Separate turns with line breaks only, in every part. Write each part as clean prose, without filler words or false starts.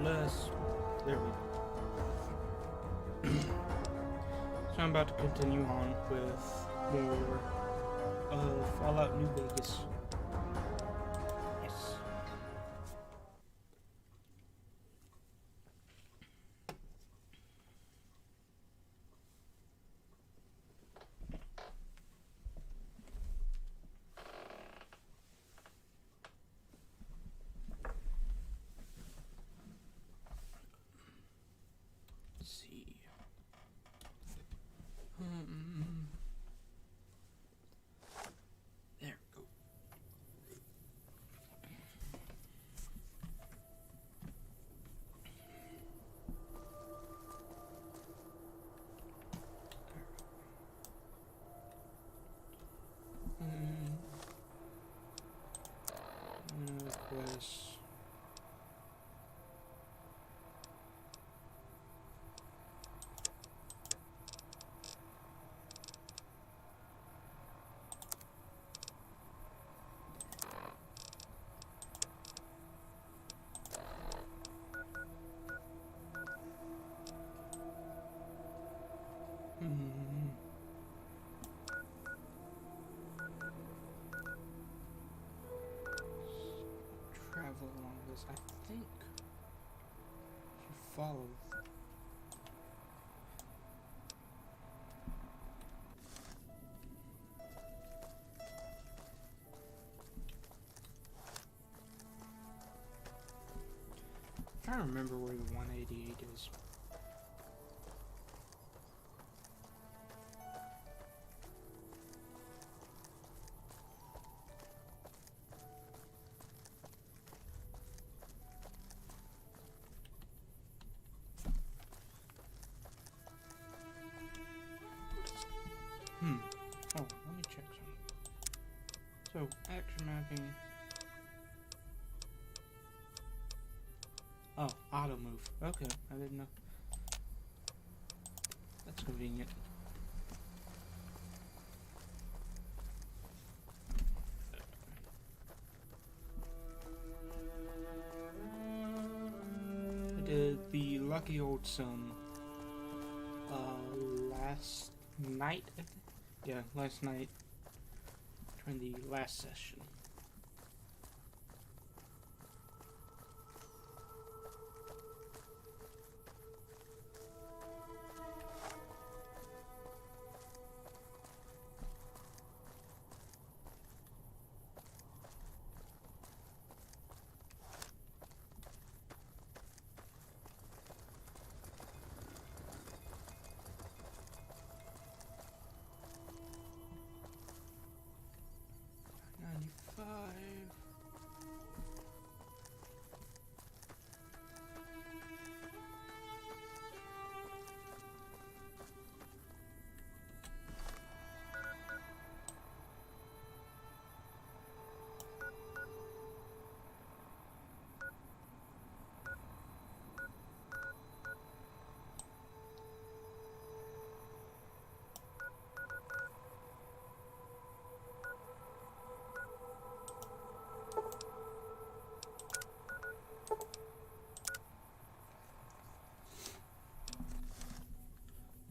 less. There we go. So I'm about to continue on with more of Fallout New Vegas. Yes. Let's see. There we go. Place. Travel along this, I think. If you follow. I'm trying to remember where the 188 is. Oh, let me check something. So, action mapping. Oh, auto move. Okay, I didn't know. That's convenient. I did the Lucky Old Sun last night, I think. Yeah, last night during the last session.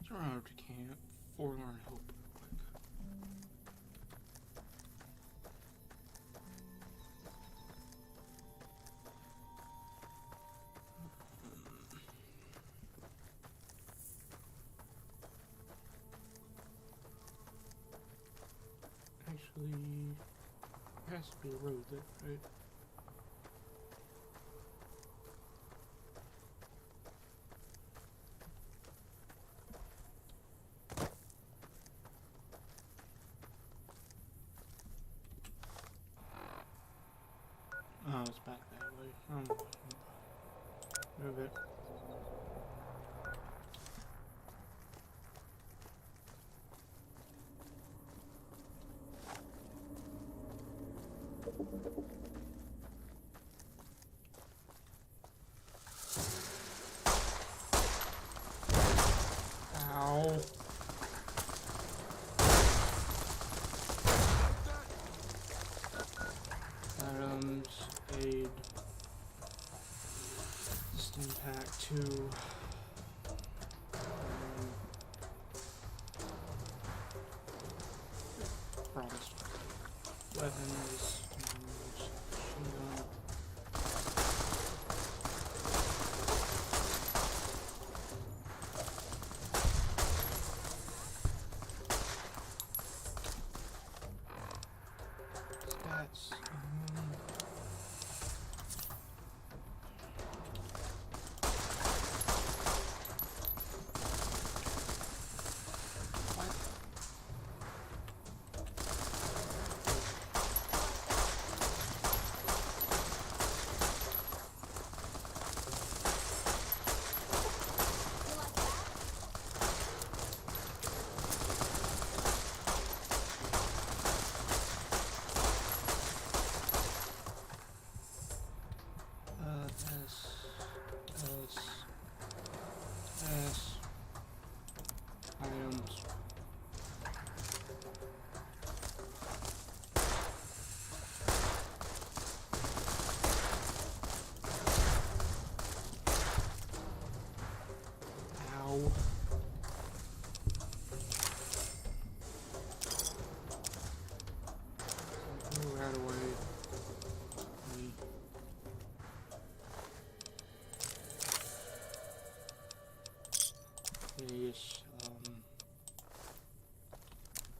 Around to camp, Forlorn Hope real quick. Actually, there has to be a road there, right? Oh, it's back that way. Move it. Ow. Adams, aid, distance. weapons, machine gun. Stats. What? S items. Ow. Move out of the way. Yes,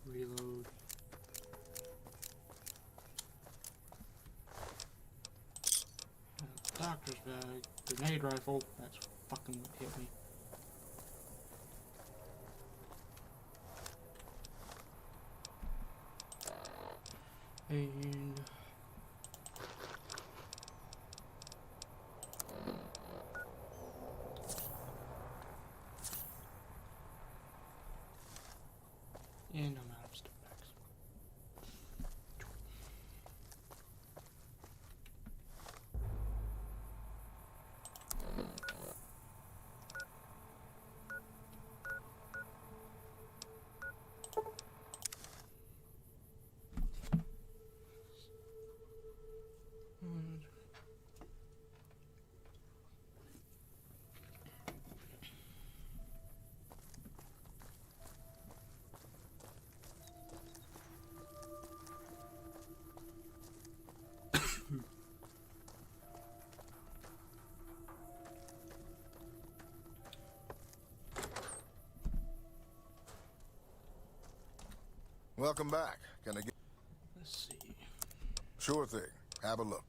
reload. Doctor's bag, grenade rifle, that's fucking what hit me. And I'm out of stuff packs.
Welcome back. Can I get...
Let's see.
Sure thing. Have a look.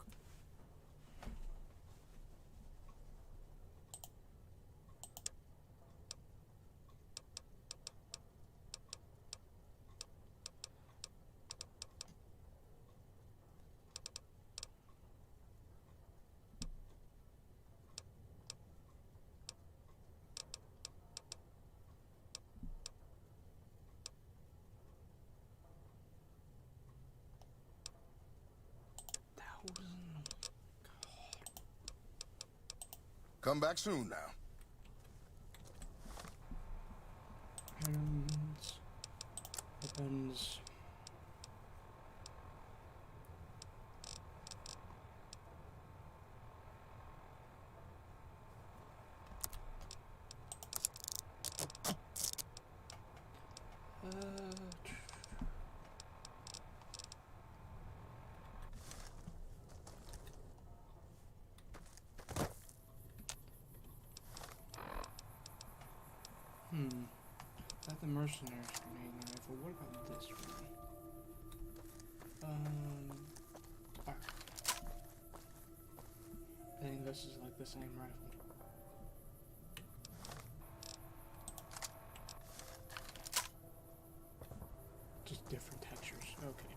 Come back soon now.
Items, weapons. Is that the mercenaries grenade rifle? What about this one? Fire. I think this is like the same rifle. Just different textures. Okay.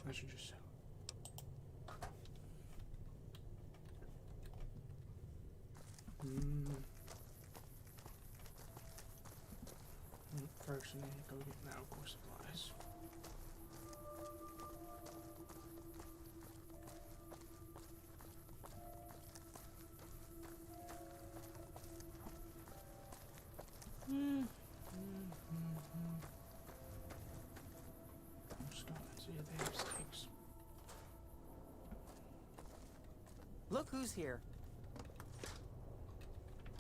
I should just sell. First, I need to go get medical supplies. I'm just going to see if they have steaks.
Look who's here.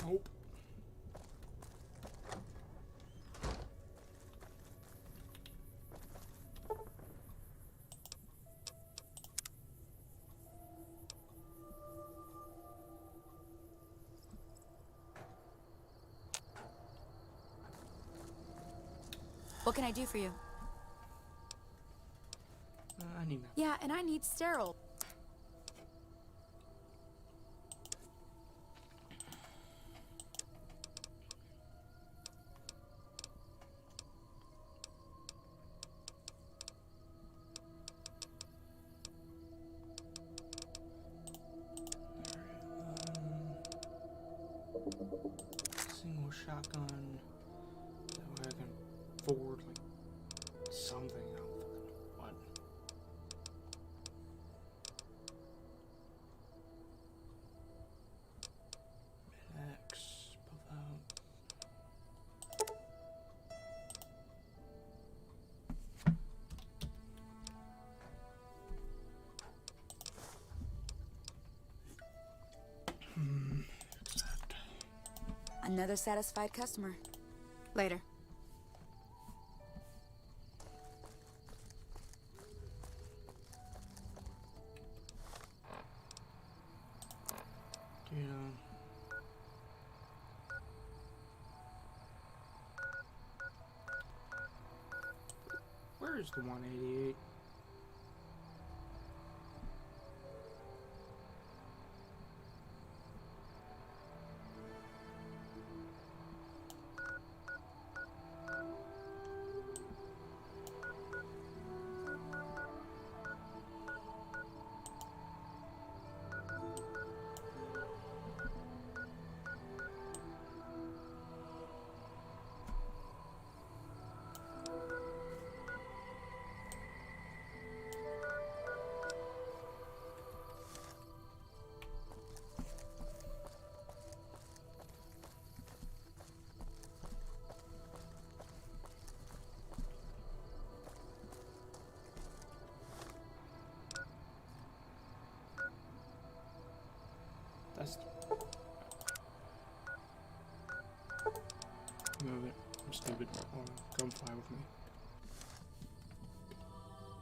Nope.
What can I do for you?
I need that.
Yeah, and I need sterile.
Single shotgun. That way I can forward like something. I don't fucking know what. X, pull out. Accept.
Another satisfied customer. Later.
Yeah. Where is the 188? That's move it. I'm stupid. Or come fly with me.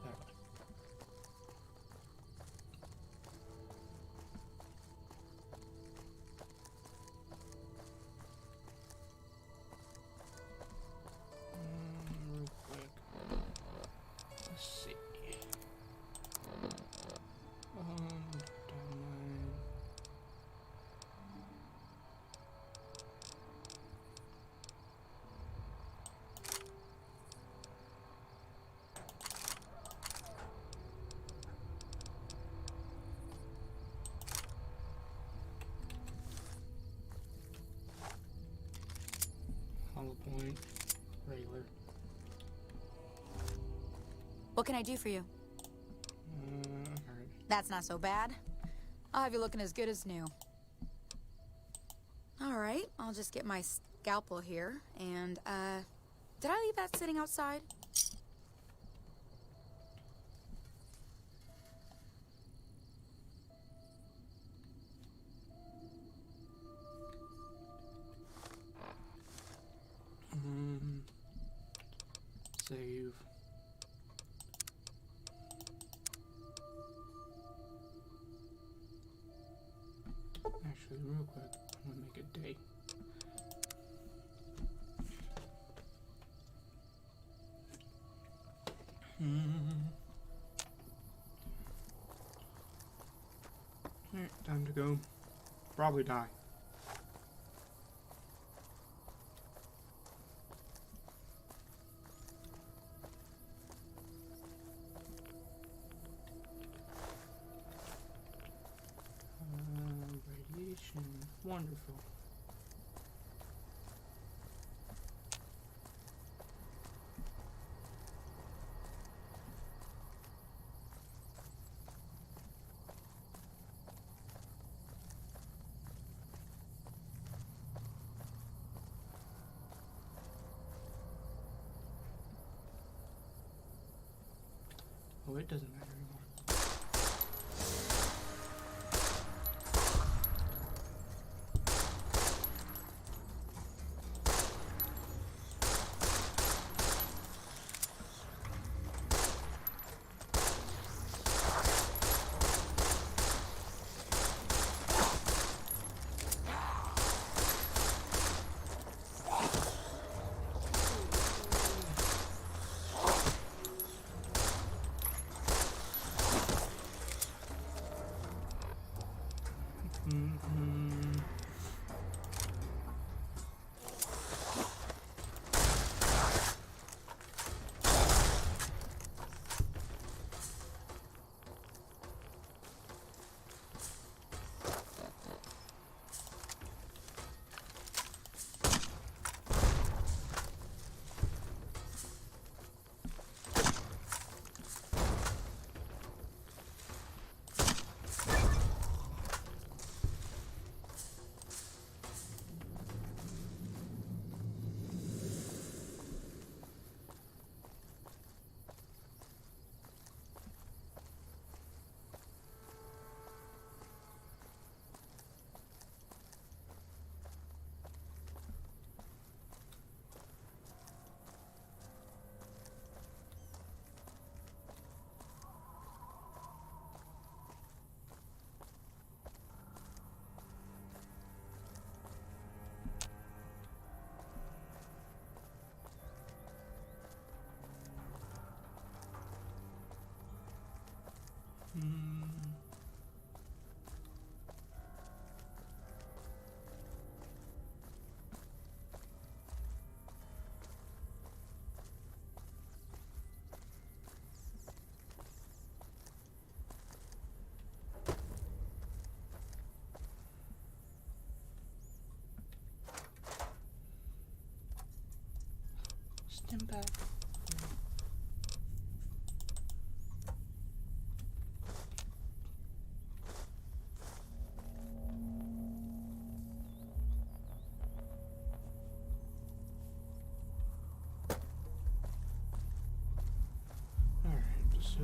That way. Real quick. Let's see. Downline. Hollow point. Regular.
What can I do for you?
Alright.
That's not so bad. I'll have you looking as good as new. Alright, I'll just get my scalpel here, and, did I leave that sitting outside?
Save. Actually, real quick, I'm gonna make a day. Alright, time to go. Probably die. wonderful. Oh, it doesn't matter anymore. Mm-hmm. Stand back. Alright, so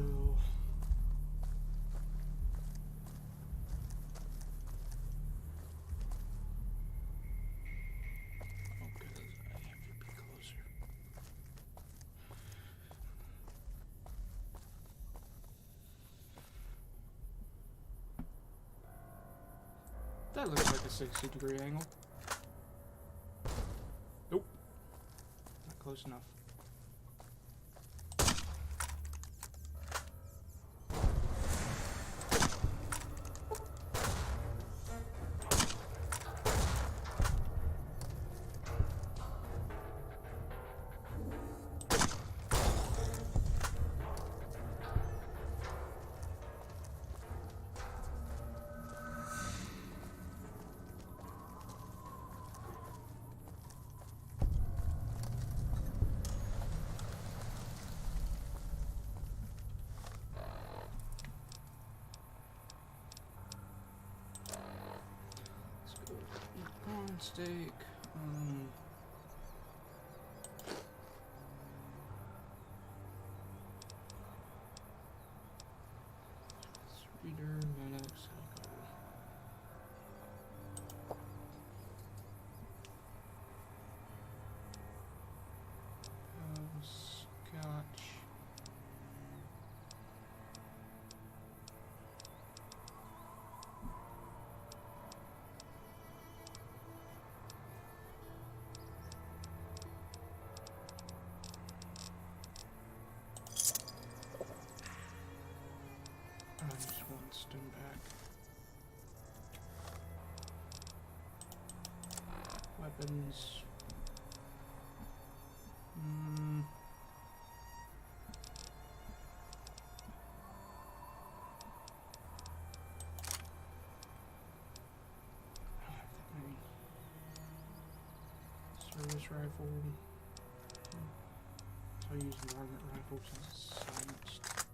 okay, I have to be closer. That looks like a 60-degree angle. Nope. Not close enough. Steak. Reader, medic, cycle. Scotch. Just one stem back. Weapons. I don't have that many this rifle. So I use the varmint rifle since it's silenced.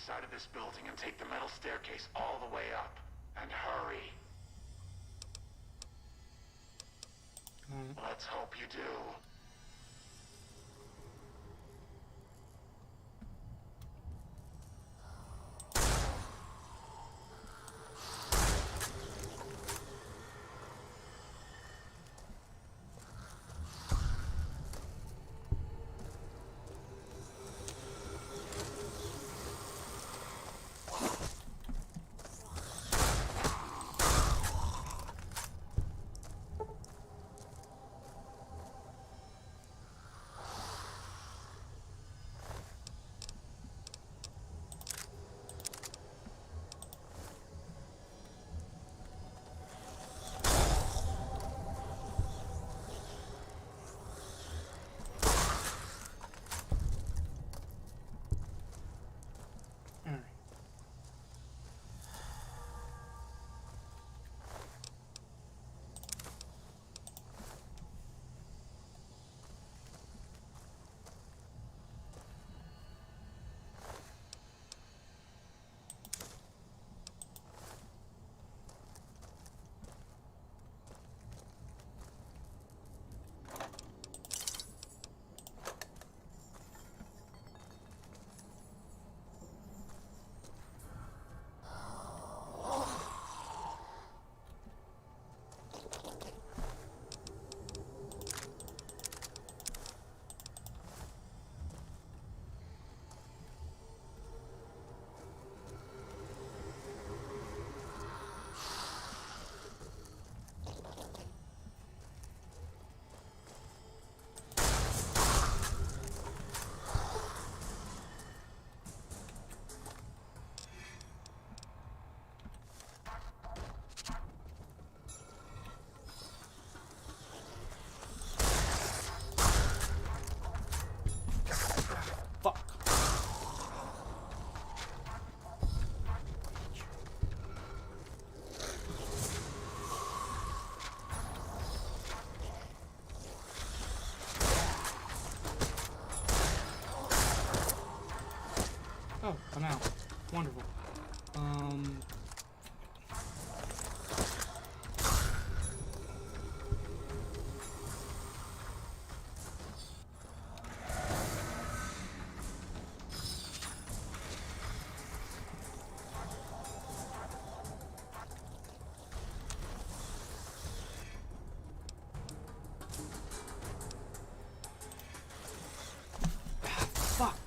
Side of this building and take the metal staircase all the way up. And hurry. Let's hope you do.
Oh, I'm out. Wonderful. Fuck.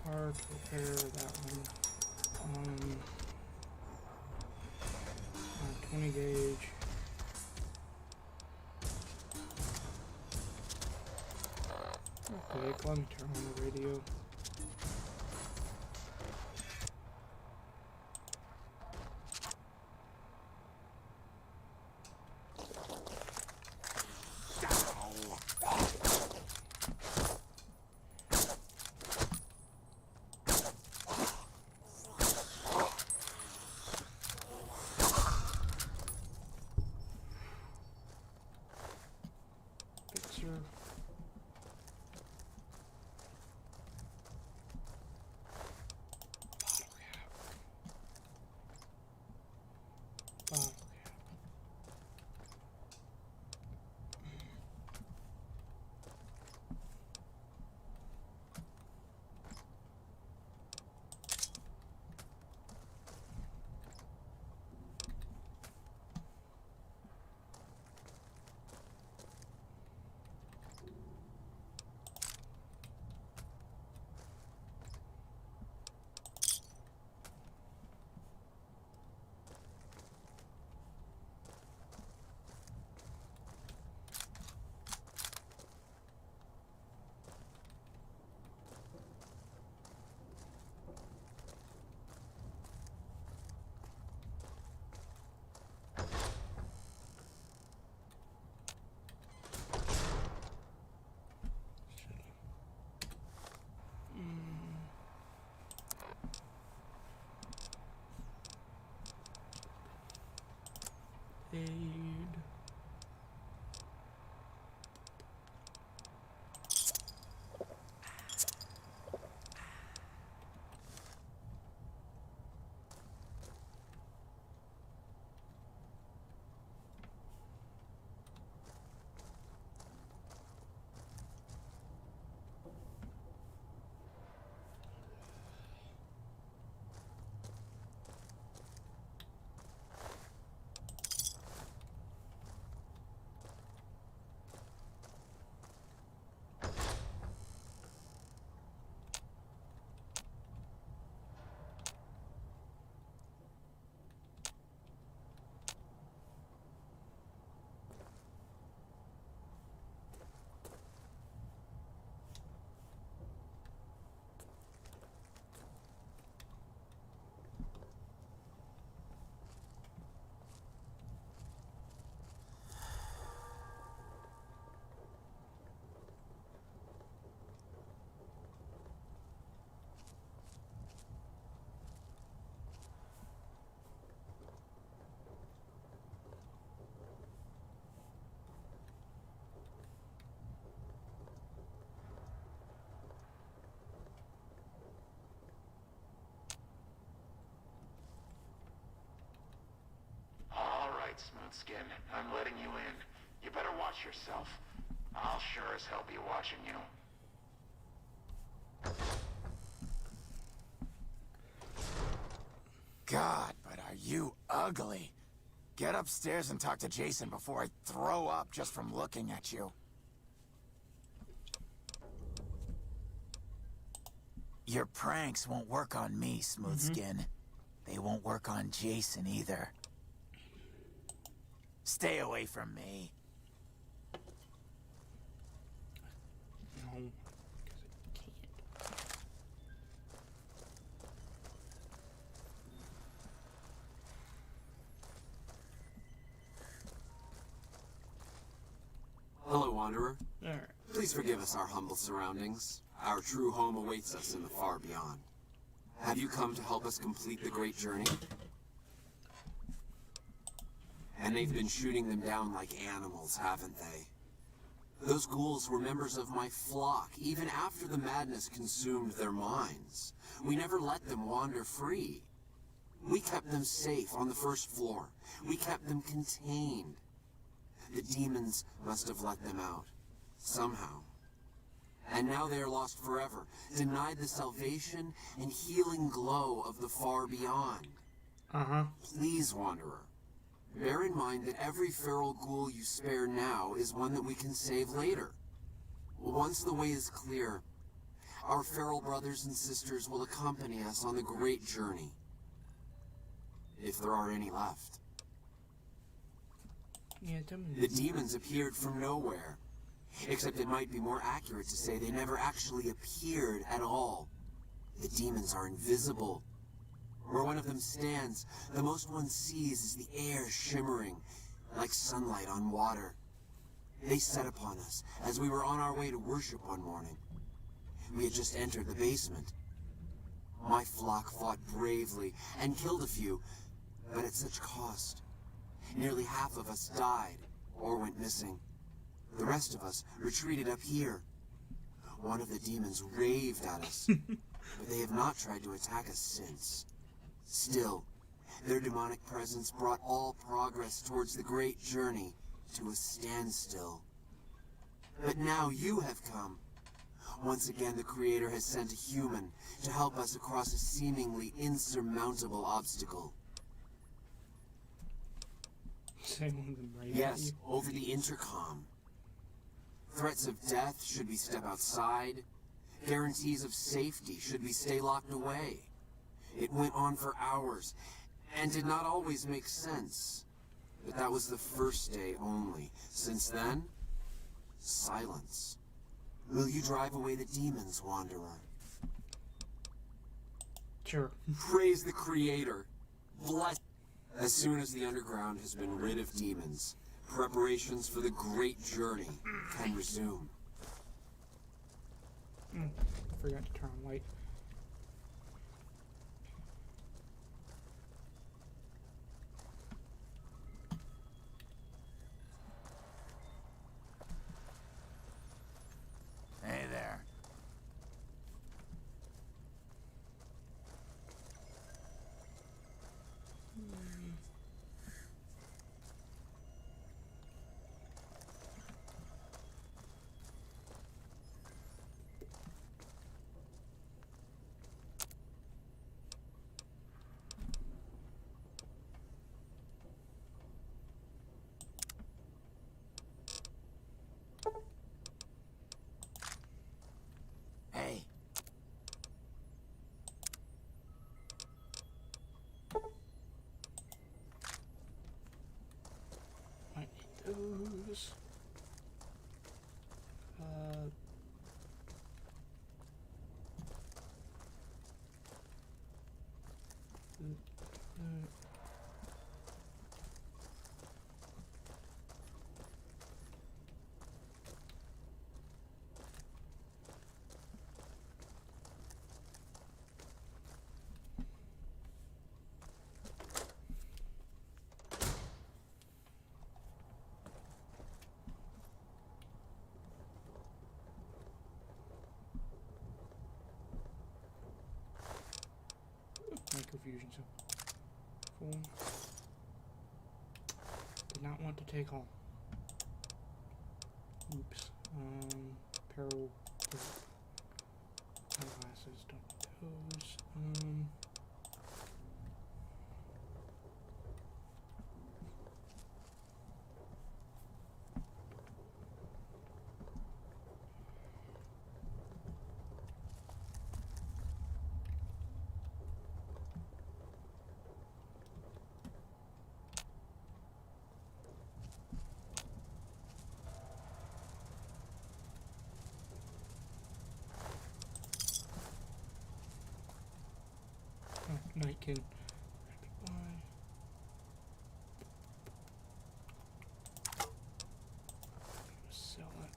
Hard to repair that one. 20 gauge. Okay, let me turn on the radio. Aid.
All right, Smoothskin. I'm letting you in. You better watch yourself. I'll sure as hell be watching you.
God, but are you ugly. Get upstairs and talk to Jason before I throw up just from looking at you. Your pranks won't work on me, Smoothskin. They won't work on Jason either. Stay away from me.
No, because I can't.
Hello, Wanderer.
Alright.
Please forgive us our humble surroundings. Our true home awaits us in the far beyond. Have you come to help us complete the great journey? And they've been shooting them down like animals, haven't they? Those ghouls were members of my flock, even after the madness consumed their minds. We never let them wander free. We kept them safe on the first floor. We kept them contained. The demons must have let them out, somehow. And now they are lost forever, denied the salvation and healing glow of the far beyond. Please, Wanderer, bear in mind that every feral ghoul you spare now is one that we can save later. Once the way is clear, our feral brothers and sisters will accompany us on the great journey. If there are any left.
Yeah, tell me
The demons appeared from nowhere. Except it might be more accurate to say they never actually appeared at all. The demons are invisible. Where one of them stands, the most one sees is the air shimmering, like sunlight on water. They set upon us as we were on our way to worship one morning. We had just entered the basement. My flock fought bravely and killed a few, but at such cost. Nearly half of us died or went missing. The rest of us retreated up here. One of the demons raved at us, but they have not tried to attack us since. Still, their demonic presence brought all progress towards the great journey to a standstill. But now you have come. Once again, the Creator has sent a human to help us across a seemingly insurmountable obstacle.
say one of them right at
Yes,
you.
over the intercom. Threats of death should we step outside. Guarantees of safety should we stay locked away. It went on for hours, and did not always make sense. But that was the first day only. Since then, silence. Will you drive away the demons, Wanderer?
Sure.
Praise the Creator. Bless. As soon as the underground has been rid of demons, preparations for the great journey can resume.
Forgot to turn on light. was. Microfusion cell. Form. Did not want to take on. Oops. Peril. Eyeglasses. Don't those. Nightkin. Sell it.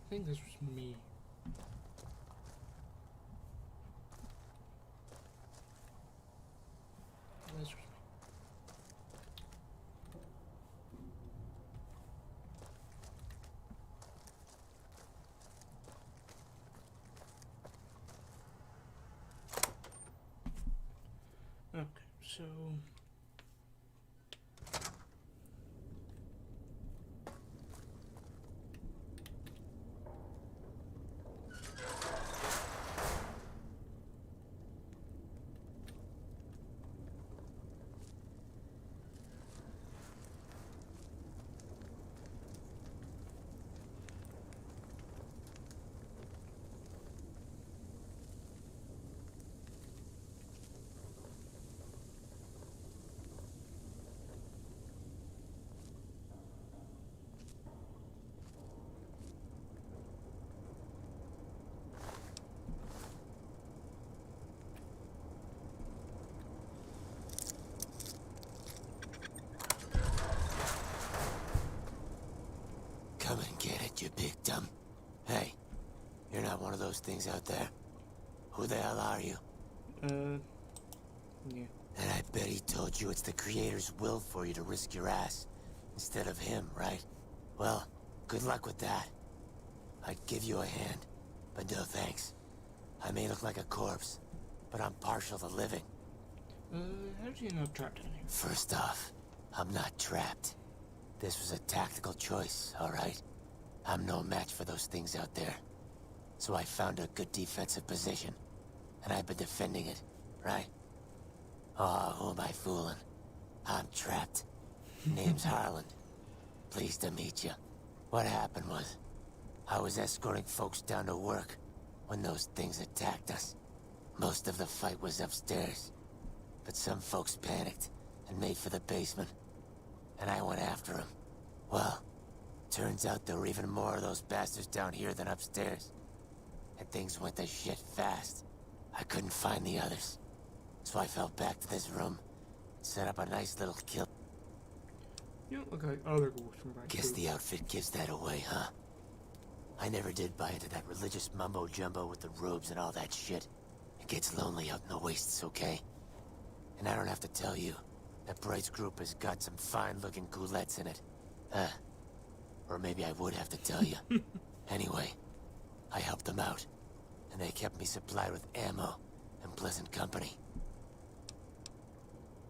I think this was me. This was me. Okay, so
Come and get it, you big dumb. Hey, you're not one of those things out there. Who the hell are you?
yeah.
And I bet he told you it's the Creator's will for you to risk your ass, instead of him, right? Well, good luck with that. I'd give you a hand, but no thanks. I may look like a corpse, but I'm partial to living.
How did you end up trapped in here?
First off, I'm not trapped. This was a tactical choice, alright? I'm no match for those things out there. So I found a good defensive position, and I've been defending it, right? Oh, who am I fooling? I'm trapped. Name's Harlan. Pleased to meet you. What happened was, I was escorting folks down to work when those things attacked us. Most of the fight was upstairs, but some folks panicked and made for the basement, and I went after them. Well, turns out there were even more of those bastards down here than upstairs, and things went to shit fast. I couldn't find the others, so I fell back to this room, set up a nice little kill.
You don't look like other ghosts from back
Guess
here.
the outfit gives that away, huh? I never did buy into that religious mumbo-jumbo with the robes and all that shit. It gets lonely out in the wastes, okay? And I don't have to tell you, that Bright's group has got some fine-looking goulettes in it. Or maybe I would have to tell you. Anyway, I helped them out, and they kept me supplied with ammo and pleasant company.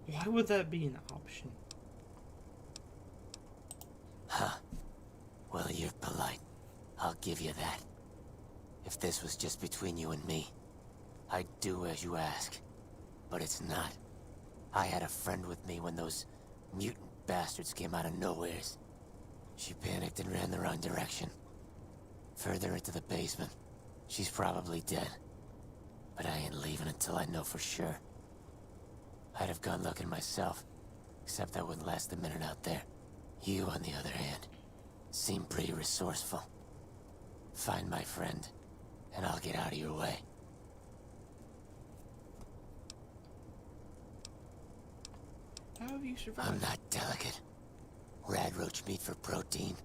Why would that be an option?
Huh. Well, you're polite. give you that. If this was just between you and me, I'd do as you ask. But it's not. I had a friend with me when those mutant bastards came out of nowheres. She panicked and ran the wrong direction. Further into the basement. She's probably dead. But I ain't leaving until I know for sure. I'd have gone looking myself, except I wouldn't last a minute out there. You, on the other hand, seem pretty resourceful. Find my friend, and I'll get out of your way.
How have you survived?
I'm not delicate. Radroach meat for protein.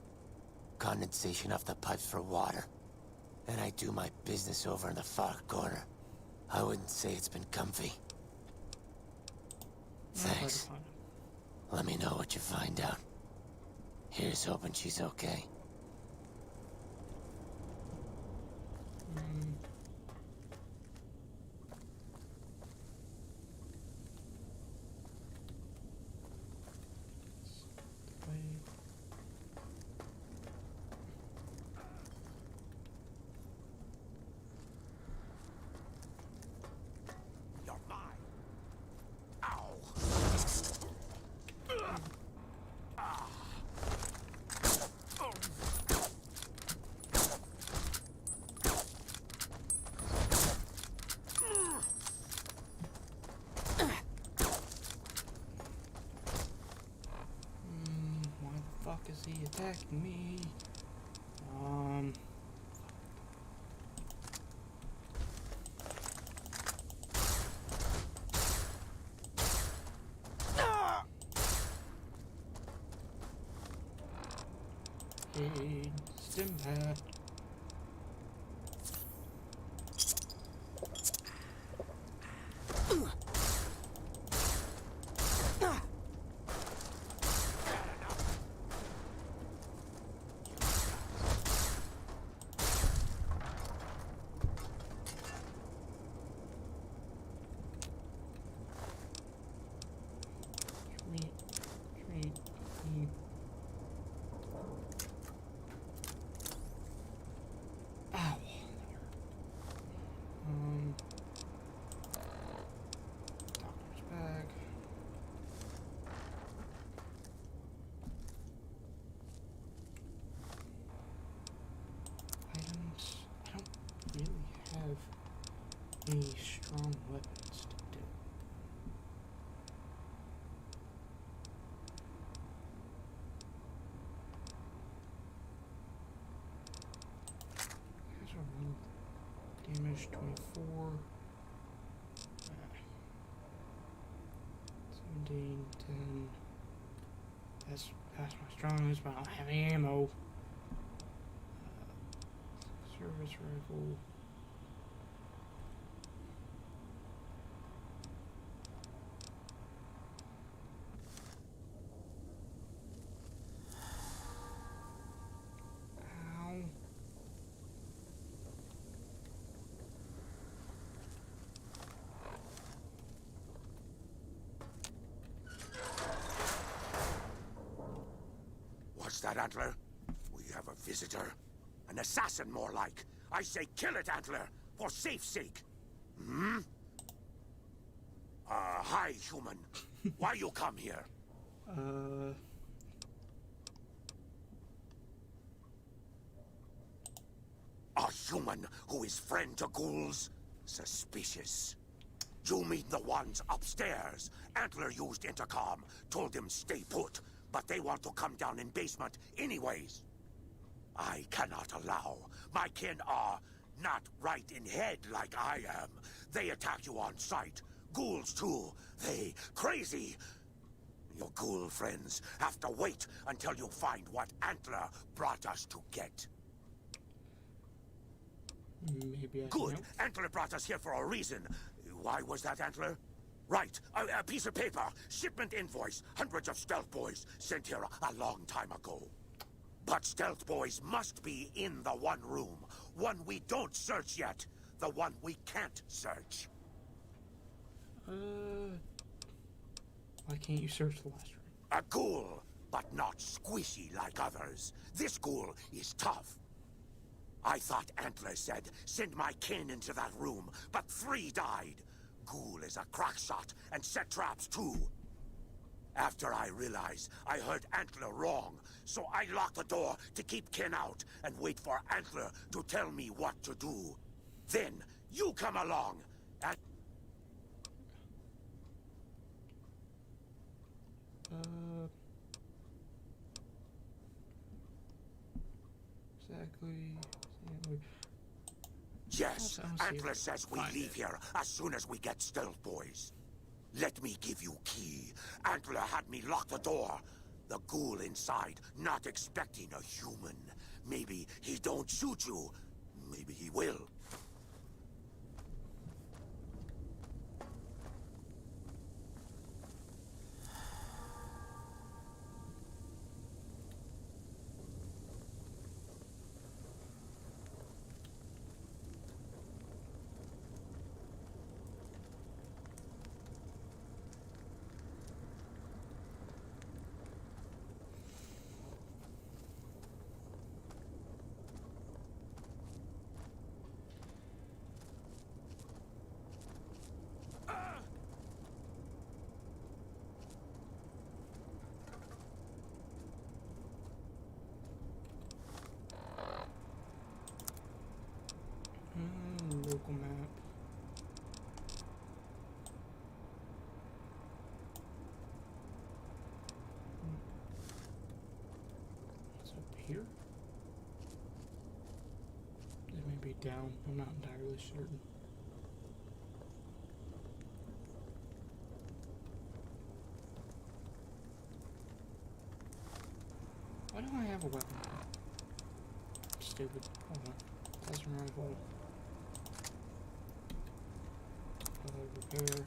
Condensation off the pipes for water. And I do my business over in the far corner. I wouldn't say it's been comfy. Thanks. Let me know what you find out. Here's hoping she's okay.
You're mine. Ow.
Why the fuck is he attacking me? Hey, Stimpat. Ow. Doctor's bag. Items. I don't really have any strong weapons to do. Here's a run. Damage 24. 17, 10. That's past my strongest, but I don't have any ammo. Service rifle. Ow.
What's that, Antler? We have a visitor. An assassin, more like. I say kill it, Antler, for safe sake. Hmm? Hi, human. Why you come here? A human who is friend to ghouls? Suspicious. You mean the ones upstairs? Antler used intercom, told them stay put, but they want to come down in basement anyways. I cannot allow. My kin are not right in head like I am. They attack you on sight. Ghouls too. They crazy. Your ghoul friends have to wait until you find what Antler brought us to get.
Maybe I
Good.
can help.
Antler brought us here for a reason. Why was that, Antler? Right. A piece of paper. Shipment invoice. Hundreds of stealth boys sent here a long time ago. But stealth boys must be in the one room. One we don't search yet. The one we can't search.
Why can't you search the last room?
A ghoul, but not squishy like others. This ghoul is tough. I thought Antler said, send my kin into that room, but 3 died. Ghoul is a crack shot and set traps too. After I realized I heard Antler wrong, so I locked the door to keep kin out and wait for Antler to tell me what to do. Then, you come along, and...
Exactly.
Yes,
I'll see
Antler
if
says we
find
leave
it.
here as soon as we get Stealth Boys. Let me give you key. Antler had me lock the door. The ghoul inside, not expecting a human. Maybe he don't shoot you. Maybe he will.
Local map. It's up here? It may be down. I'm not entirely certain. Why don't I have a weapon? Stupid. Hold on. That's rifle. Repair.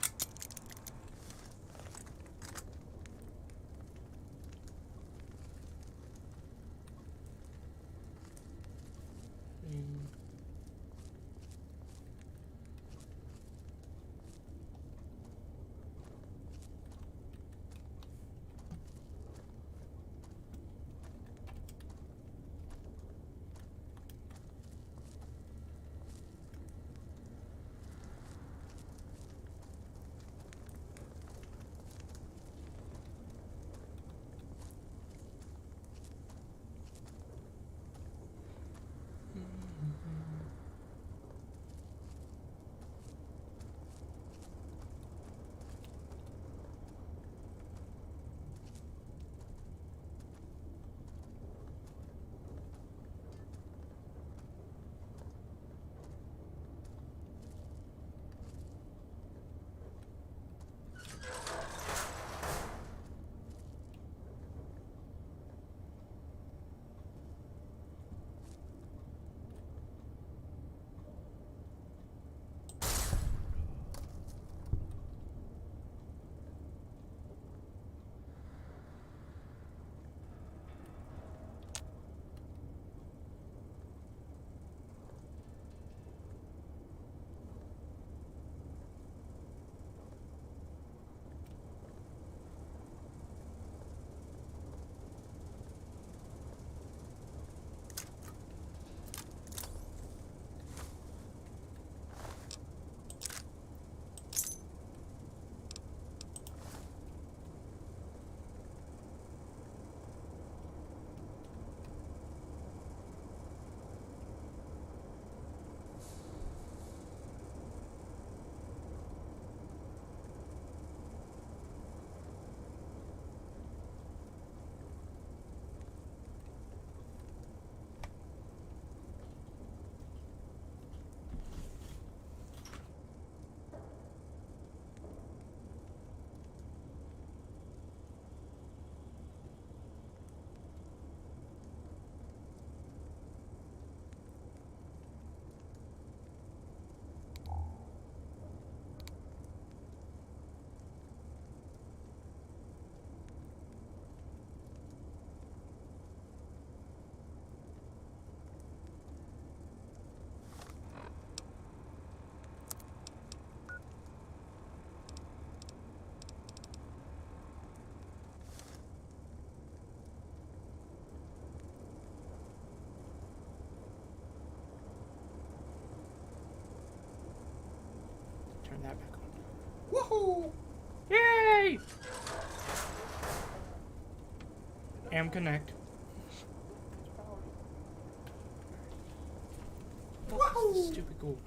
Woo! Yay! Am connect. Stupid ghoul.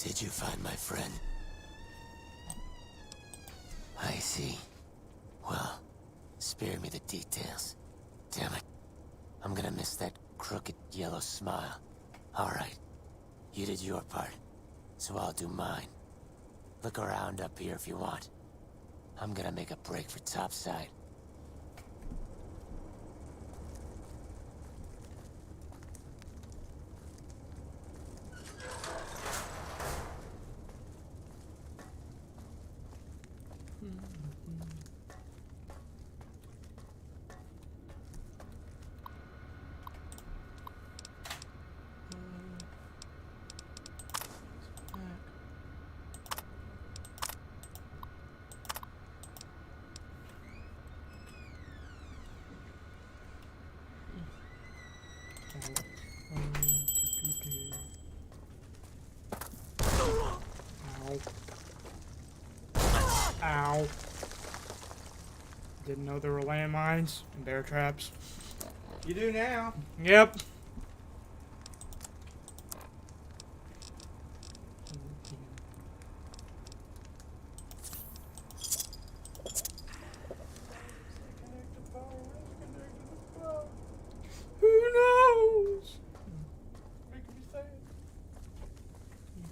Did you find my friend? I see. Well, spare me the details. Damn it. I'm gonna miss that crooked yellow smile. Alright. You did your part, so I'll do mine. Look around up here if you want. I'm gonna make a break for topside.
Ow. Didn't know there were landmines and bear traps.
You do now.
Yep.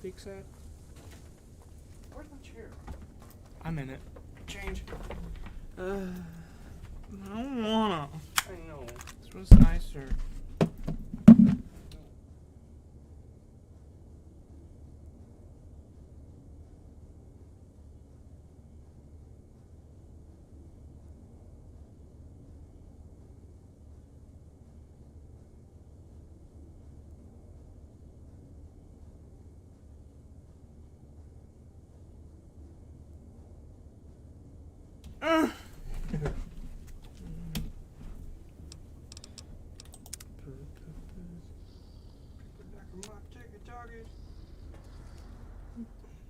Big sad.
Where's my chair?
I'm in it.
Change.
I don't wanna.
I know.
This was nicer.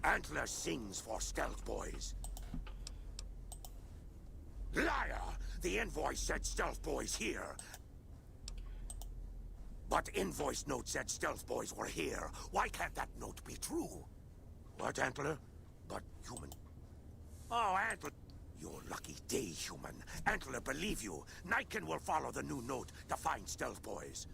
Antler sings for Stealth Boys. Liar! The invoice said Stealth Boys here. But invoice note said Stealth Boys were here. Why can't that note be true? What, Antler? But human. Oh, Antler. Your lucky day, human. Antler, believe you. Nightkin will follow the new note to find Stealth Boys.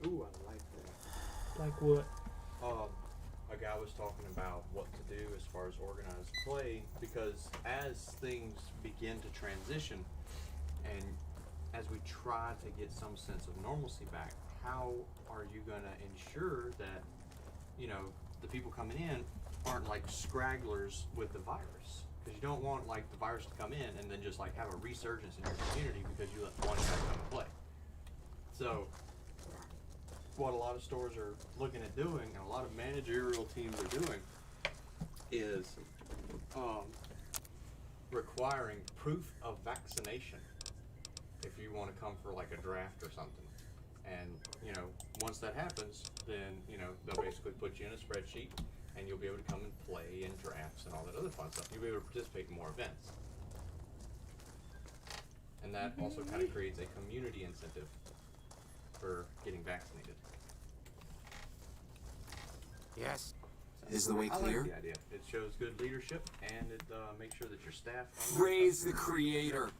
Ooh, I like that.
Like what?
A guy was talking about what to do as far as organized play, because as things begin to transition and as we try to get some sense of normalcy back, how are you going to ensure that, you know, the people coming in aren't like scragglers with the virus? Because you don't want like the virus to come in and then just like have a resurgence in your community because you let one guy come and play. So what a lot of stores are looking at doing, and a lot of managerial teams are doing, is requiring proof of vaccination if you want to come for like a draft or something. And you know, once that happens, then you know they'll basically put you in a spreadsheet, and you'll be able to come and play in drafts and all that other fun stuff. You'll be able to participate in more events, and that also kind of creates a community incentive for getting vaccinated.
Yes.
Is the way
I
clear?
like the idea. It shows good leadership, and it makes sure that your staff.
Praise the Creator,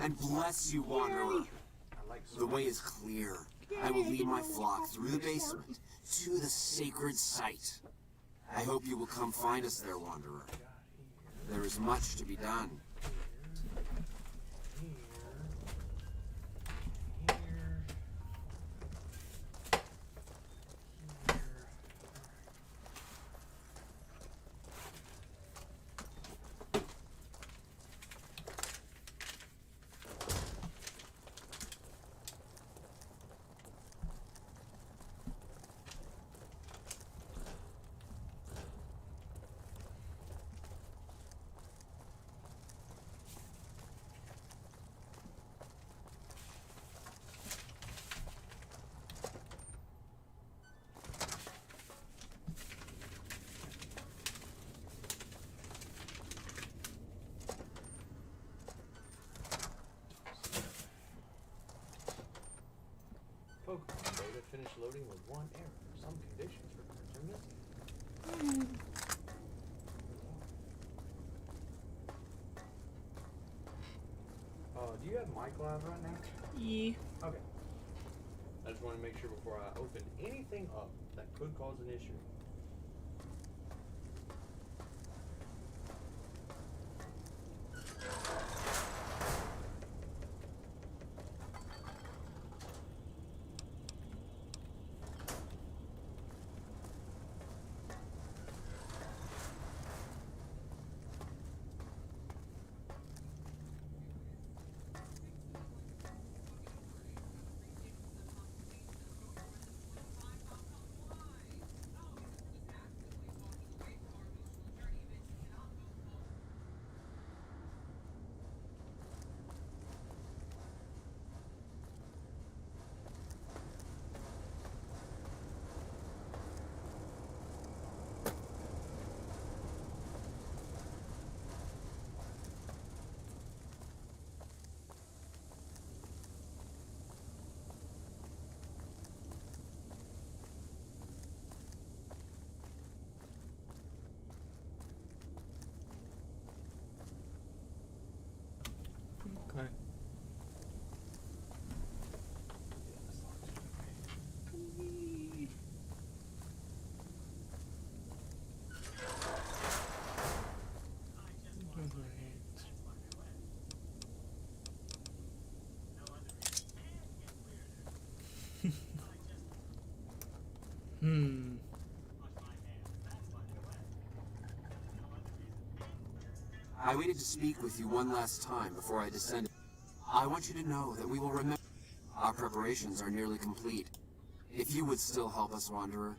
and bless you, Wanderer.
I like
The way is clear. I will lead my flock through the basement to the sacred site. I hope you will come find us there, Wanderer. There is much to be done.
Pokemon data finished loading with one error. Some conditions for cards are missing. Do you have mic live right now?
Yeah.
Okay. I just want to make sure before I open anything up that could cause an issue.
I waited to speak with you one last time before I descended. I want you to know that we will remember. Our preparations are nearly complete. If you would still help us, Wanderer.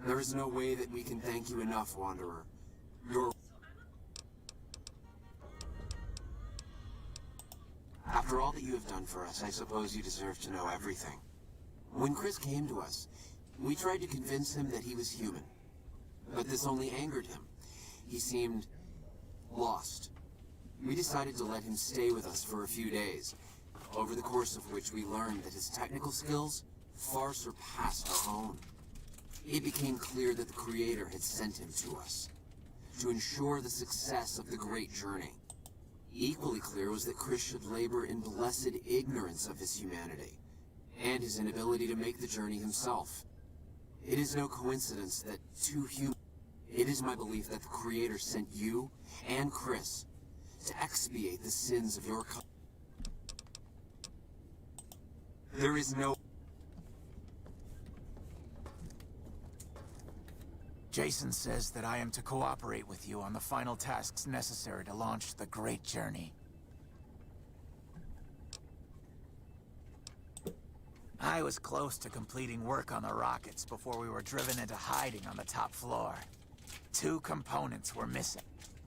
There is no way that we can thank you enough, Wanderer. After all that you have done for us, I suppose you deserve to know everything. When Chris came to us, we tried to convince him that he was human. But this only angered him. He seemed lost. We decided to let him stay with us for a few days, over the course of which we learned that his technical skills far surpassed our own. It became clear that the Creator had sent him to us, to ensure the success of the great journey. Equally clear was that Chris should labor in blessed ignorance of his humanity, and his inability to make the journey himself. It is no coincidence that two humans... It is my belief that the Creator sent you and Chris to expiate the sins of your There is no...
Jason says that I am to cooperate with you on the final tasks necessary to launch the Great Journey. I was close to completing work on the rockets before we were driven into hiding on the top floor. 2 components were missing.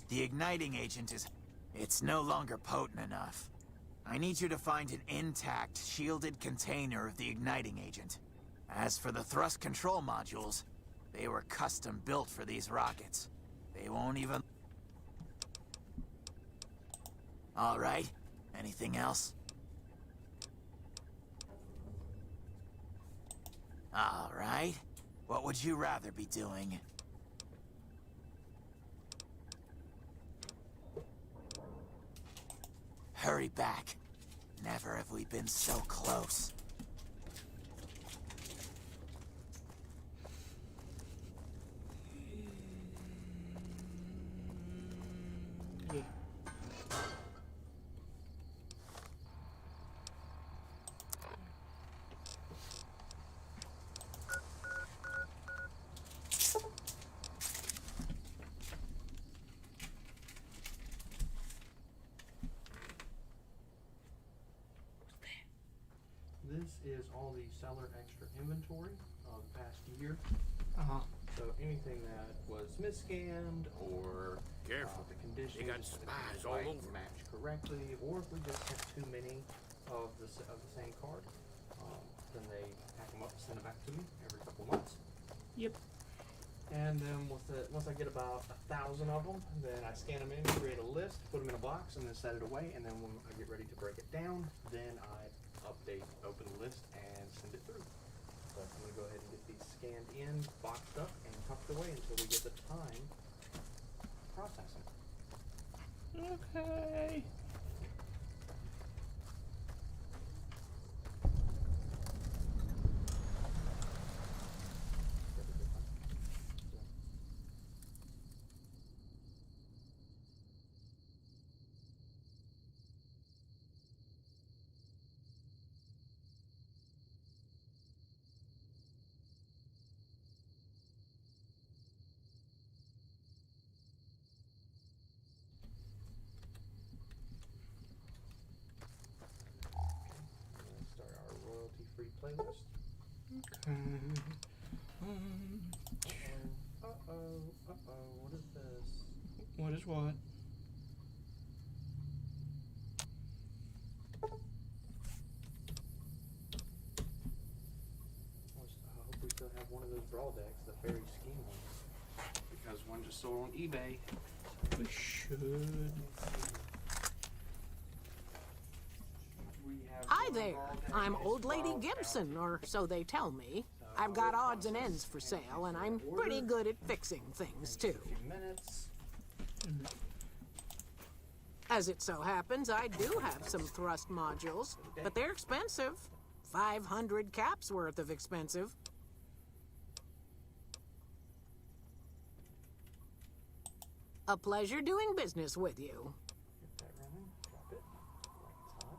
The igniting agent is... It's no longer potent enough. I need you to find an intact, shielded container of the igniting agent. As for the thrust control modules, they were custom built for these rockets. They won't even... All right. Anything else? All right. What would you rather be doing? Hurry back. Never have we been so close.
Yeah.
This is all the seller extra inventory of the past year.
Uh-huh.
So anything that was misscanned or
Careful.
the conditions
They got
that
spies
didn't
all
quite
over.
match correctly, or if we just have too many of the same card, then they pack them up and send them back to me every couple of months.
Yep.
And then once I get about 1,000 of them, then I scan them in, create a list, put them in a box, and then set it away. And then when I get ready to break it down, then I update, open the list, and send it through. So I'm going to go ahead and get these scanned in, boxed up, and tucked away until we get the time to process them.
Okay.
Start our royalty-free playlist. What is this?
What is what?
I hope we still have one of those draw decks, the fairy scheme ones, because one just sold on eBay.
We should.
Hi there. I'm Old Lady Gibson, or so they tell me. I've got odds and ends for sale, and I'm pretty good at fixing things, too.
Minutes.
As it so happens, I do have some thrust modules, but they're expensive. 500 caps worth of expensive. A pleasure doing business with you.
Get that running. Drop it. Like it's hot.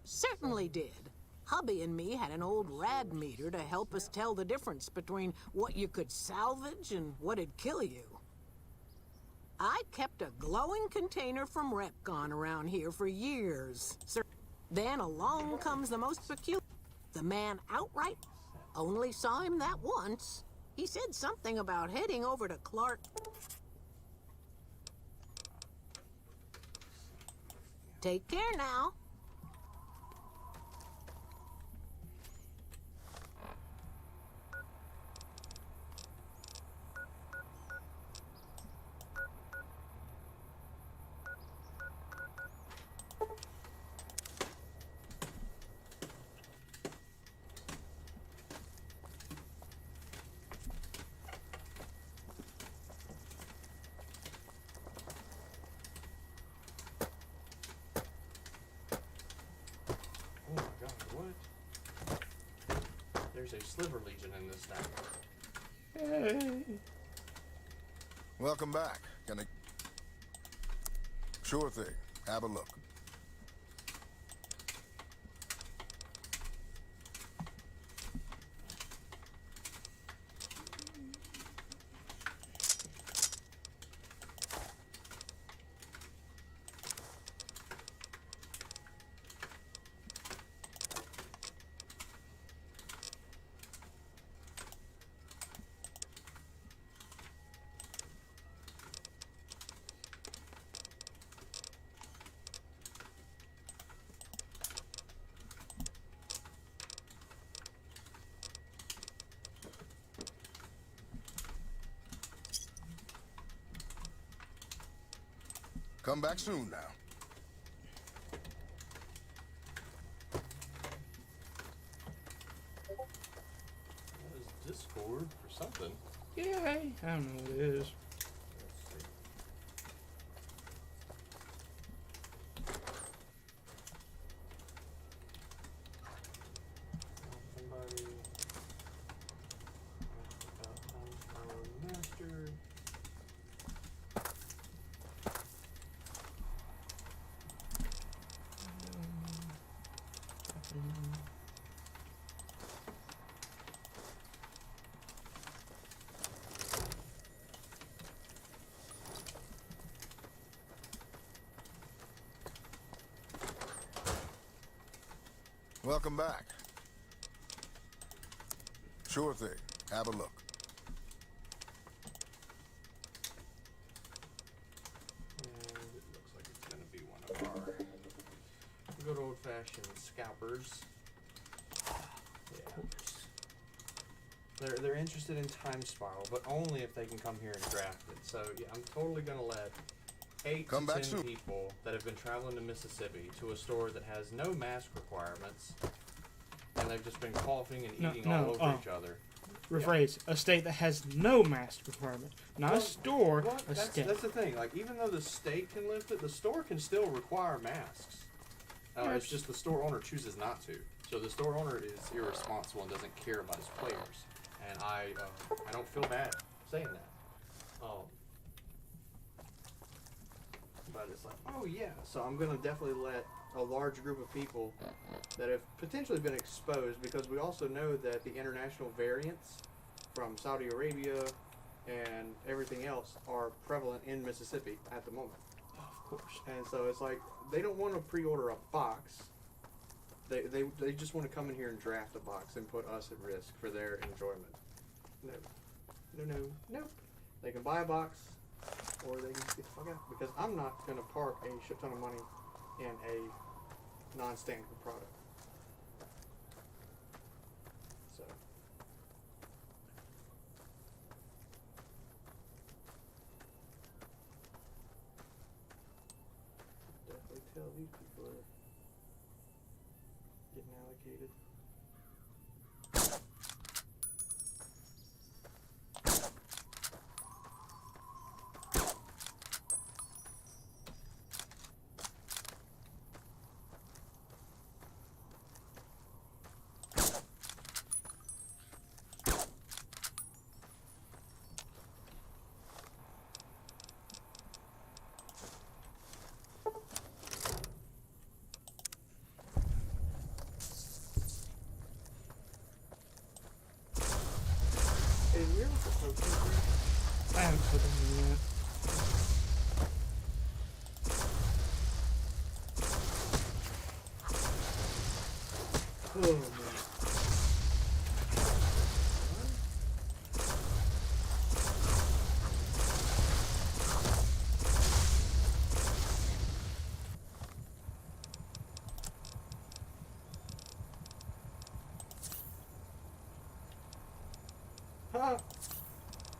Certainly did. Hubby and me had an old rad meter to help us tell the difference between what you could salvage and what'd kill you. I kept a glowing container from Retcon around here for years. Then along comes the most peculiar. The man outright only saw him that once. He said something about heading over to Clark. Take care now.
Oh my god, what? There's a Sliver Legion in this town.
Hey.
Welcome back. Gonna... Sure thing. Have a look. Come back soon now.
That is Discord for something.
Yay! I don't know what it is.
Let's see. Somebody asked about our master.
Welcome back. Sure thing. Have a look.
And it looks like it's going to be one of our good old-fashioned scalpers. Yeah. They're interested in Time Spiral, but only if they can come here and draft it. So yeah, I'm totally going to let 8
Come
to
back
10
soon.
people that have been traveling to Mississippi to a store that has no mask requirements, and they've just been coughing and eating all over each other.
Rephrase. A state that has no mask requirement. Not
Well,
a store,
Well,
a state.
that's the thing. Like, even though the state can lift it, the store can still require masks. It's just the store owner chooses not to. So the store owner is irresponsible and doesn't care about his players. And I don't feel bad saying that. But it's like, oh yeah. So I'm gonna definitely let a large group of people that have potentially been exposed, because we also know that the international variants from Saudi Arabia and everything else are prevalent in Mississippi at the moment.
Of course.
And so it's like, they don't want to pre-order a box. They just want to come in here and draft a box and put us at risk for their enjoyment. No. They can buy a box, or they can get the fuck out. Because I'm not going to park a shit ton of money in a non-standard product. So. Definitely tell these people are getting allocated. Is your
I haven't put them in yet.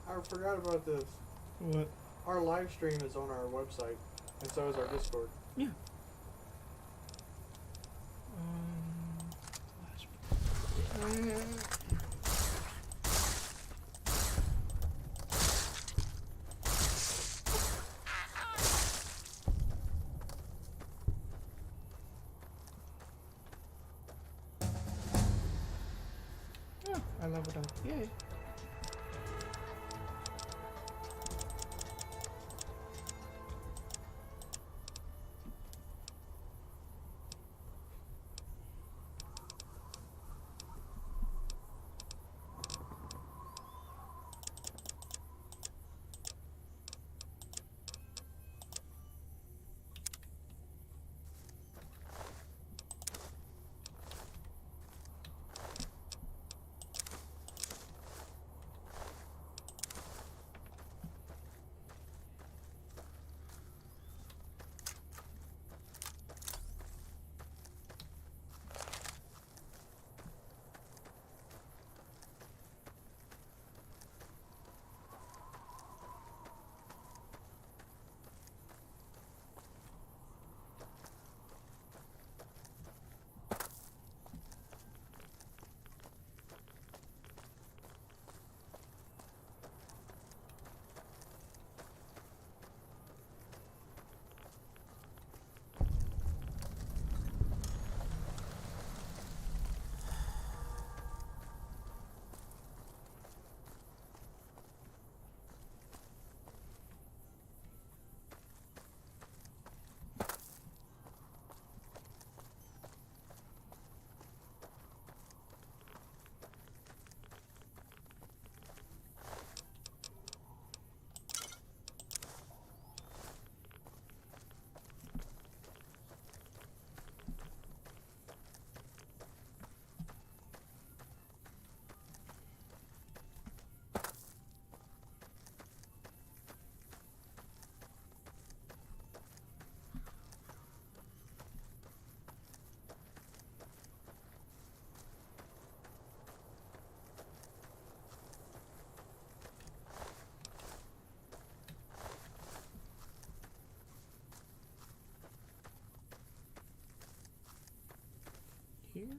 I forgot about this.
What?
Our live stream is on our website, and so is our Discord.
Yeah. Yeah, I leveled up. Yay. Here?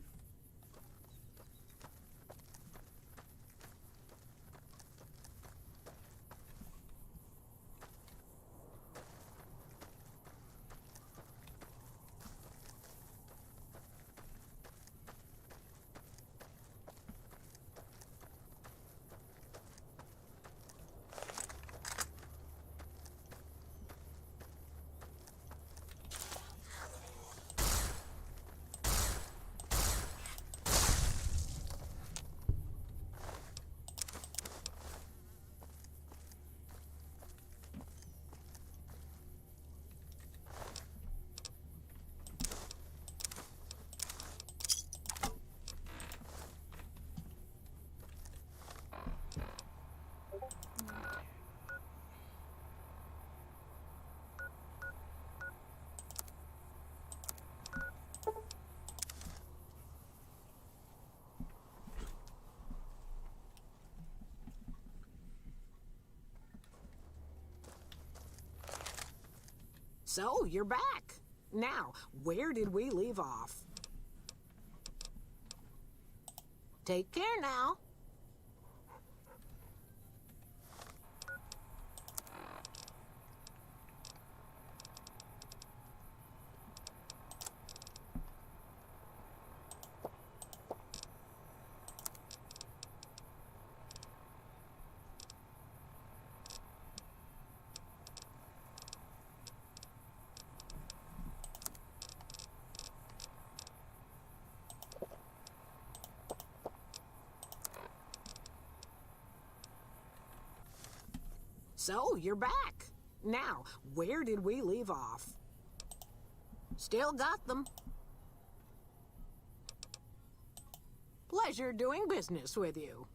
So, you're back. Now, where did we leave off? Take care now. So, you're back. Now, where did we leave off? Still got them. Pleasure doing business with you.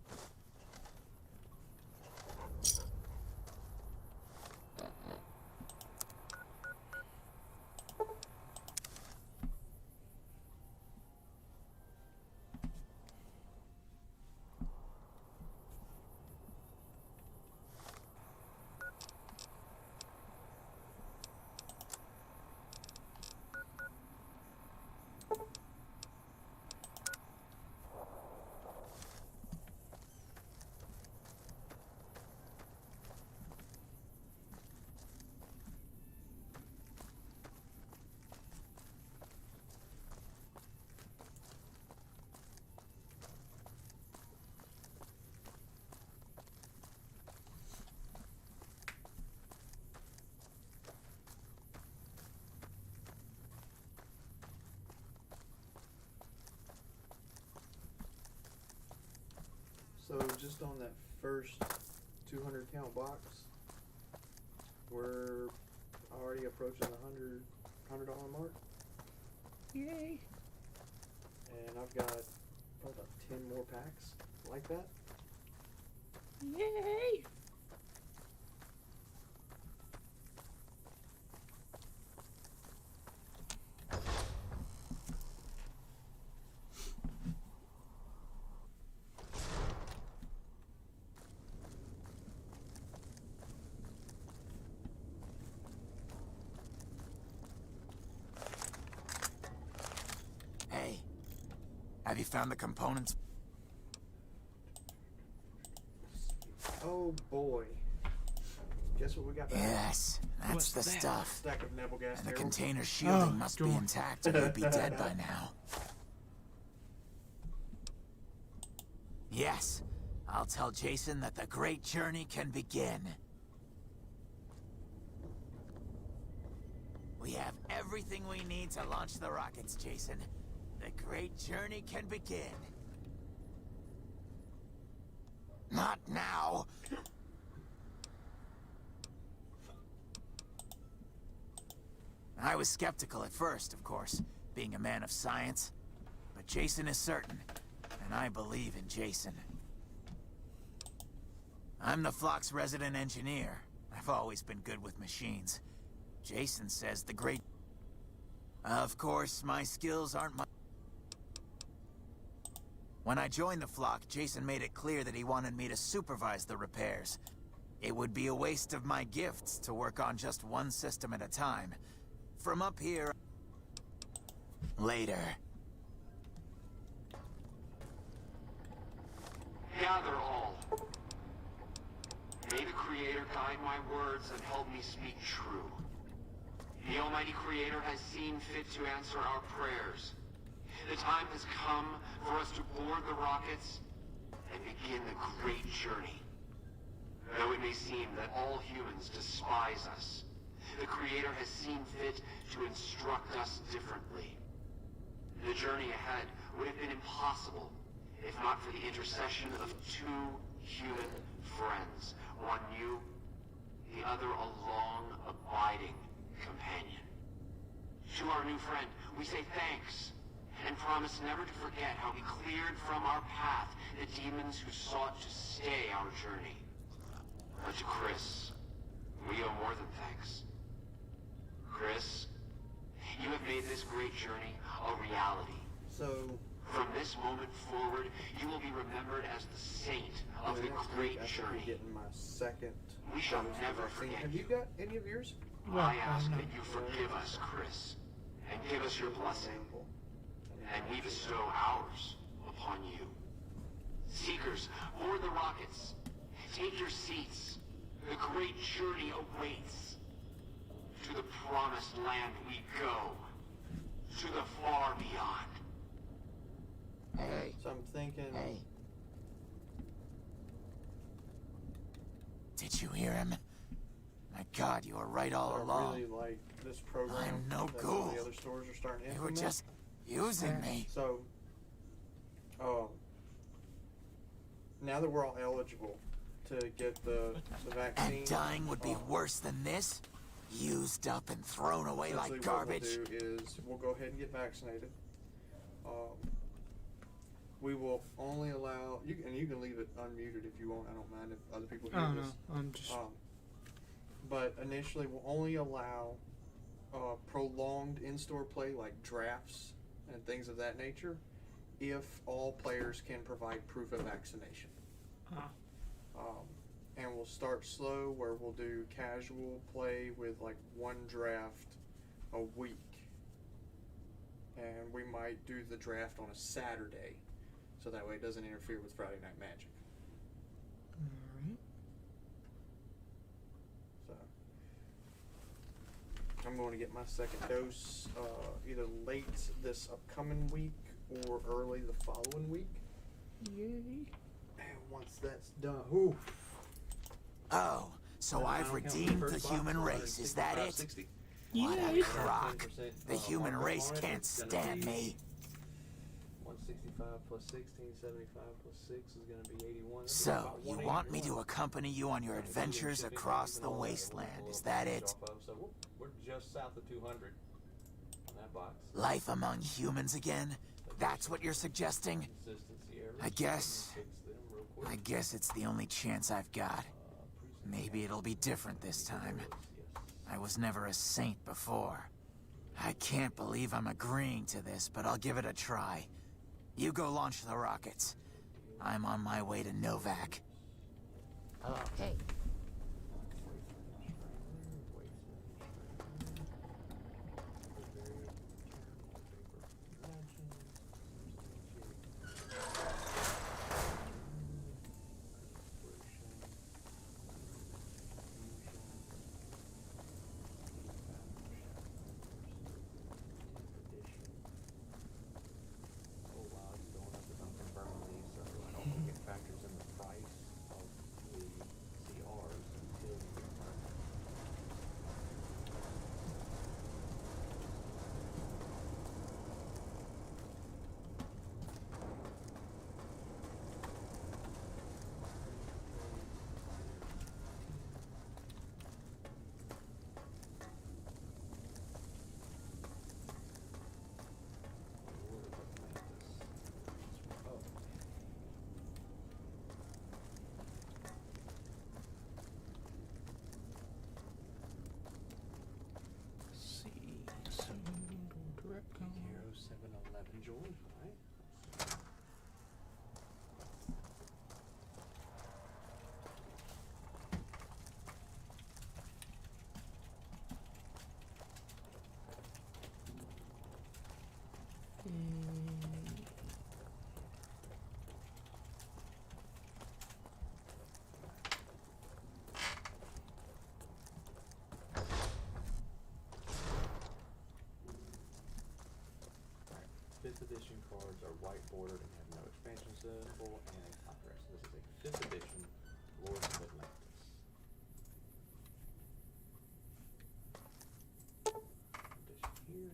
So just on that first 200 count box, we're already approaching the $100 mark.
Yay!
And I've got probably about 10 more packs like that.
Yay!
Hey, have you found the components?
Oh boy. Guess what we got back?
Yes, that's
What's
the
that?
stuff.
Stack of Neville gas
And the
barrels.
container shielding
Oh,
must be
darn.
intact or you'd be dead by now. Yes, I'll tell Jason that the great journey can begin. We have everything we need to launch the rockets, Jason. The great journey can begin. Not now. I was skeptical at first, of course, being a man of science. But Jason is certain, and I believe in Jason. I'm the Flock's resident engineer. I've always been good with machines. Jason says the great... Of course, my skills aren't my... When I joined the Flock, Jason made it clear that he wanted me to supervise the repairs. It would be a waste of my gifts to work on just one system at a time. From up here... Later.
Gather all. May the Creator guide my words and help me speak true. The Almighty Creator has seen fit to answer our prayers. The time has come for us to board the rockets and begin the great journey. Though it may seem that all humans despise us, the Creator has seen fit to instruct us differently. The journey ahead would have been impossible if not for the intercession of two human friends. One new, the other a long, abiding companion. To our new friend, we say thanks, and promise never to forget how he cleared from our path the demons who sought to stay our journey. But to Chris, we owe more than thanks. Chris, you have made this great journey a reality.
So,
From this moment forward, you will be remembered as the saint of the
next
great
week I should be
journey.
getting my second
We shall
dose of
never
vaccine.
forget
Have you
you.
got any of yours?
Well,
I ask
no.
that you forgive us, Chris, and give us your blessing, and we bestow ours upon you. Seekers, board the rockets. Take your seats. The great journey awaits. To the promised land we go. To the far beyond.
Hey.
So I'm thinking.
Hey. Did you hear him? My God, you were right all
I
along.
really like this program.
I'm no
that some of
ghoul.
the other stores are starting to
You were
implement.
just using me.
So, now that we're all eligible to get the vaccine,
And dying would be worse than this? Used up and thrown away like
essentially
garbage?
What we'll do is we'll go ahead and get vaccinated. We will only allow you, and you can leave it unmuted if you want. I don't mind if other people hear
Oh
this.
no, I'm just.
But initially, we'll only allow prolonged in-store play like drafts and things of that nature if all players can provide proof of vaccination. And we'll start slow where we'll do casual play with like one draft a week. And we might do the draft on a Saturday so that way it doesn't interfere with Friday Night Magic.
Alright.
So I'm going to get my second dose either late this upcoming week or early the following week.
Yay.
And once that's done, ooh,
Oh, so I've redeemed the human race, is that it?
60.
What a
Yay.
crock. The human race can't stand me.
165 75 plus 16, 75 plus 6 is going to be 81. That's
So,
about
you want me
181.
to accompany you on your adventures across the wasteland, is that it?
So we're just south of 200 on that box.
Life among humans again? That's what you're suggesting?
Consistency errors.
I guess...
Fix them real quick.
I guess it's the only chance I've got. Maybe it'll be different this time. I was never a saint before. I can't believe I'm agreeing to this, but I'll give it a try. You go launch the rockets. I'm on my way to Novak.
Okay.
Oh wow, it's going up as I'm confirming these, so I don't think it factors in the price of the CRs until you confirm them.
Let's see. So, direct call.
0711 join, right? Fifth edition cards are white bordered and have no expansion symbol and a contrast. This is a 5th edition Lords of Atlantis. Edition here.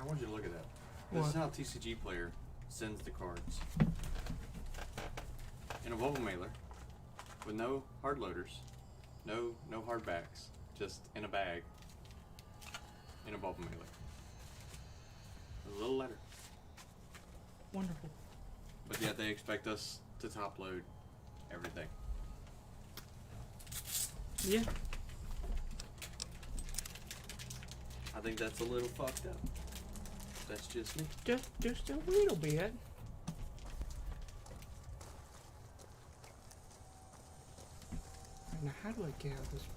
want you to look at that. This
What?
is how TCG Player sends the cards. In a bubble mailer, with no hard loaders, no hardbacks, just in a bag, in a bubble mailer. A little letter.
Wonderful.
But yet they expect us to top load everything.
Yeah.
I think that's a little fucked up. That's just me.
Just a little bit. Now, how do I get out of this place?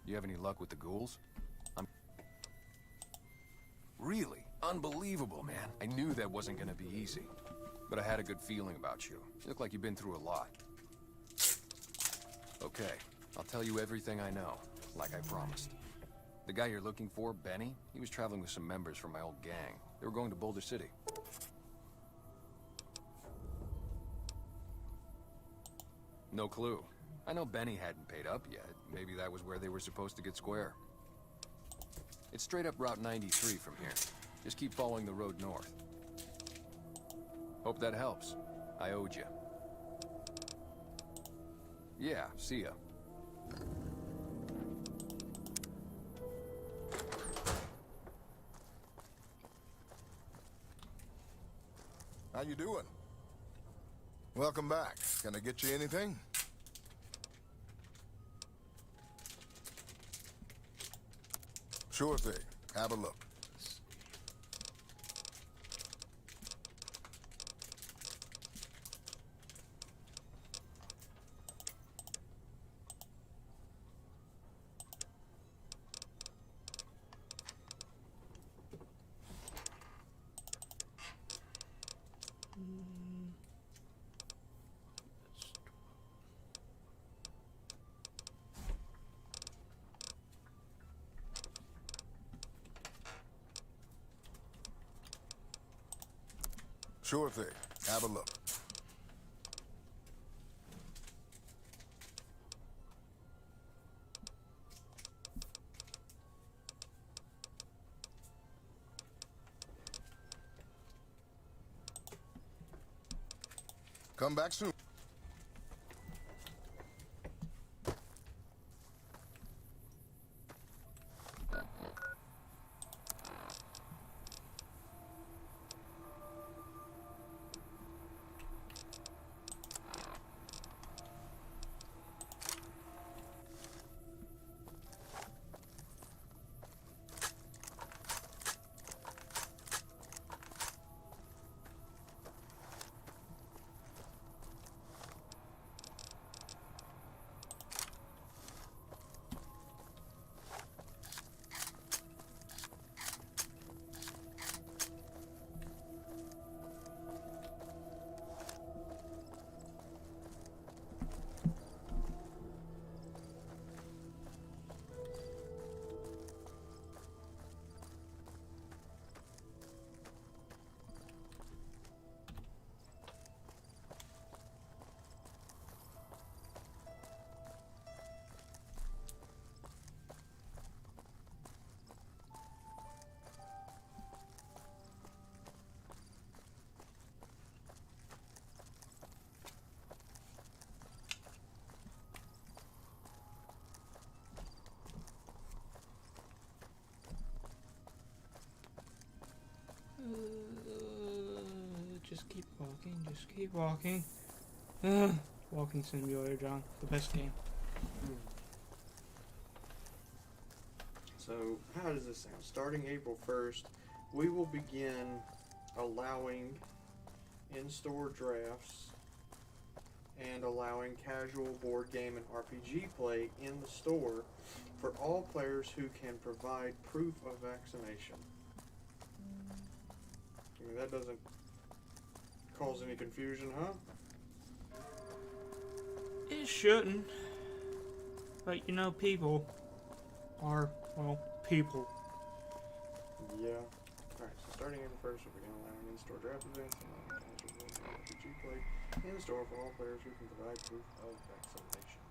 You have any luck with the ghouls? Really? Unbelievable, man. I knew that wasn't gonna be easy. But I had a good feeling about you. You look like you've been through a lot. Okay, I'll tell you everything I know, like I promised. The guy you're looking for, Benny, he was traveling with some members from my old gang. They were going to Boulder City. No clue. I know Benny hadn't paid up yet. Maybe that was where they were supposed to get square. It's straight up Route 93 from here. Just keep following the road north. Hope that helps. I owed you. Yeah, see ya.
How you doing? Welcome back. Can I get you anything? Sure thing. Have a look. Sure thing. Have a look. Come back soon.
Just keep walking, just keep walking. Walking Simulator, John. The best game.
So, how does this sound? Starting April 1st, we will begin allowing in-store drafts and allowing casual board game and RPG play in the store for all players who can provide proof of vaccination. I mean, that doesn't cause any confusion, huh?
It shouldn't. But you know, people are, well, people.
Yeah. Alright, so starting April 1st, we're going to allow in-store draft events and allowing casual board game and RPG play in the store for all players who can provide proof of vaccination.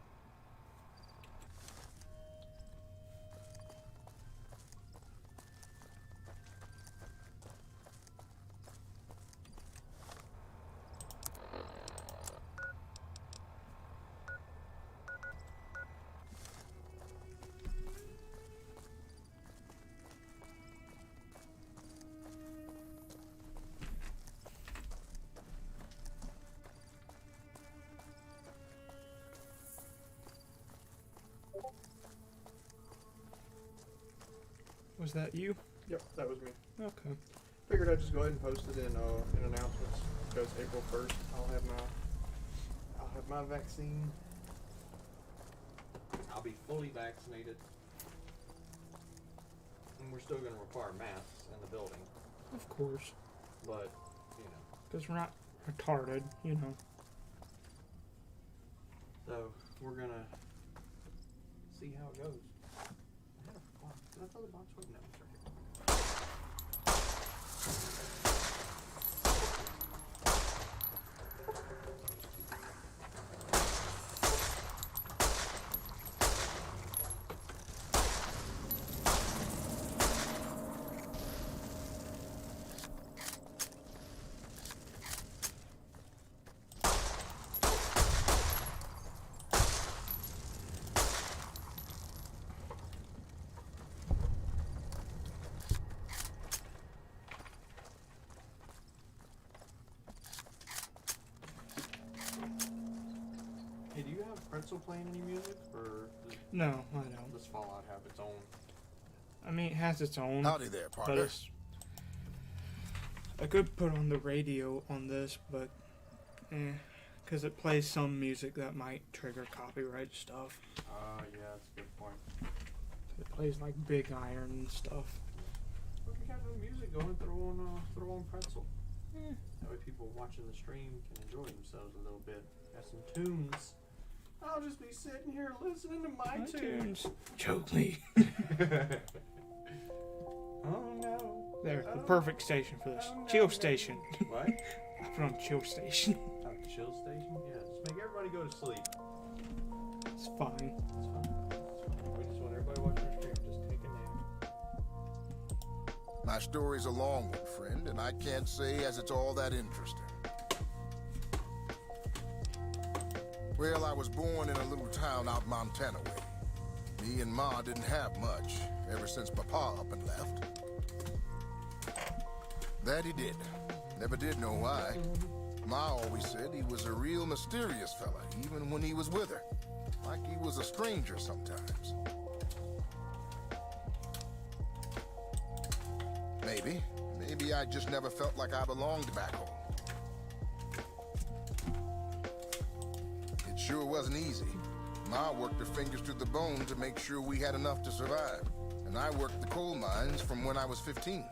Was that you?
Yep, that was me.
Okay.
Figured I'd just go ahead and post it in announcements because April 1st I'll have my vaccine. I'll be fully vaccinated. And we're still going to require masks in the building,
Of course.
but you know.
Because we're not retarded, you know.
So we're gonna see how it goes. I had a box. Did I throw the box away? No, it's right here. Hey, do you have Pretzel playing any music, or
No, I don't.
does Fallout have its own?
I mean, it has its own.
Howdy there,
But
partner.
it's, I could put on the radio on this, but because it plays some music that might trigger copyright stuff.
Yeah, that's a good point.
It plays like Big Iron and stuff.
Well, if you got no music going, throw on Pretzel. That way people watching the stream can enjoy themselves a little bit. Got some tunes. I'll just be sitting here listening to my tunes.
Choke me.
Oh no.
There, the
Oh.
perfect station for this.
Oh, no,
Chill
no.
station.
What?
I put on chill station.
Oh, chill station? Yeah, just make everybody go to sleep.
It's fine.
It's fine. It's fine. We just want everybody watching our stream just take a nap.
My story's a long one, friend, and I can't say as it's all that interesting. Well, I was born in a little town out Montana way. Me and Ma didn't have much ever since Papa up and left. That he did. Never did know why. Ma always said he was a real mysterious fella, even when he was with her. Like he was a stranger sometimes. Maybe I just never felt like I belonged back home. It sure wasn't easy. Ma worked her fingers to the bone to make sure we had enough to survive. And I worked the coal mines from when I was 15.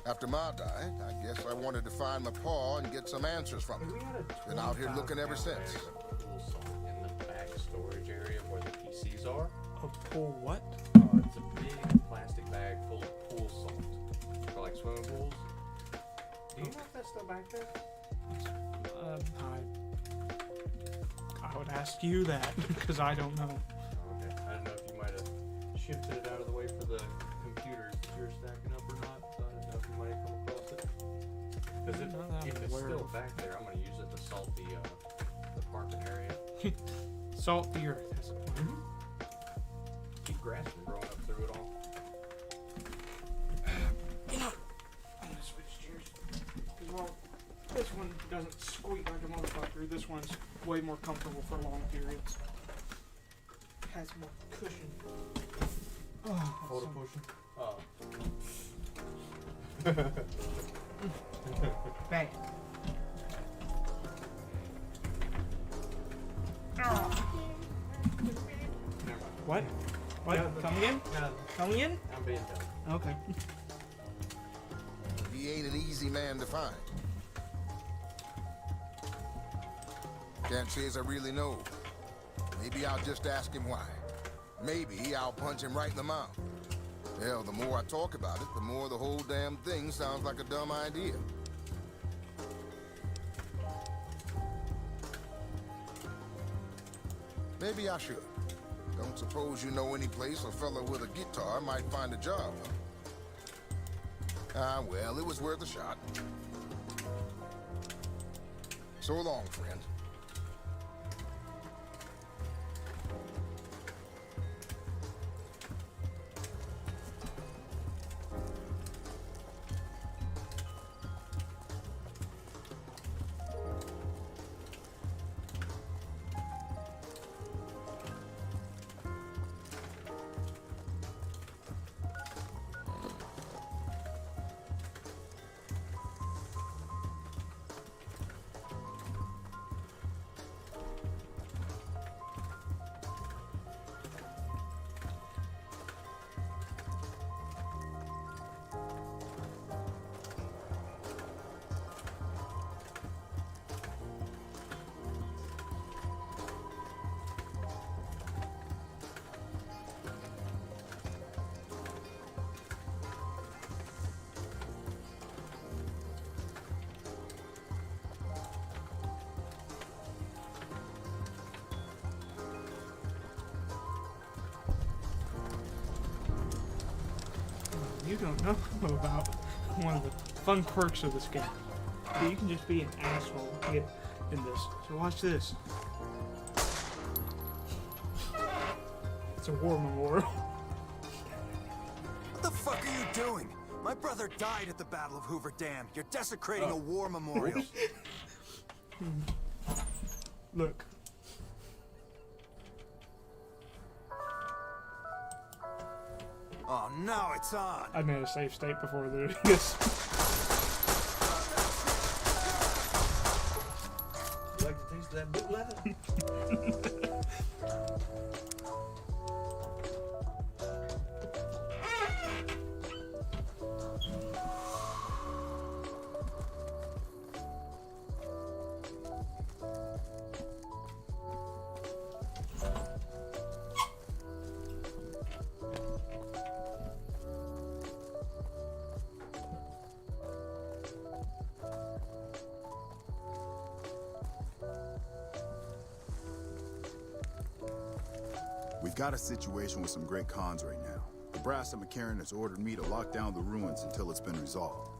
After Ma died, I guess I wanted to find my pa and get some answers from him. Been out here looking ever since.
Pool salt in the back storage area where the PCs are.
A pool what?
It's a big plastic bag full of pool salt for like swimming pools. Do you have that stuff back there?
I would ask you that because I don't know.
Okay. I don't know if you might have shifted it out of the way for the computers that you're stacking up or not. So I don't know if you might have come across it. Because if it's still back there, I'm going to use it to salt the parking area.
Salt the earth. Has a plan.
Keep grass from growing up through it all.
You know, I'm gonna switch chairs. Well, this one doesn't squeak like a motherfucker. this one's way more comfortable for long periods. Has more cushion. Oh,
Photo cushion. Oh.
Bang. What? What?
Yeah,
Come again?
No,
Come again?
I'm being done.
Okay.
He ain't an easy man to find. Can't say as I really know. Maybe I'll just ask him why. Maybe I'll punch him right in the mouth. Hell, the more I talk about it, the more the whole damn thing sounds like a dumb idea. Maybe I should. Don't suppose you know any place a fella with a guitar might find a job, huh? Ah, well, it was worth a shot. So long, friend.
You don't know about one of the fun perks of this game. You can just be an asshole in this. So watch this. It's a war memorial.
What the fuck are you doing? My brother died at the Battle of Hoover Dam. You're desecrating a war memorial.
Look.
Oh, now it's on.
I made a safe state before doing this.
You like the taste of that boot leather?
We've got a situation with some great cons right now. The Brass and McCarran has ordered me to lock down the ruins until it's been resolved.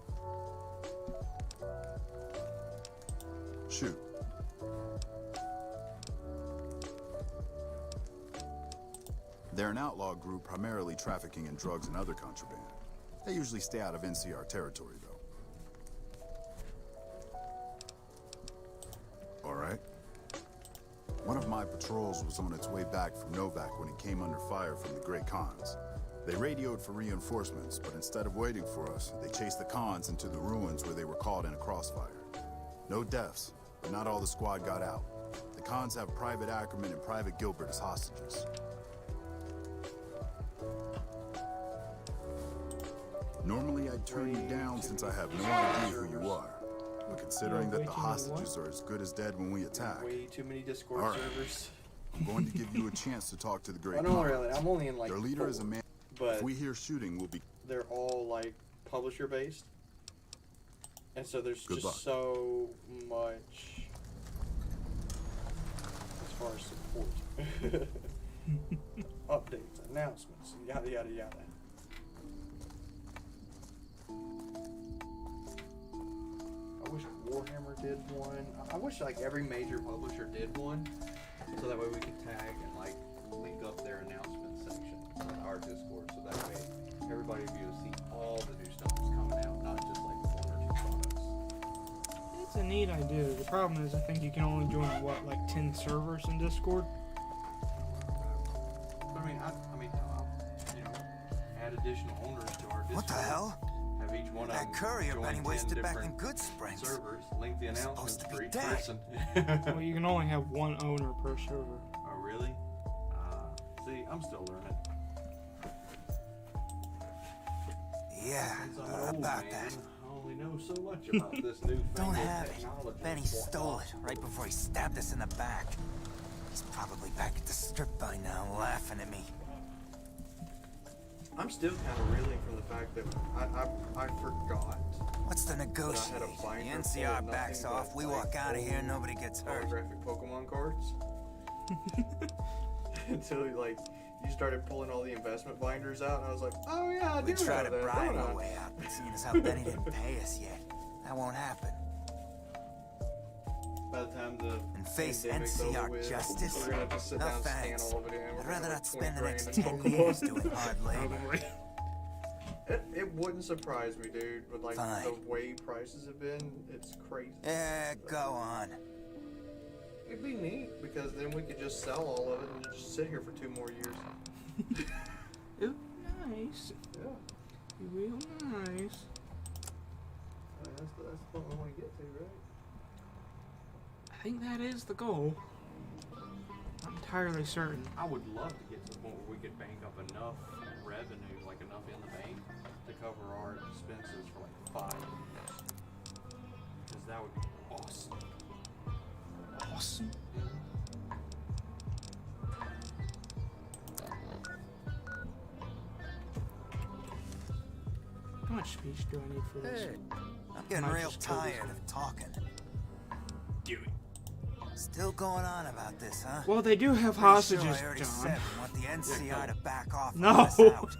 Shoot. They're an outlaw group primarily trafficking in drugs and other contraband. They usually stay out of NCR territory, though. All right. One of my patrols was on its way back from Novak when it came under fire from the Great Khans. They radioed for reinforcements, but instead of waiting for us, they chased the Khans into the ruins where they were caught in a crossfire. No deaths, but not all the squad got out. The Khans have Private Ackerman and Private Gilbert as hostages. Normally I'd turn you down since I have no idea who you are. But considering that the hostages are as good as dead when we attack...
Way too many Discord
All right.
servers.
I'm going to give you a chance to talk to the Great
I don't
Khan.
really. I'm only in like
Their leader is a
4,
man...
but
If we hear shooting, we'll be...
they're all like publisher based, and so there's
Good
just
luck.
so much as far as support, updates, announcements, yada yada yada. I wish Warhammer did one. I wish like every major publisher did one, so that way we could tag and like link up their announcement section in our Discord, so that way everybody will be able to see all the new stuff that's coming out, not just like 1 or 2 products.
It's It's a neat idea. The problem is, I think you can only join what, like 10 servers in Discord.
I mean, you know, add additional owners to our Discord.
What the hell?
Have each one of
That
them
courier
join
Benny
10
wasted back in
different
Good Springs.
servers. Link the announcements
supposed to be
for each
dead.
person.
Well, you can only have one owner per server.
Oh, really? See, I'm still learning.
Yeah,
Since I'm an old
about
man,
that.
I only know so much about this new
Don't have it.
technology.
Benny stole it right before he stabbed us in the back. He's probably back at the strip by now, laughing at me.
I'm still kind of reeling from the fact that I forgot.
What's the
that I had a
negotiate? The
binder full of
NCR backs
nothing
off,
but,
we
like,
walk out of here,
old
nobody gets hurt.
Holographic Pokemon cards. Until you started pulling all the investment binders out, and I was like, oh yeah, I do
We try
know
to
that,
bribe
don't I?
our way out, but seeing as how Benny didn't pay us yet, that won't happen.
By the time the
And face
pandemic's
NCR
over with,
justice?
we're gonna have to sit
No
down and scan
thanks.
all of it in. We're
I'd
gonna
rather
have
not spend the
20
next
grand in
10
Pokemon.
years doing hard labor.
Probably.
It wouldn't surprise me, dude, with like
Fine.
the way prices have been. It's crazy.
Yeah, go on.
It'd be neat because then we could just sell all of it and just sit here for 2 more years.
Ooh, nice.
Yeah,
Real nice.
that's the point we want to get to, right?
I think that is the goal. Not entirely certain.
I would love to get to the point where we could bank up enough revenue, like enough in the bank, to cover our expenses for like 5 years. Because that would be awesome.
Awesome. How much speech do I need for this?
Hey, I'm getting
Might
real
just kill this
tired of talking.
Do it.
Still going on about this, huh?
Well, they do have
Pretty
hostages,
sure I already
John.
said we want the NCR to back off and
No.
let us out.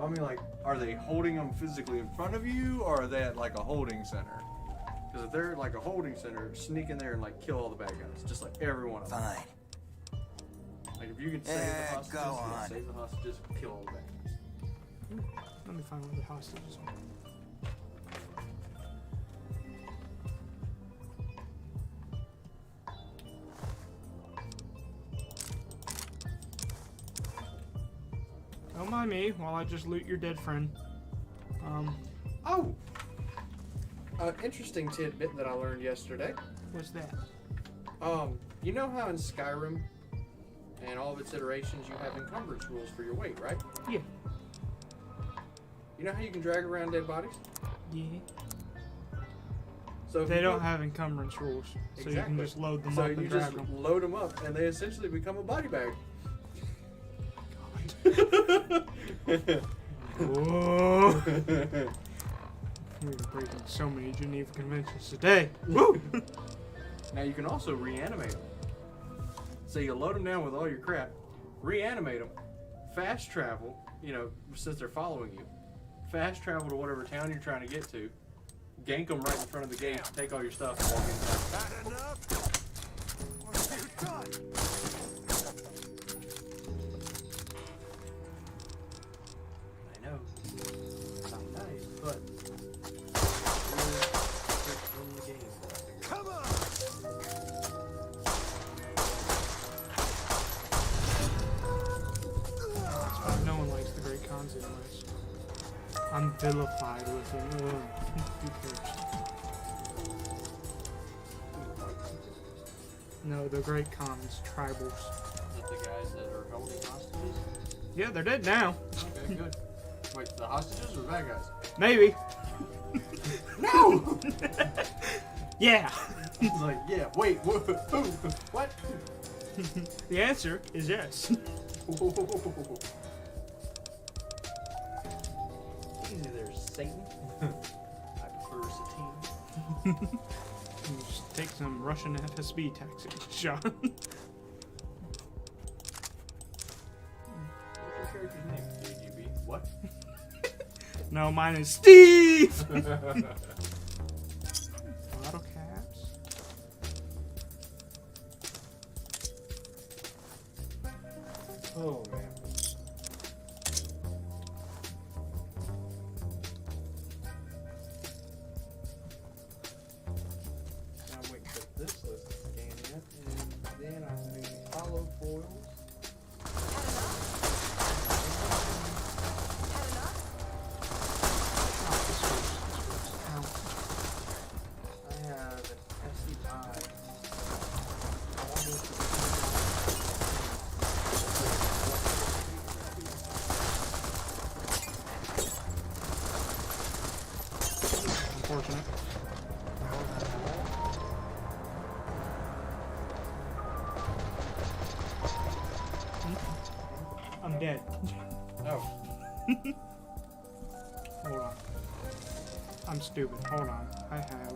I mean, like, are they holding them physically in front of you, or are they at like a holding center? Because if they're like a holding center, sneak in there and like kill all the bad guys, just like every one of them.
Fine.
Like if you could save
Yeah,
the hostages,
go
yeah,
on.
save the hostages, kill all the bad guys.
Let me find where the hostages are. Don't mind me while I just loot your dead friend.
Oh! Interesting tidbit that I learned yesterday.
What's that?
You know how in Skyrim and all of its iterations you have encumbrance rules for your weight, right?
Yeah.
You know how you can drag around dead bodies?
Yeah.
So if
They
you
don't
put-
have encumbrance rules, so you can just load them
so
up
you
and
just
drag them.
load them up, and they essentially become a body bag.
Whoa! We're breaking so many Geneva Conventions today. Woo!
Now you can also reanimate them. So you load them down with all your crap, reanimate them, fast travel, you know, since they're following you, fast travel to whatever town you're trying to get to, gank them right in front of the gate, take all your stuff, and walk inside.
That enough? What's you done?
I know. Not nice, but in the game.
Come on!
That's why no one likes the Great Khans anyways. I'm vilified with it. Ugh. Who cares? No, the Great Khans, tribals.
Is it the guys that are holding hostages?
Yeah, they're dead now.
Okay, good. Wait, the hostages or bad guys?
Maybe.
No!
Yeah.
It's like, yeah, wait, who? What?
The answer is yes.
Easy there, Satan. I prefer Satine.
You just take some Russian FSB taxi, Sean.
What's your character's name? KGB? What?
No, mine is Steve! Bottle caps.
Oh, man.
Unfortunate. I'm dead.
Oh.
Hold on. I'm stupid. Hold on. I have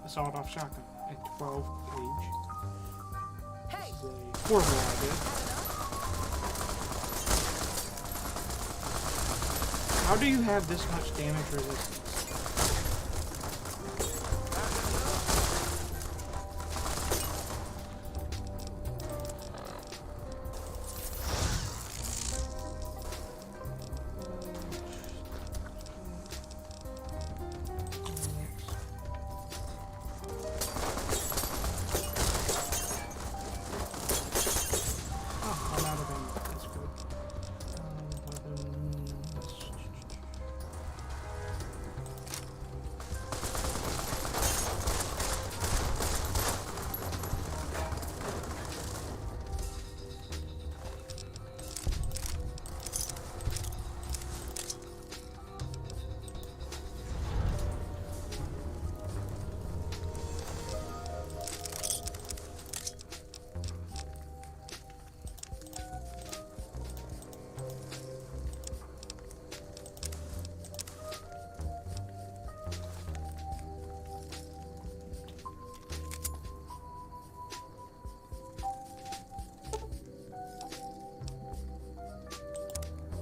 a sawed-off shotgun at 12 gauge.
Hey!
This is a horrible idea. How do you have this much damage resistance? Oh, I'm out of ammo. That's good. Weapons.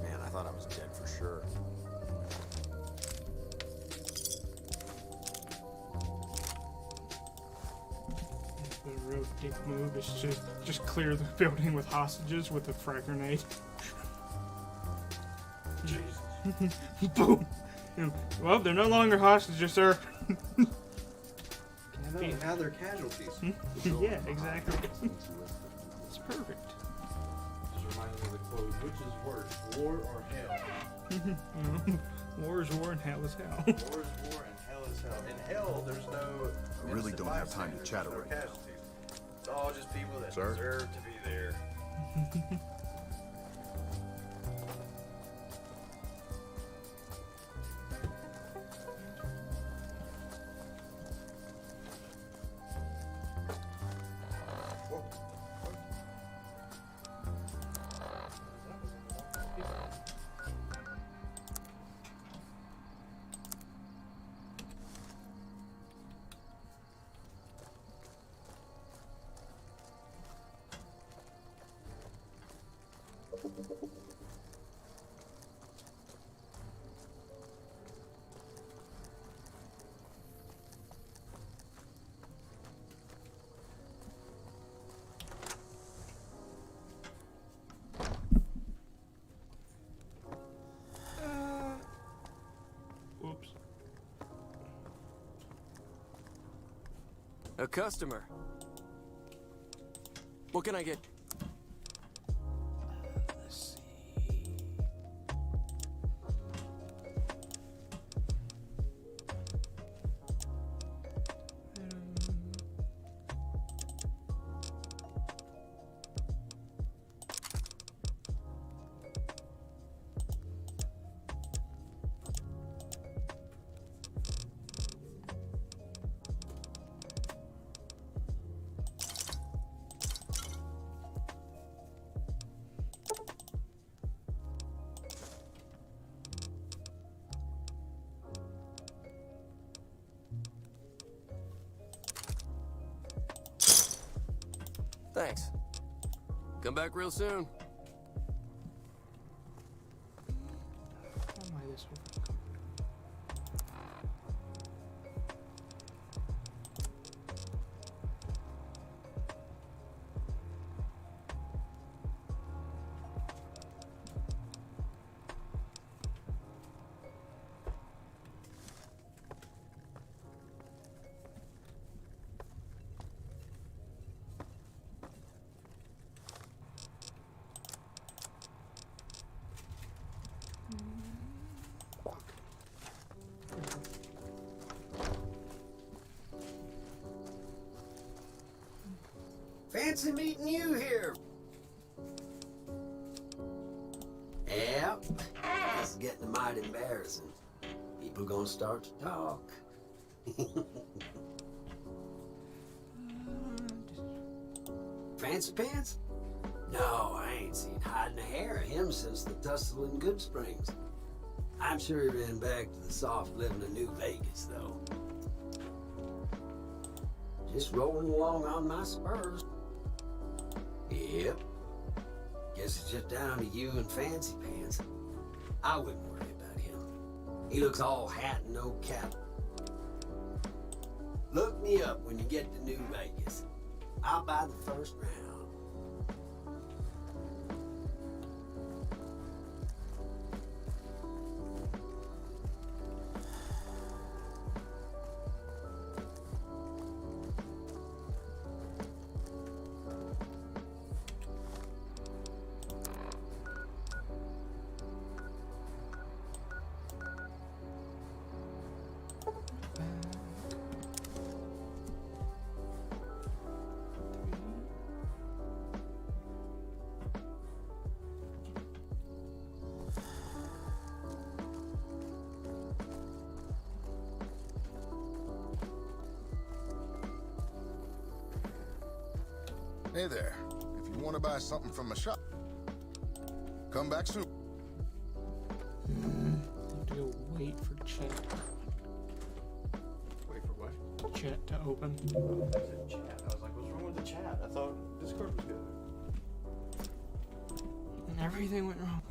Man, I thought I was dead for sure.
The real dick move is just clear the building with hostages with a frag grenade. Boom! Well, they're no longer hostages, sir.
Now they're casualties.
Yeah, exactly. It's perfect.
Just reminds me of the quote, which is worse, war or hell?
War is war and hell is hell.
War is war and hell is hell. In hell, there's no...
I really don't have time to chatter right now.
casualties. It's all just people that
Sir?
deserve to be there.
Oops.
A customer. What can I get?
Let's see.
Thanks. Come back real soon.
How am I this way?
Fancy meeting you here. Yeah, this is getting mighty embarrassing. People gonna start to talk. Fancy Pants? No, I ain't seen hide nor hair of him since the tussle in Good Springs. I'm sure he ran back to the soft living of New Vegas, though. Just rolling along on my spurs. Yep. Guess it's just down to you and Fancy Pants. I wouldn't worry about him. He looks all hat and no cap. Look me up when you get to New Vegas. I'll buy the first round.
Hey there. If you want to buy something from my shop, come back soon.
Have to go wait for chat.
Wait for what?
Chat to open.
I said chat. I was like, what's wrong with the chat? I thought Discord was good.
And everything went wrong.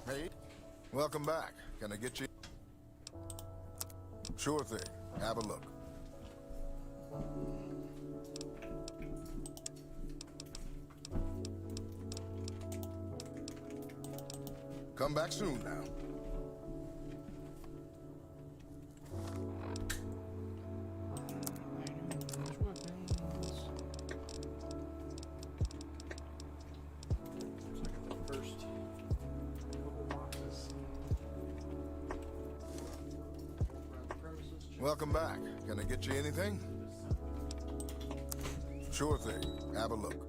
Hey, welcome back. Can I get you? Sure thing. Have a look. Come back soon now. Welcome back. Can I get you anything? Sure thing. Have a look.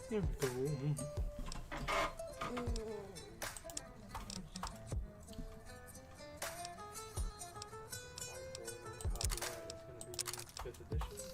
There we go.
Fifth edition.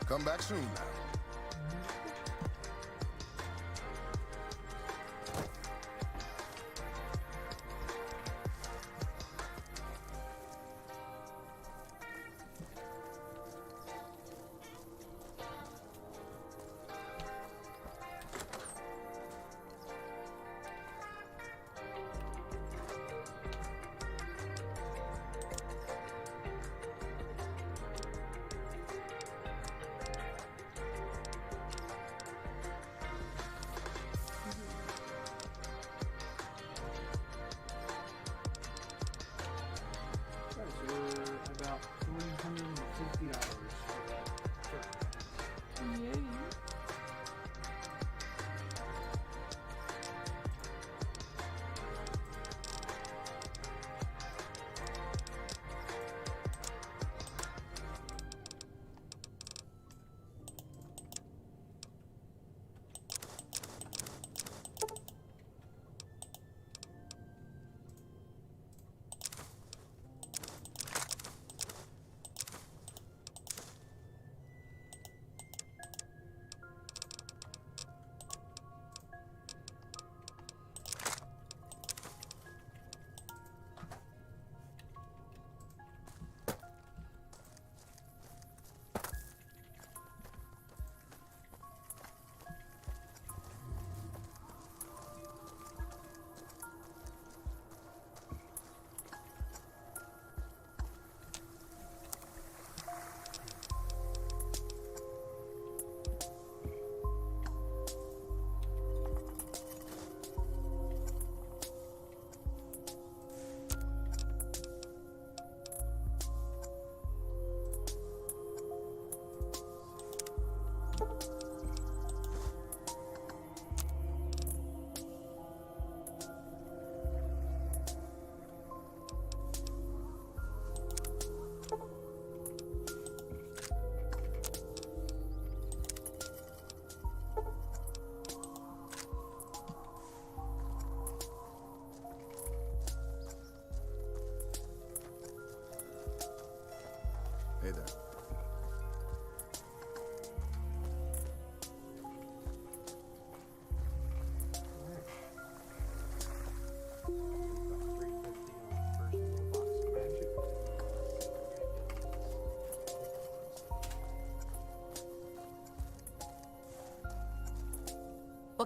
Come back soon now.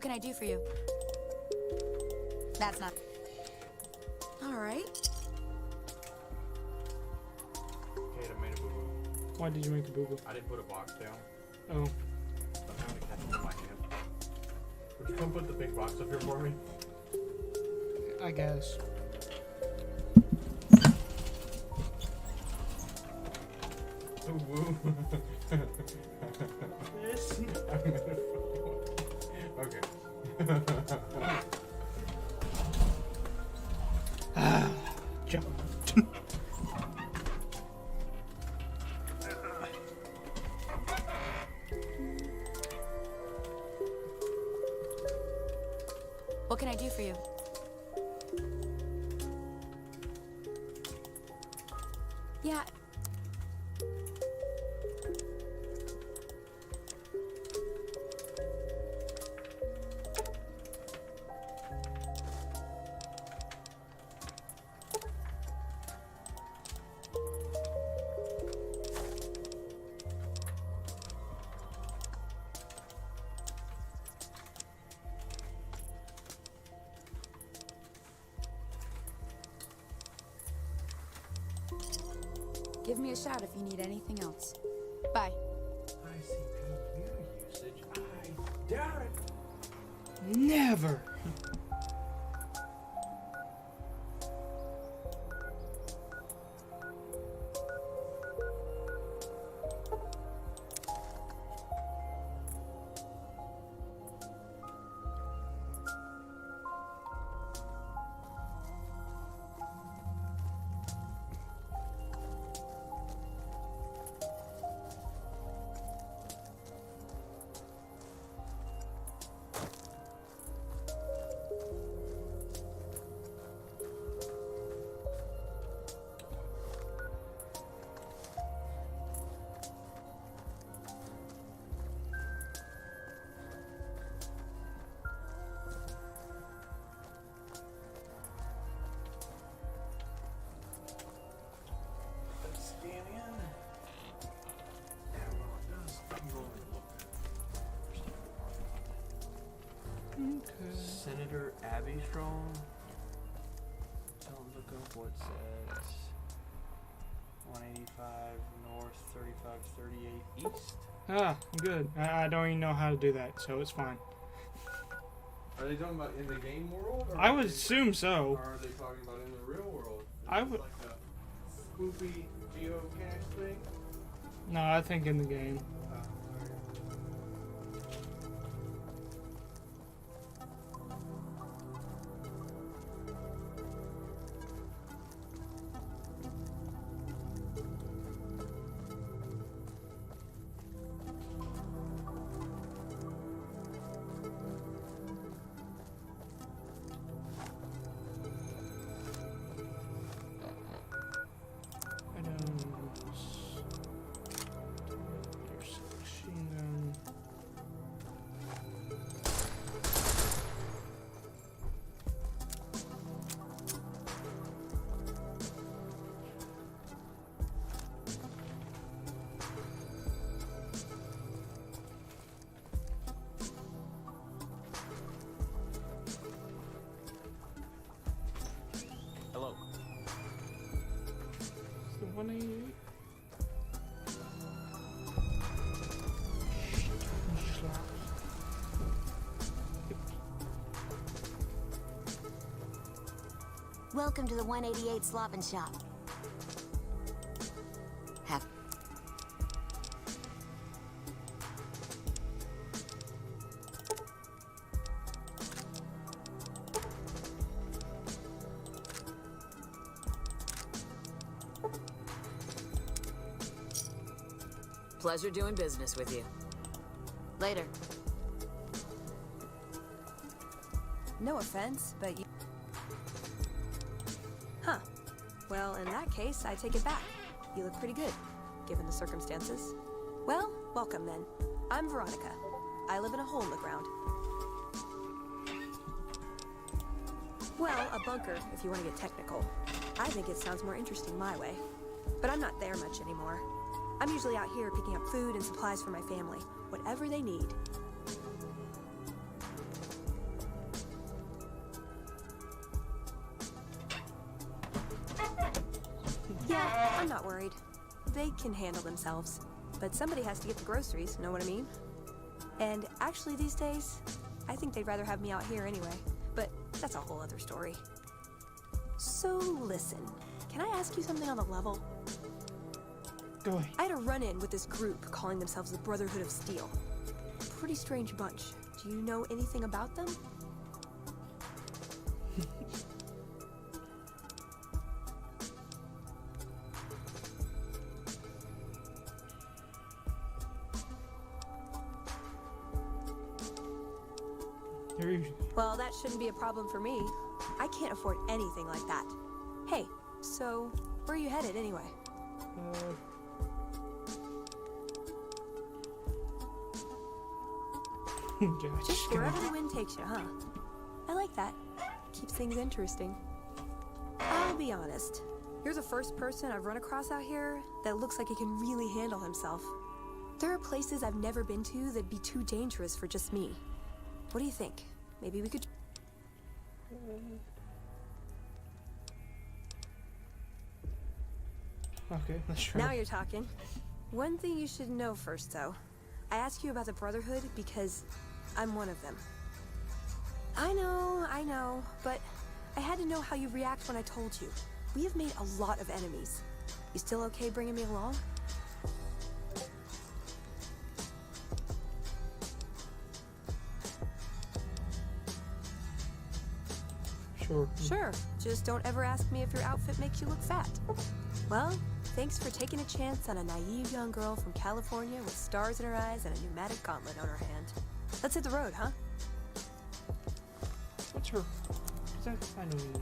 What can I do for you? That's not... All right.
Kate, I made a boo-boo.
Why did you make a boo-boo?
I didn't put a box down.
Oh.
I'm trying to catch it in my hand. Would you come put the big box up here for me?
I guess.
Ooh, woo.
Yes.
Okay.
Jump.
What can I do for you? Yeah. Give me a shout if you need anything else. Bye.
ICP usage? I doubt it.
Never.
Senator Abby Strong. Don't look up what says 185 north, 3538 east.
Ah, good. I don't even know how to do that, so it's fine.
Are they talking about in the game world? Or
I would assume so.
Or are they talking about in the real world?
I would.
Like a spoopy geocache thing?
No, I think in the game.
Hello.
188.
Welcome to the 188 Slop and Shop. Have
Pleasure doing business with you.
later.
No offense, but you... Huh. Well, in that case, I take it back. You look pretty good, given the circumstances. Well, welcome then. I'm Veronica. I live in a hole in the ground. Well, a bunker, if you want to get technical. I think it sounds more interesting my way. But I'm not there much anymore. I'm usually out here picking up food and supplies for my family, whatever they need. I'm not worried. They can handle themselves. But somebody has to get the groceries, know what I mean? And actually these days, I think they'd rather have me out here anyway. But that's a whole other story. So listen, can I ask you something on the level?
Go ahead.
I had a run-in with this group calling themselves the Brotherhood of Steel. Pretty strange bunch. Do you know anything about them? Well, that shouldn't be a problem for me. I can't afford anything like that. Hey, so where are you headed anyway? Just wherever the wind takes you, huh? I like that. Keeps things interesting. I'll be honest. You're the first person I've run across out here that looks like he can really handle himself. There are places I've never been to that'd be too dangerous for just me. What do you think? Maybe we could...
Okay, let's try.
Now you're talking. One thing you should know first, though. I ask you about the Brotherhood because I'm one of them. I know, but I had to know how you'd react when I told you. We have made a lot of enemies. You still okay bringing me along? Sure. Just don't ever ask me if your outfit makes you look fat. Well, thanks for taking a chance on a naive young girl from California with stars in her eyes and a pneumatic gauntlet on her hand. Let's hit the road, huh?
What's her? I know you.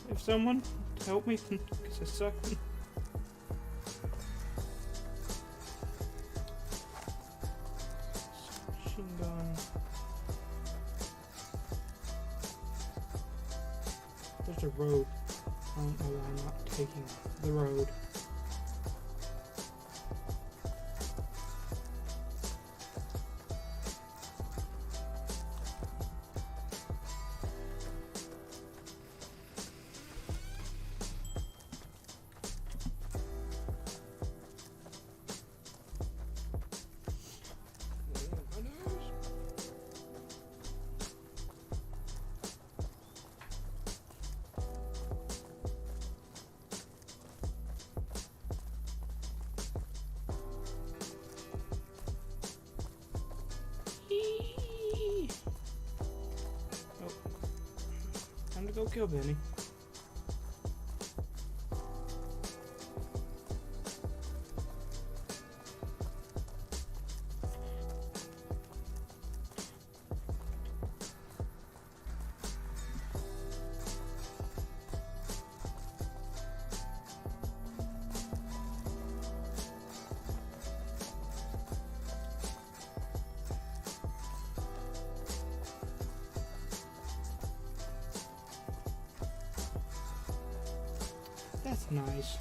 If someone to help me, because I suck. Machine gun. There's a road. I don't know why I'm not taking the road. Time to go kill Benny. That's nice.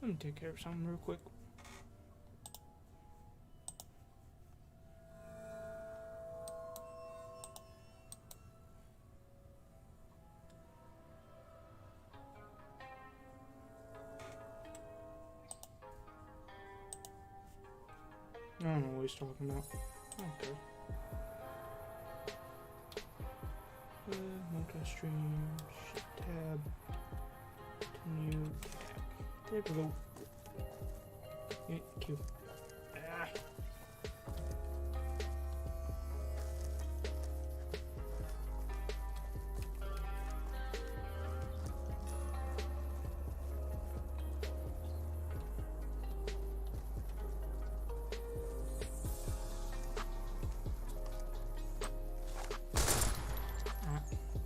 Let me take care of something real quick. I don't know what he's talking about. Okay. Multi-stream, shift tab, continue. There we go. Thank you. Ah.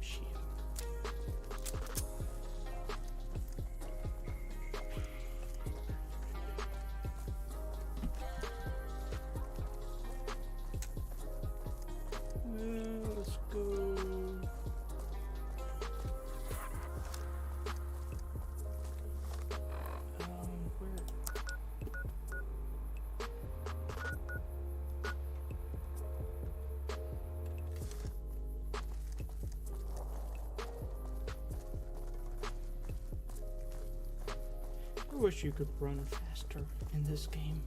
Shit. Let's go. Where? I wish you could run faster in this game.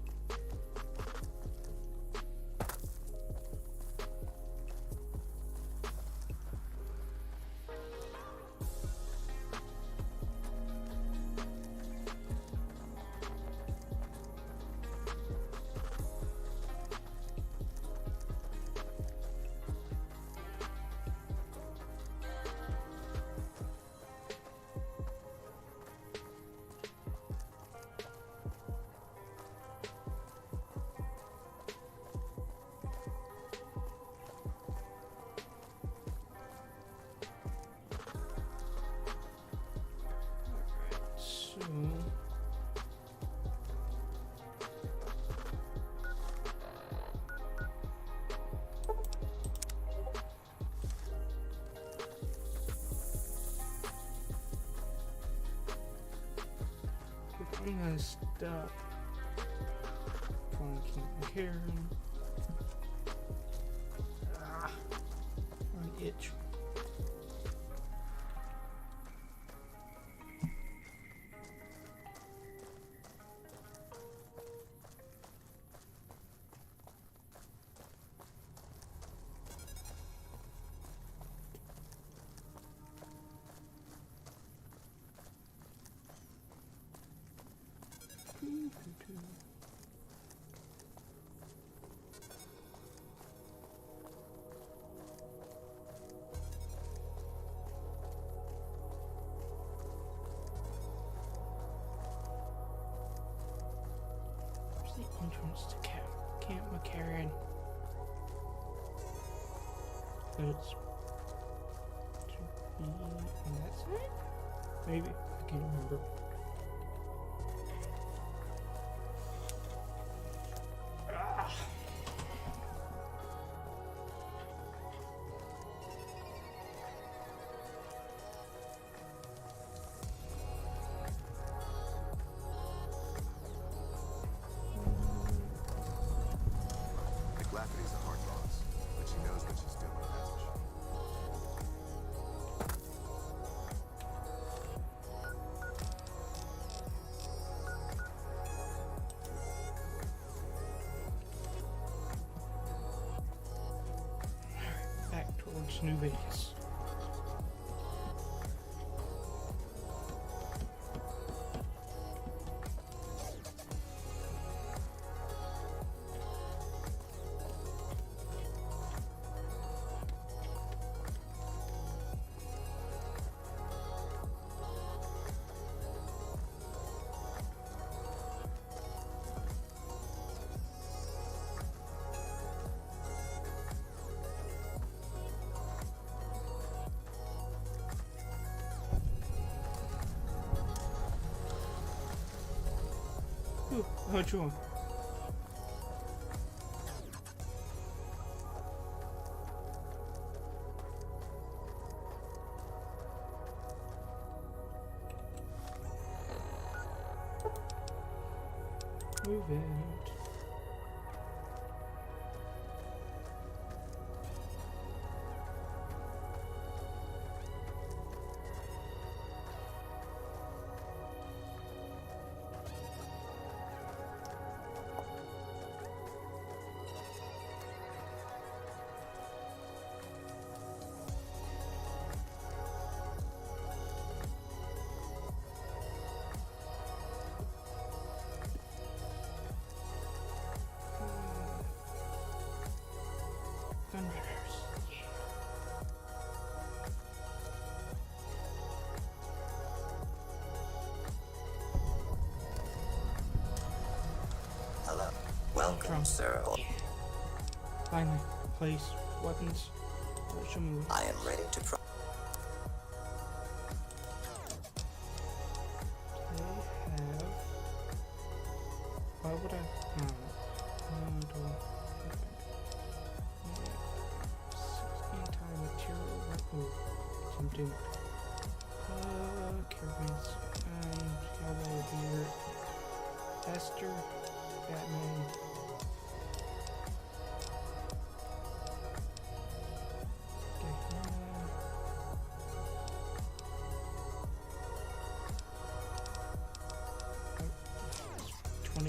So I'm gonna stop trying to keep Karen. An itch. Where's the entrance to Camp McCarran? But it's to be on that side? Maybe. I can't remember.
McLafferty's a hard boss, but she knows what she's doing, that's for sure.
Back towards New Vegas. Ooh, which one? Move it.
Welcome, sir.
Finally, place weapons. Show me what.
I am ready to try.
They have. Why would I? Anti-material weapon. Something. Caravans. Cowboy Beer. Esther. Batman.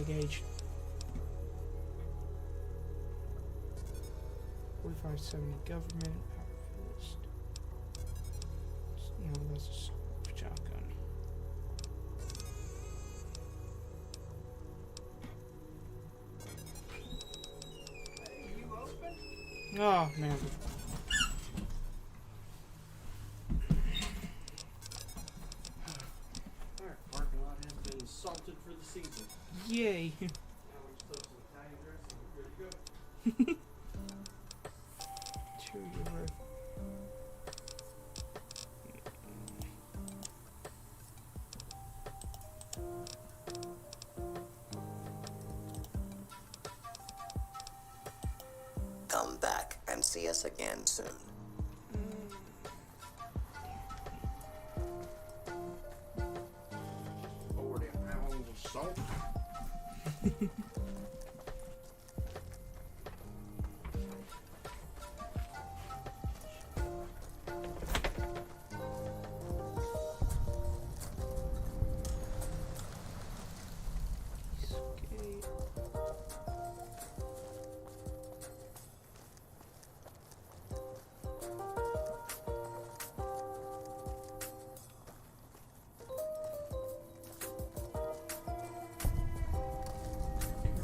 Gauge 4570 government power fist. No, that's a shotgun. You open? Oh man.
Alright, parking lot has been salted for the season.
Yay!
Now we just throw some Italian dressing and we're good to go.
Sure you were.
Come back and see us again soon.
£40 of salt.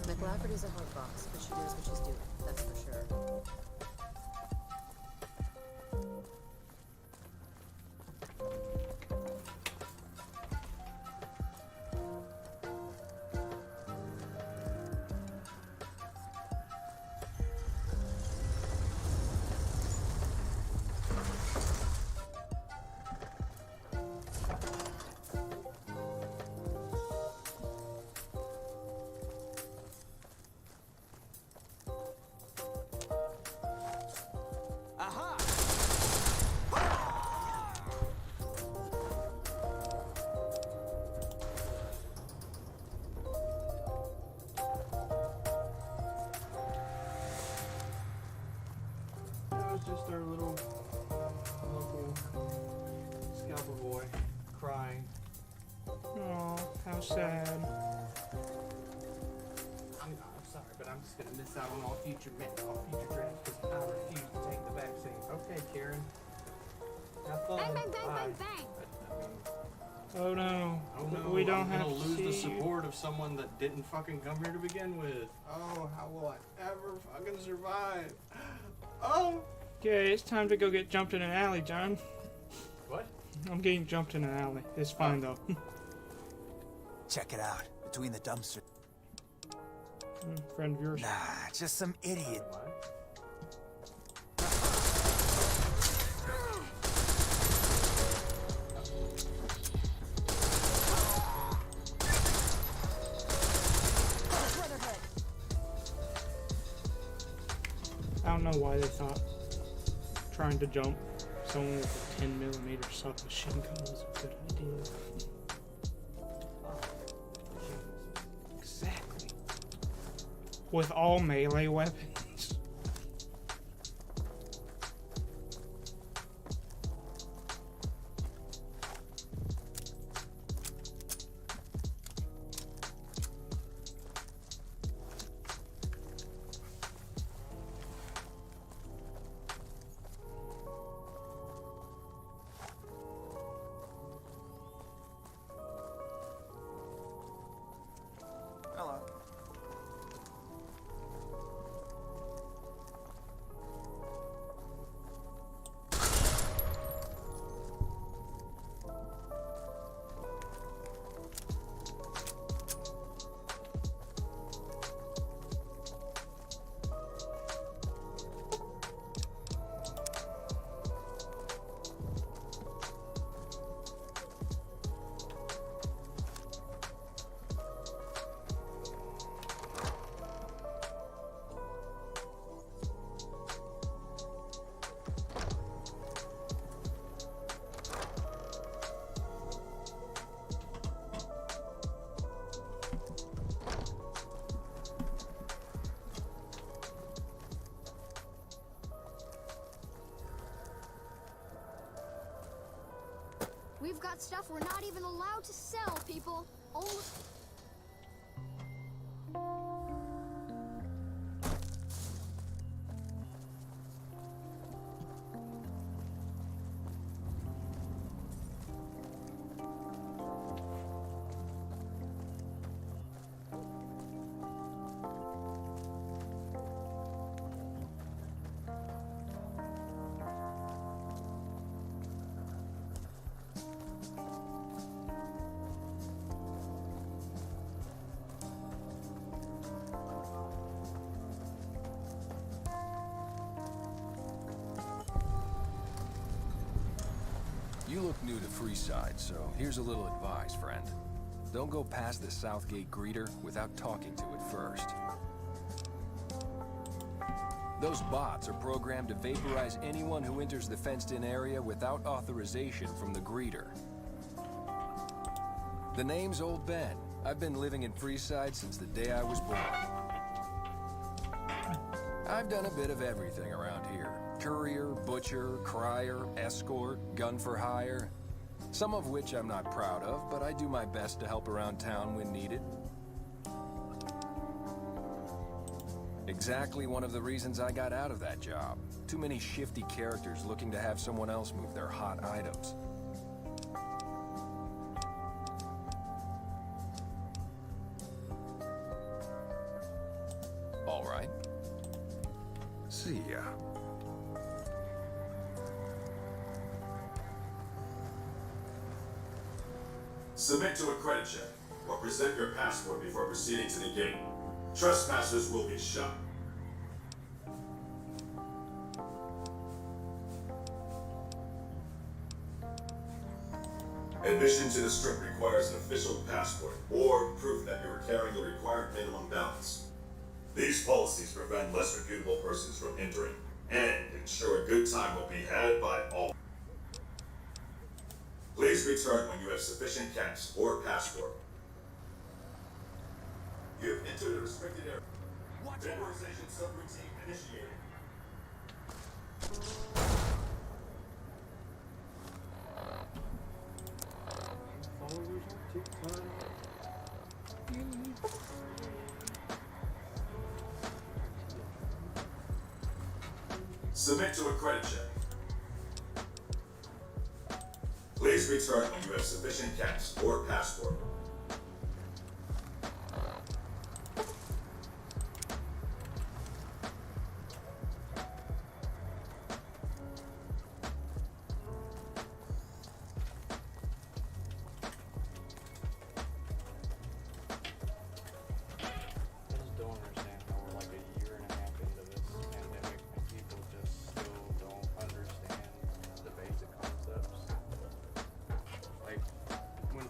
McLafferty's a hard boss, but she knows what she's doing, that's for sure.
That was just our little local scalper boy crying.
Oh, how sad.
I'm sorry, but I'm just gonna miss out on all future drafts because I refuse to take the back seat. Okay, Karen. Have fun.
Bang, bang, bang,
Bye.
bang, bang.
Oh no.
Oh no,
We don't
I'm
have
gonna
to
lose the
see you.
support of someone that didn't fucking come here to begin with. Oh, how will I ever fucking survive? Oh!
Okay, it's time to go get jumped in an alley, John.
What?
I'm getting jumped in an alley. It's fine though.
Check it out. Between the dumpsters.
Friend of yours.
Nah, just some idiot.
I don't know why they thought trying to jump someone with a 10mm submachine gun was a good idea. Exactly. With all melee weapons.
Hello.
stuff we're not even allowed to sell, people. Only...
You look new to Freeside, so here's a little advice, friend. Don't go past the Southgate greeter without talking to it first. Those bots are programmed to vaporize anyone who enters the fenced-in area without authorization from the greeter. The name's Old Ben. I've been living in Freeside since the day I was born. I've done a bit of everything around here. Courier, butcher, crier, escort, gun for hire. Some of which I'm not proud of, but I do my best to help around town when needed. Exactly one of the reasons I got out of that job. Too many shifty characters looking to have someone else move their hot items. All right. See ya.
Submit to a credit check, or present your passport before proceeding to the gate. Trespassers will be shot. Admission to the strip requires an official passport, or proof that you are carrying the required minimum balance. These policies prevent less reputable persons from entering, and ensure a good time will be had by all. Please return when you have sufficient cash or passport. You have entered a restricted area. Vaporization subroutine initiated. Submit to a credit check. Please return when you have sufficient cash or passport.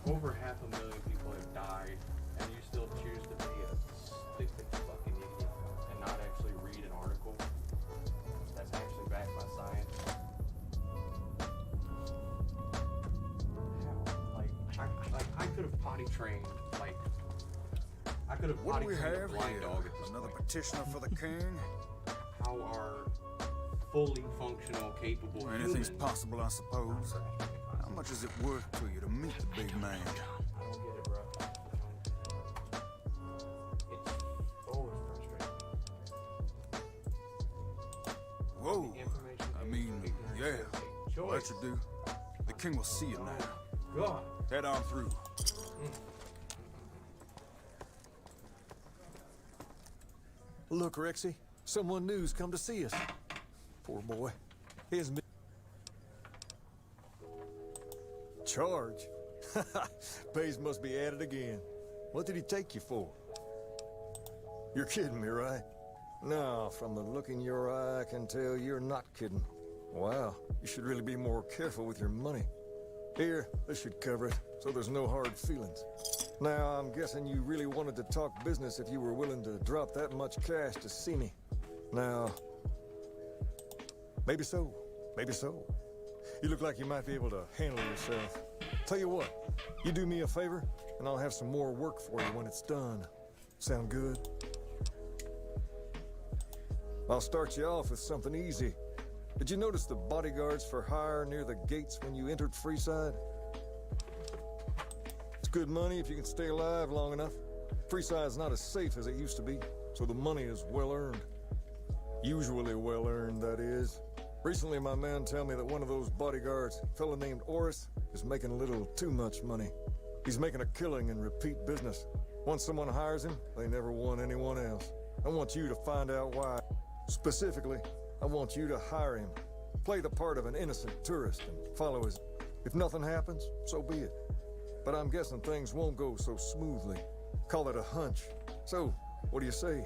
Over 500,000 people have died, and you still choose to be a stupid fucking idiot and not actually read an article that's actually backed by science. How? I could have potty trained, I could have potty trained a blind dog at this
Another
point.
petitioner for the king?
How are fully functional, capable
Anything's
humans
possible, I suppose. How much is it worth to you to meet the big man?
I don't get it, bro. It's always frustrating.
Whoa! I mean, yeah, let you do. The king will see you now.
God.
Head on through.
Look, Rexy, someone new's come to see us. Poor boy. His charge? Pays must be at it again. What did he take you for? You're kidding me, right? No, from the look in your eye, I can tell you're not kidding. Wow, you should really be more careful with your money. Here, this should cover it, so there's no hard feelings. Now, I'm guessing you really wanted to talk business if you were willing to drop that much cash to see me. Now, maybe so, maybe so. You look like you might be able to handle yourself. Tell you what, you do me a favor, and I'll have some more work for you when it's done. Sound good? I'll start you off with something easy. Did you notice the bodyguards for hire near the gates when you entered Freeside? It's good money if you can stay alive long enough. Freeside's not as safe as it used to be, so the money is well earned. Usually well earned, that is. Recently, my man tell me that one of those bodyguards, a fella named Oris, is making a little too much money. He's making a killing in repeat business. Once someone hires him, they never want anyone else. I want you to find out why. Specifically, I want you to hire him. Play the part of an innocent tourist and follow his... If nothing happens, so be it. But I'm guessing things won't go so smoothly. Call it a hunch. So, what do you say?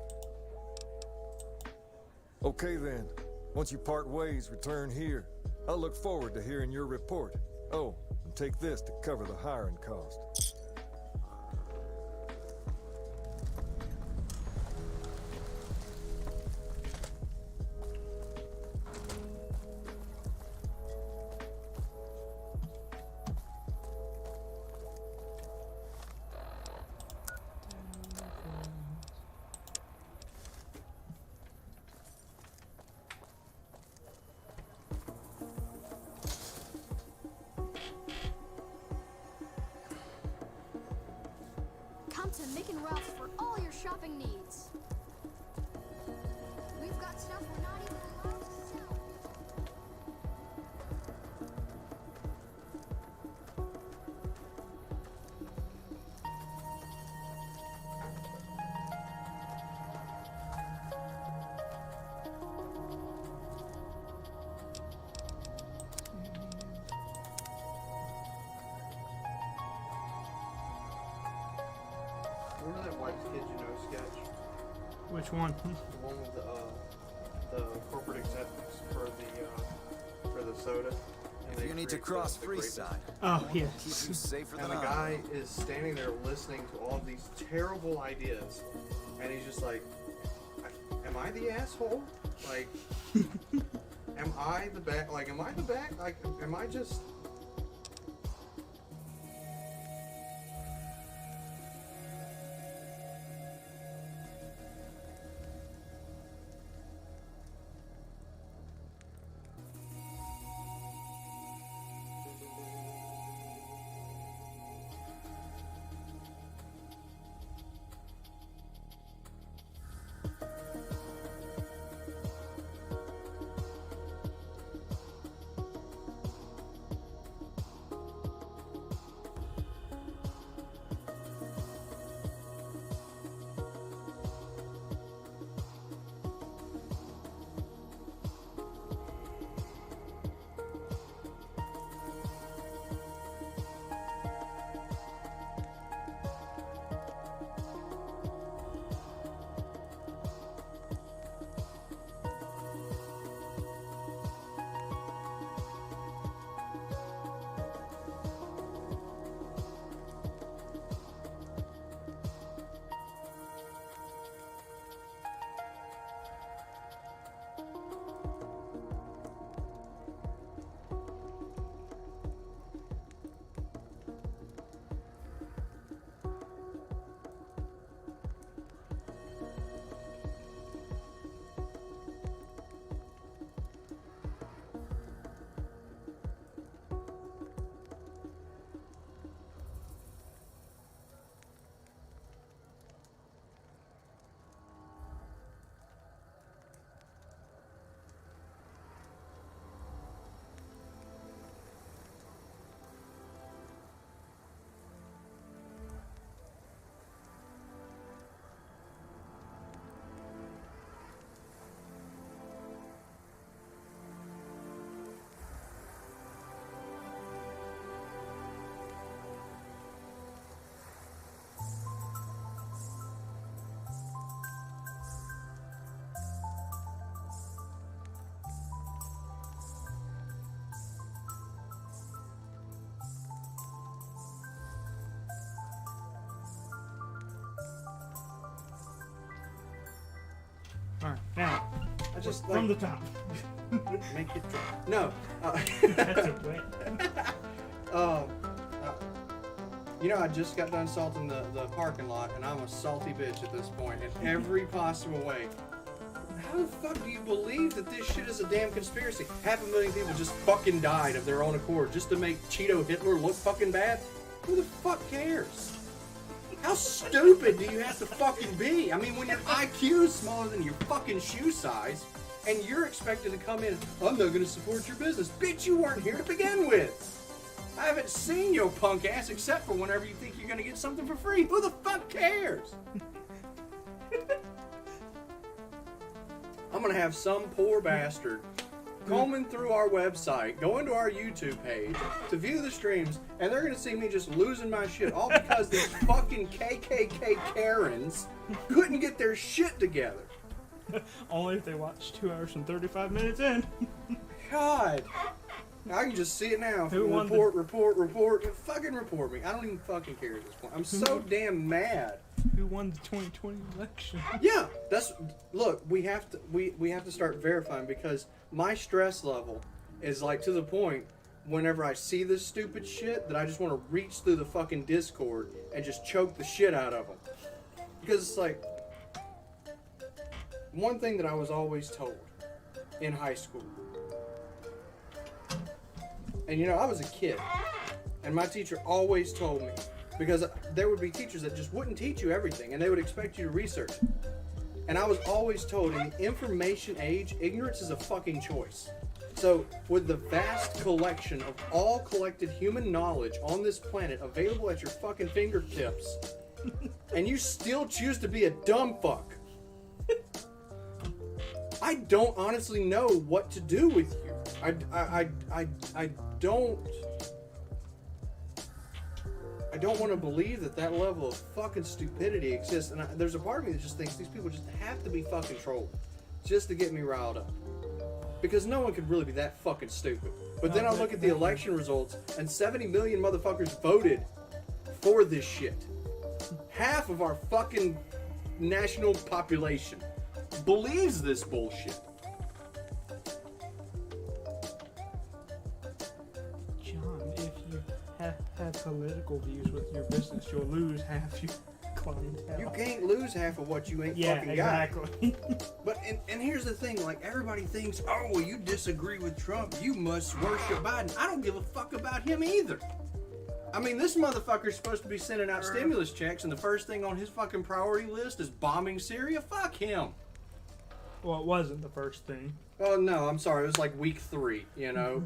Okay then. Once you part ways, return here. I'll look forward to hearing your report. Oh, and take this to cover the hiring cost.
Come to Mick and Ralph's for all your shopping needs. We've got stuff we're not even allowed to sell.
Remember that White Kid You Know sketch?
Which one?
The one with the corporate acceptance for the soda. And
If you need to cross Freeside,
Oh,
keep
yes.
you safer
And
than
the
I.
guy is standing there listening to all of these terrible ideas, and he's just like, "Am I the asshole? Like, am I the back? Like, am I the back? Like, am I just?"
Alright, now.
I just
from
like,
the top.
make it drop. No.
That's a wet.
You know, I just got done salting the parking lot, and I'm a salty bitch at this point in every possible way. How the fuck do you believe that this shit is a damn conspiracy? 500,000 people just fucking died of their own accord just to make Cheeto Hitler look fucking bad?
Who the fuck cares? How stupid do you have to fucking be? I mean, when your IQ is smaller than your fucking shoe size, and you're expected to come in, I'm not gonna support your business. Bitch, you weren't here to begin with. I haven't seen your punk ass except for whenever you think you're gonna get something for free. Who the fuck cares? I'm gonna have some poor bastard combing through our website, going to our YouTube page to view the streams, and they're gonna see me just losing my shit, all because these fucking KKK Karens couldn't get their shit together.
Only if they watch 2 hours and 35 minutes in.
God. I can just see it now.
Who won
Report. Fucking report me. I don't even fucking care at this point. I'm so damn mad.
Who won the 2020 election?
Yeah, look, we have to start verifying, because my stress level is like to the point whenever I see this stupid shit that I just want to reach through the fucking Discord and just choke the shit out of them. Because it's like, one thing that I was always told in high school, and you know, I was a kid, and my teacher always told me, because there would be teachers that just wouldn't teach you everything, and they would expect you to research. And I was always told, in the information age, ignorance is a fucking choice. So, with the vast collection of all collected human knowledge on this planet available at your fucking fingertips, and you still choose to be a dumb fuck, I don't honestly know what to do with you. I don't want to believe that level of fucking stupidity exists, and there's a part of me that just thinks these people just have to be fucking trolling just to get me riled up, because no one could really be that fucking stupid. But then I look at the election results, and 70 million motherfuckers voted for this shit. Half of our fucking national population believes this bullshit.
John, if you have political views with your business, you'll lose half your clientele.
You can't lose half of what you ain't fucking
exactly.
got. But and here's the thing, like, everybody thinks, oh, well, you disagree with Trump, you must worship Biden. I don't give a fuck about him either. I mean, this motherfucker's supposed to be sending out stimulus checks, and the first thing on his fucking priority list is bombing Syria. Fuck him.
Well, it wasn't the first thing.
Oh no, I'm sorry. It was like week 3. You know,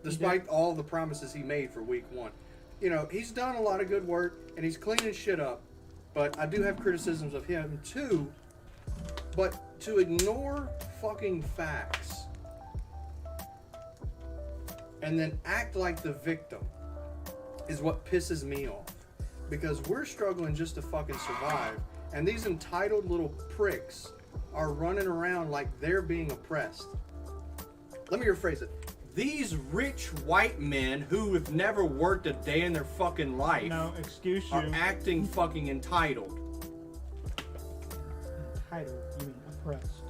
despite all the promises he made for week 1, you know, he's done a lot of good work and he's cleaning shit up. But I do have criticisms of him too. But to ignore fucking facts and then act like the victim is what pisses me off. Because we're struggling just to fucking survive, and these entitled little pricks are running around like they're being oppressed. Let me rephrase it. These rich white men who have never worked a day in their fucking life are acting fucking entitled.
Entitled? You mean oppressed?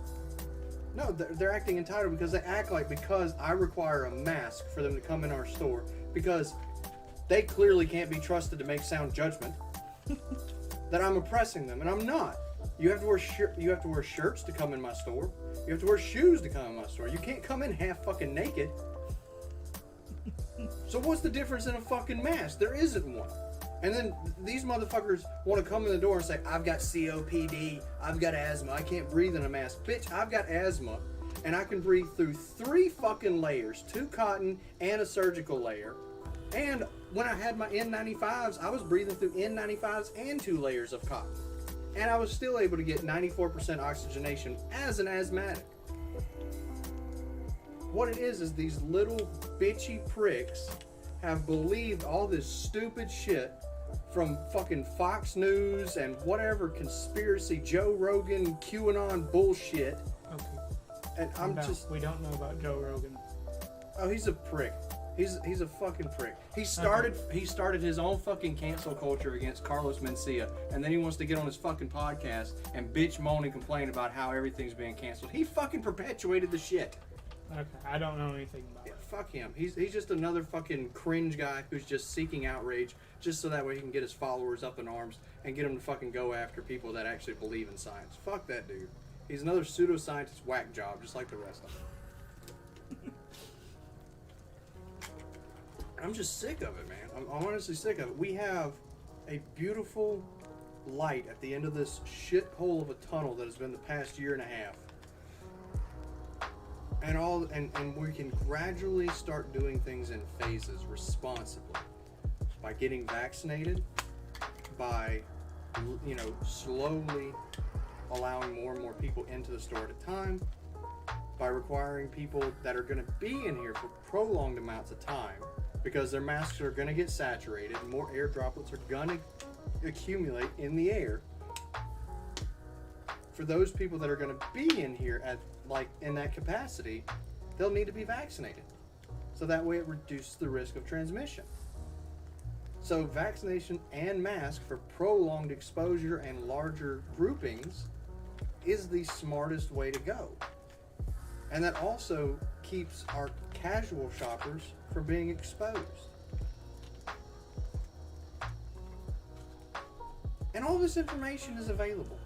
No, they're acting entitled because they act like, because I require a mask for them to come in our store, because they clearly can't be trusted to make sound judgment, that I'm oppressing them, and I'm not. You have to wear shirts to come in my store. You have to wear shoes to come in my store. You can't come in half fucking naked. So what's the difference in a fucking mask? There isn't one. And then these motherfuckers want to come in the door and say, I've got COPD, I've got asthma, I can't breathe in a mask. Bitch, I've got asthma, and I can breathe through 3 fucking layers, 2 cotton and a surgical layer. And when I had my N95s, I was breathing through N95s and 2 layers of cotton. And I was still able to get 94% oxygenation as an asthmatic. What it is these little bitchy pricks have believed all this stupid shit from fucking Fox News and whatever conspiracy, Joe Rogan, QAnon bullshit.
Okay.
And
we don't know about Joe Rogan.
Oh, he's a prick. He's a fucking prick. He started his own fucking cancel culture against Carlos Mencia, and then he wants to get on his fucking podcast and bitch, moan, and complain about how everything's being canceled. He fucking perpetuated the shit.
Okay, I don't know anything about it.
Fuck him. He's just another fucking cringe guy who's just seeking outrage just so that way he can get his followers up in arms and get them to fucking go after people that actually believe in science. Fuck that dude. He's another pseudoscientist whack job just like the rest of them. I'm just sick of it, man. I'm honestly sick of it. We have a beautiful light at the end of this shithole of a tunnel that has been the past year and a half. And we can gradually start doing things in phases responsibly. By getting vaccinated, by, you know, slowly allowing more and more people into the store at a time, by requiring people that are going to be in here for prolonged amounts of time, because their masks are going to get saturated, more air droplets are going to accumulate in the air. For those people that are going to be in here at in that capacity, they'll need to be vaccinated. So that way it reduces the risk of transmission. So vaccination and mask for prolonged exposure and larger groupings is the smartest way to go. And that also keeps our casual shoppers from being exposed. And all this information is available.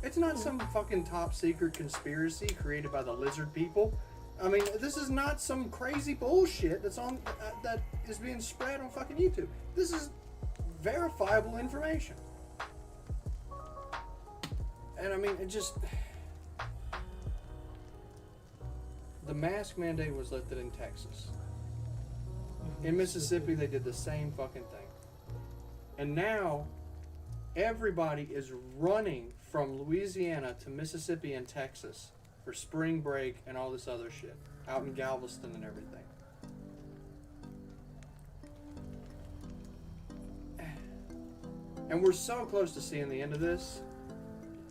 It's not some fucking top secret conspiracy created by the lizard people. I mean, this is not some crazy bullshit that's on that is being spread on fucking YouTube. This is verifiable information. And I mean, it just... The mask mandate was lifted in Texas. In Mississippi, they did the same fucking thing. And now, everybody is running from Louisiana to Mississippi and Texas for spring break and all this other shit. Out in Galveston and everything. And we're so close to seeing the end of this.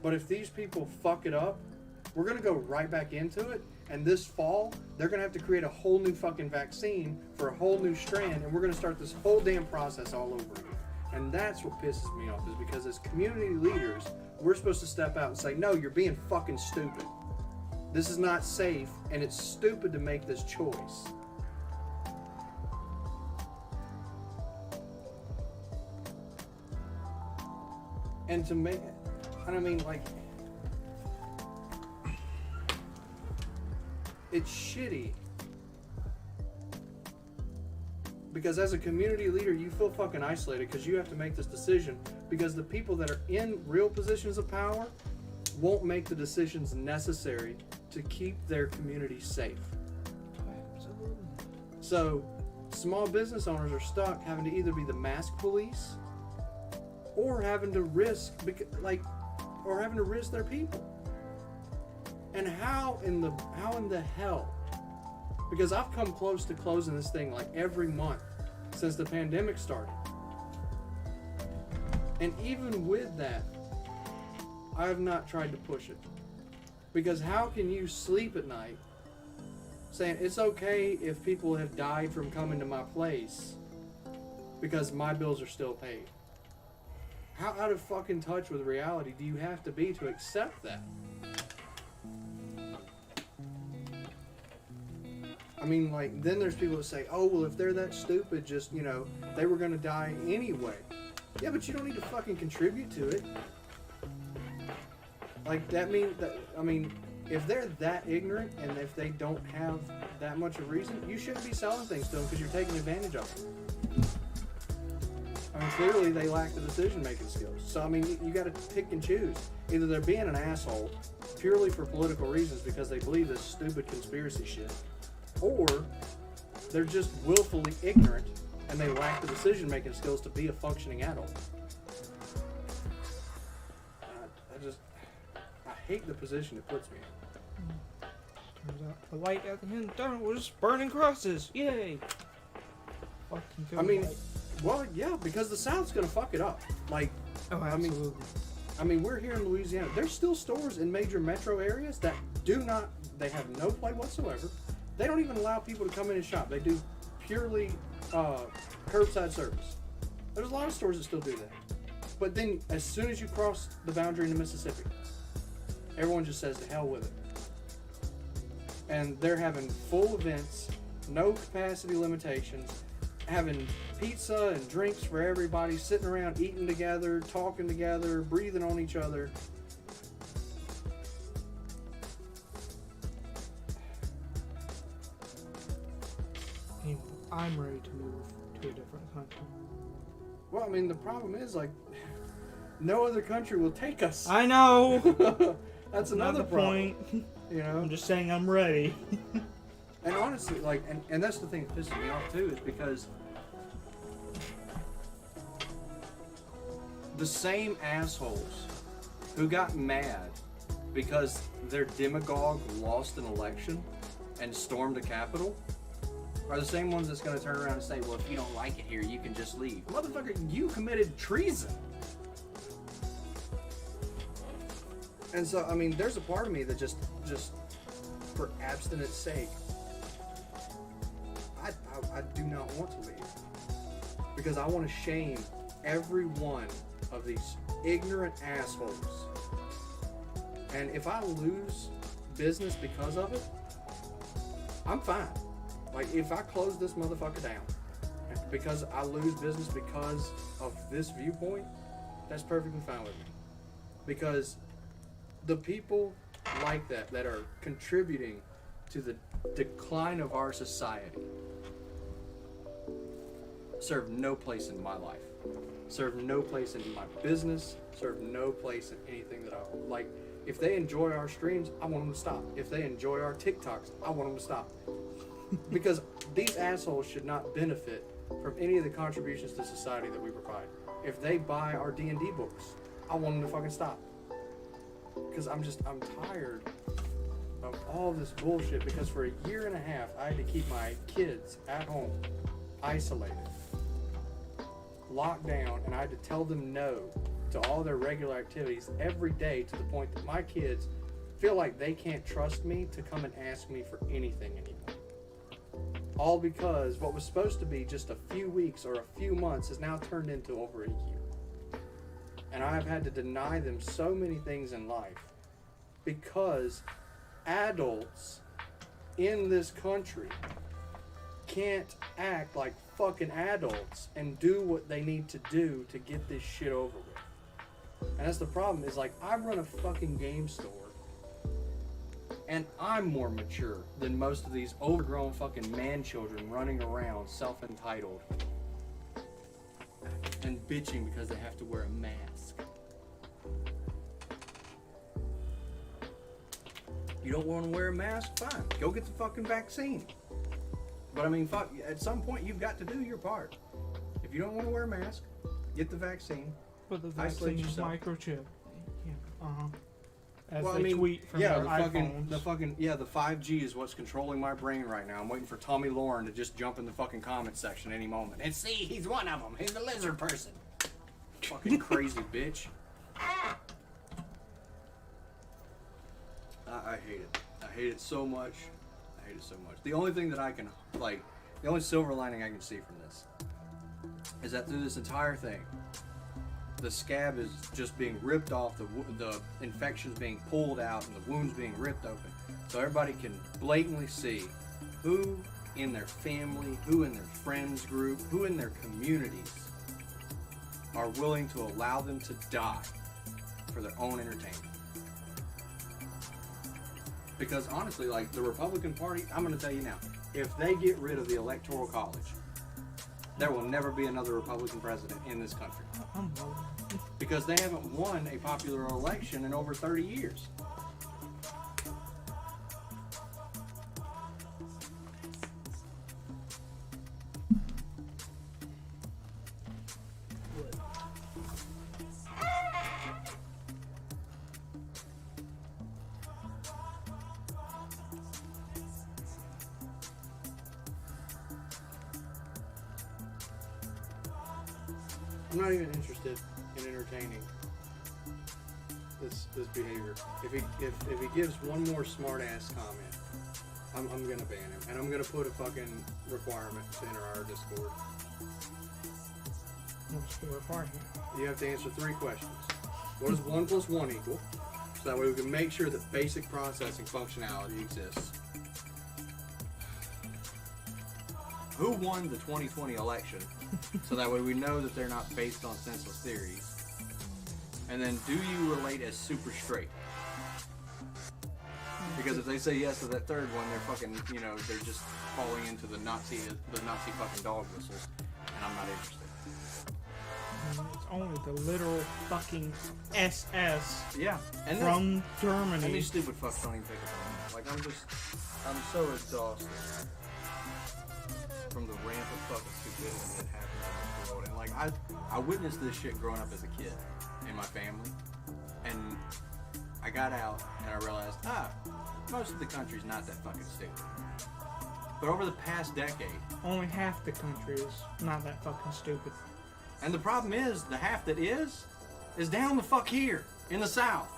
But if these people fuck it up, we're going to go right back into it. And this fall, they're going to have to create a whole new fucking vaccine for a whole new strand. And we're going to start this whole damn process all over again. And that's what pisses me off, is because as community leaders, we're supposed to step out and say, no, you're being fucking stupid. This is not safe, and it's stupid to make this choice. And to make, and I mean, like, it's shitty. Because as a community leader, you feel fucking isolated because you have to make this decision because the people that are in real positions of power won't make the decisions necessary to keep their community safe.
Absolutely.
So, small business owners are stuck having to either be the mask police or having to risk, or having to risk their people. And how in the hell? Because I've come close to closing this thing like every month since the pandemic started. And even with that, I have not tried to push it. Because how can you sleep at night saying it's okay if people have died from coming to my place because my bills are still paid? How out of fucking touch with reality do you have to be to accept that? I mean, like, then there's people that say, oh, well, if they're that stupid, just, you know, they were going to die anyway. Yeah, but you don't need to fucking contribute to it. Like, that means that, I mean, if they're that ignorant and if they don't have that much of reason, you shouldn't be selling things to them because you're taking advantage of them. I mean, clearly they lack the decision-making skills. So, I mean, you got to pick and choose. Either they're being an asshole purely for political reasons because they believe this stupid conspiracy shit, or they're just willfully ignorant and they lack the decision-making skills to be a functioning adult. I hate the position it puts me in.
Turns out the light at the end of the tunnel was burning crosses. Yay! Fucking go.
I mean, well, yeah, because the South's gonna fuck it up. Like,
oh, absolutely.
I mean, we're here in Louisiana. There's still stores in major metro areas that they have no play whatsoever. They don't even allow people to come in and shop. They do purely curbside service. There's a lot of stores that still do that. But then, as soon as you cross the boundary into Mississippi, everyone just says to hell with it. And they're having full events, no capacity limitations, having pizza and drinks for everybody, sitting around eating together, talking together, breathing on each other.
Anyway, I'm ready to move to a different country.
Well, I mean, the problem is, like, no other country will take us.
I know.
That's
Not
another
the
problem.
point.
You know?
I'm just saying I'm ready.
And honestly, like, and that's the thing that pisses me off too, is because the same assholes who got mad because their demagogue lost an election and stormed the Capitol are the same ones that's going to turn around and say, well, if you don't like it here, you can just leave. Motherfucker, you committed treason. And so, I mean, there's a part of me that just for abstinence sake, I do not want to leave. Because I want to shame every one of these ignorant assholes. And if I lose business because of it, I'm fine. Like, if I close this motherfucker down because I lose business because of this viewpoint, that's perfectly fine with me. Because the people like that are contributing to the decline of our society serve no place in my life, serve no place in my business, serve no place in anything that I like. If they enjoy our streams, I want them to stop. If they enjoy our TikToks, I want them to stop. Because these assholes should not benefit from any of the contributions to society that we provide. If they buy our D&D books, I want them to fucking stop. Because I'm tired of all this bullshit, because for a year and a half, I had to keep my kids at home, isolated, locked down, and I had to tell them no to all their regular activities every day, to the point that my kids feel like they can't trust me to come and ask me for anything anymore. All because what was supposed to be just a few weeks or a few months has now turned into over a year. And I've had to deny them so many things in life because adults in this country can't act like fucking adults and do what they need to do to get this shit over with. And that's the problem, is like, I run a fucking game store and I'm more mature than most of these overgrown fucking man children running around self-entitled and bitching because they have to wear a mask. You don't want to wear a mask? Fine. Go get the fucking vaccine. But I mean, fuck, at some point you've got to do your part. If you don't want to wear a mask, get the vaccine.
But the
Isolate
vaccine is
yourself.
microchip. Yeah. As
Well,
they
I mean,
tweet from
yeah,
their
the
iPhones.
the 5G is what's controlling my brain right now. I'm waiting for Tommy Lauren to just jump in the fucking comment section any moment. And see, he's one of them. He's the lizard person. Fucking crazy bitch. I hate it. I hate it so much. I hate it so much. The only thing that I can, like, the only silver lining I can see from this is that through this entire thing, the scab is just being ripped off, the infection's being pulled out, and the wounds being ripped open. So everybody can blatantly see who in their family, who in their friends group, who in their communities are willing to allow them to die for their own entertainment. Because honestly, like, the Republican Party, I'm going to tell you now, if they get rid of the Electoral College, there will never be another Republican president in this country. Because they haven't won a popular election in over 30 years. I'm not even interested in entertaining this behavior. If he gives one more smart ass comment, I'm gonna ban him, and I'm gonna put a fucking requirement to enter our Discord.
What's the requirement?
You have to answer 3 questions. What does 1 + 1 equal? So that way we can make sure that basic processing functionality exists. Who won the 2020 election? So that way we know that they're not based on senseless theories. And then, do you relate as super straight? Because if they say yes to that third one, they're fucking, you know, they're just falling into the Nazi fucking dog whistles. And
I'm not interested.
It's only the literal fucking SS.
Yeah, and
from Germany.
And these stupid fucks don't even pick up on that. Like, I'm so exhausted from the rampant fucking stupidity that happens in this world. And like, I witnessed this shit growing up as a kid in my family, and I got out and I realized, most of the country's not that fucking stupid. But over the past decade,
only half the country is not that fucking stupid.
And the problem is, the half that is down the fuck here in the South,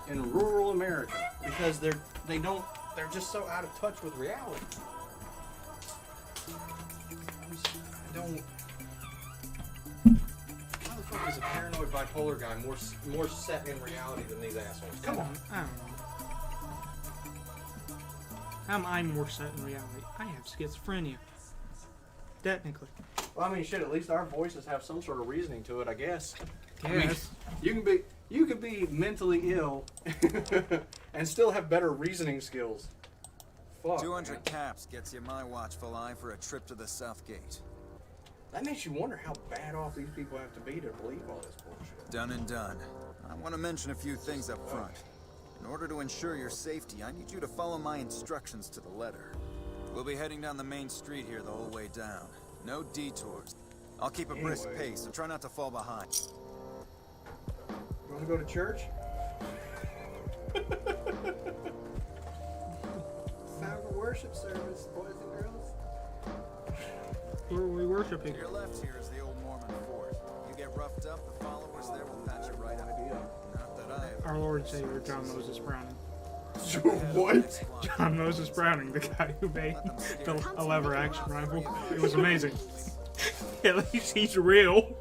in rural America, because they're just so out of touch with reality. How the fuck is a paranoid bipolar guy more set in reality than these assholes? Come on.
I don't know. How am I more set in reality? I have schizophrenia. Technically.
Well, I mean, shit. At least our voices have some sort of reasoning to it, I guess.
Yes.
I mean, you can be mentally ill and still have better reasoning skills. Fuck.
200 caps gets you my watchful eye for a trip to the South Gate.
That makes you wonder how bad off these people have to be to believe all this bullshit.
Done and done. I want to mention a few things up front. In order to ensure your safety, I need you to follow my instructions to the letter. We'll be heading down the main street here the whole way down. No detours. I'll keep a brisk pace and try not to fall behind.
You want to go to church? Time for worship service, boys and girls.
Where are we worshiping?
To your left here is the old Mormon fort. You get roughed up, the followers there will patch you right up. Not that I have.
Our Lord and Savior John Moses Browning.
What?
John Moses Browning, the guy who made a lever action rifle. It was amazing. At least he's real.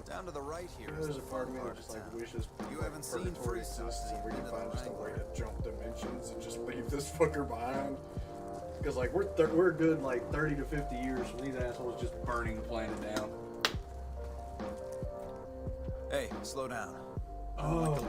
Down to the right here.
There's a part of me that just like wishes
you haven't seen free
exists and we can find just a way to jump dimensions and just leave this fucker behind. Because like we're good like 30 to 50 years from these assholes just burning the planet down.
Hey, slow down.
Oh.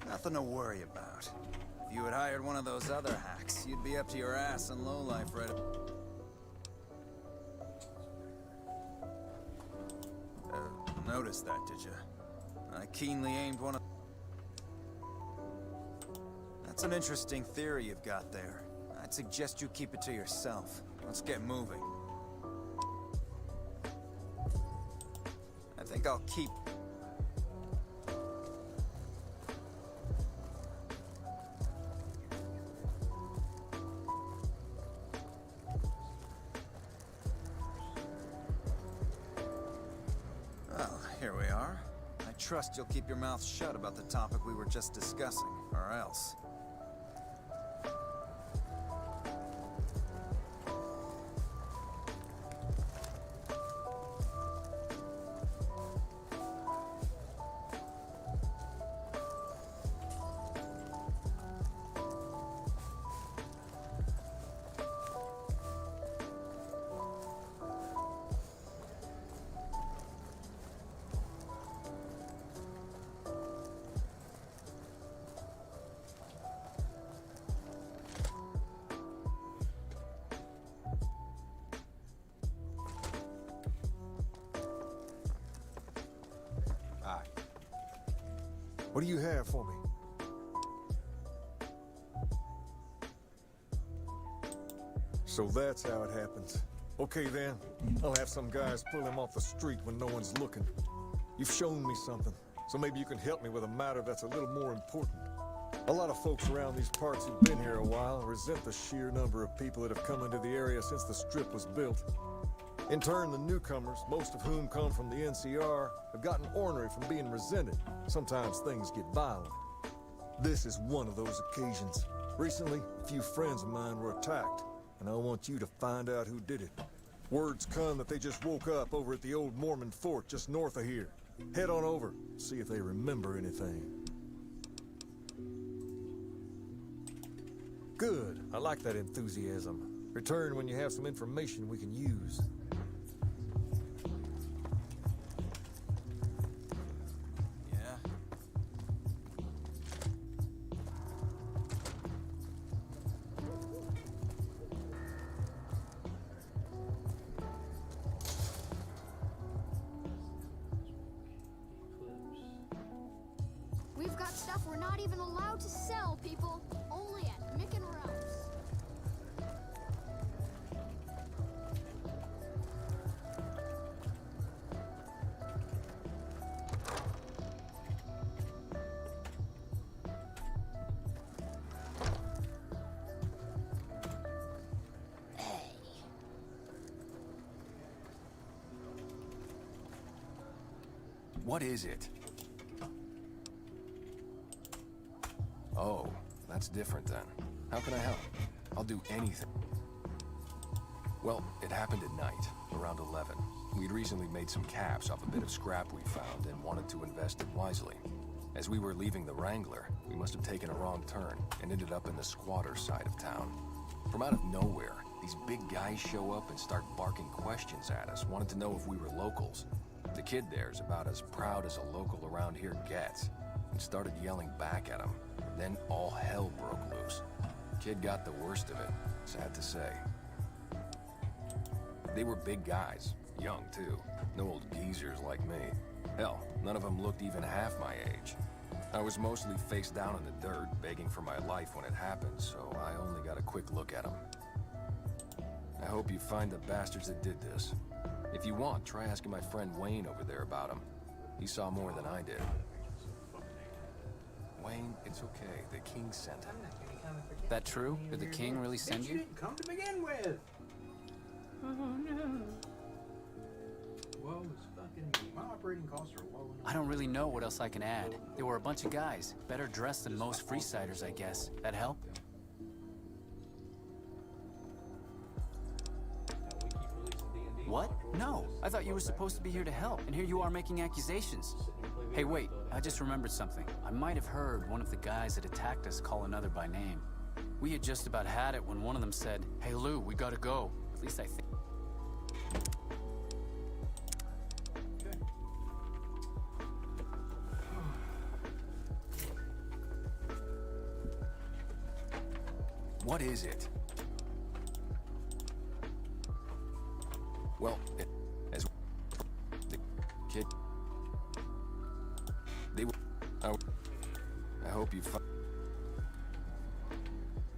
Nothing to worry about. If you had hired one of those other hacks, you'd be up to your ass in lowlife right noticed that, did you? I keenly aimed one of... That's an interesting theory you've got there. I'd suggest you keep it to yourself. Let's get moving. I think I'll keep... Here we are. I trust you'll keep your mouth shut about the topic we were just discussing, or else.
What do you have for me? So that's how it happens. Okay then, I'll have some guys pull him off the street when no one's looking. You've shown me something, so maybe you can help me with a matter that's a little more important. A lot of folks around these parts who've been here a while resent the sheer number of people that have come into the area since the strip was built. In turn, the newcomers, most of whom come from the NCR, have gotten ornery from being resented. Sometimes things get violent. This is one of those occasions. Recently, a few friends of mine were attacked, and I want you to find out who did it. Word's come that they just woke up over at the old Mormon fort just north of here. Head on over, see if they remember anything. Good. I like that enthusiasm. Return when you have some information we can use.
We've got stuff we're not even allowed to sell, people. Only at Mick and Ralph's.
What is it? Oh, that's different then. How can I help? I'll do anything. Well, it happened at night, around 11. We'd recently made some caps off a bit of scrap we found and wanted to invest it wisely. As we were leaving the Wrangler, we must have taken a wrong turn and ended up in the squatter side of town. From out of nowhere, these big guys show up and start barking questions at us, wanted to know if we were locals. The kid there's about as proud as a local around here gets, and started yelling back at him. Then all hell broke loose. Kid got the worst of it, sad to say. They were big guys, young too, no old geezers like me. Hell, none of them looked even half my age. I was mostly face down in the dirt, begging for my life when it happened, so I only got a quick look at them. I hope you find the bastards that did this. If you want, try asking my friend Wayne over there about him. He saw more than I did. Wayne, it's okay. The king sent him.
That true? Did the king really send you?
Didn't come to begin with. Oh no. Whoa, it's fucking me. My operating costs are low enough.
I don't really know what else I can add. They were a bunch of guys, better dressed than most Freesiders, I guess. That help? What? No, I thought you were supposed to be here to help, and here you are making accusations. Hey, wait, I just remembered something. I might have heard one of the guys that attacked us call another by name. We had just about had it when one of them said, "Hey Lou, we gotta go." At least I think.
What is it? Well, as the kid, they were. I hope you find.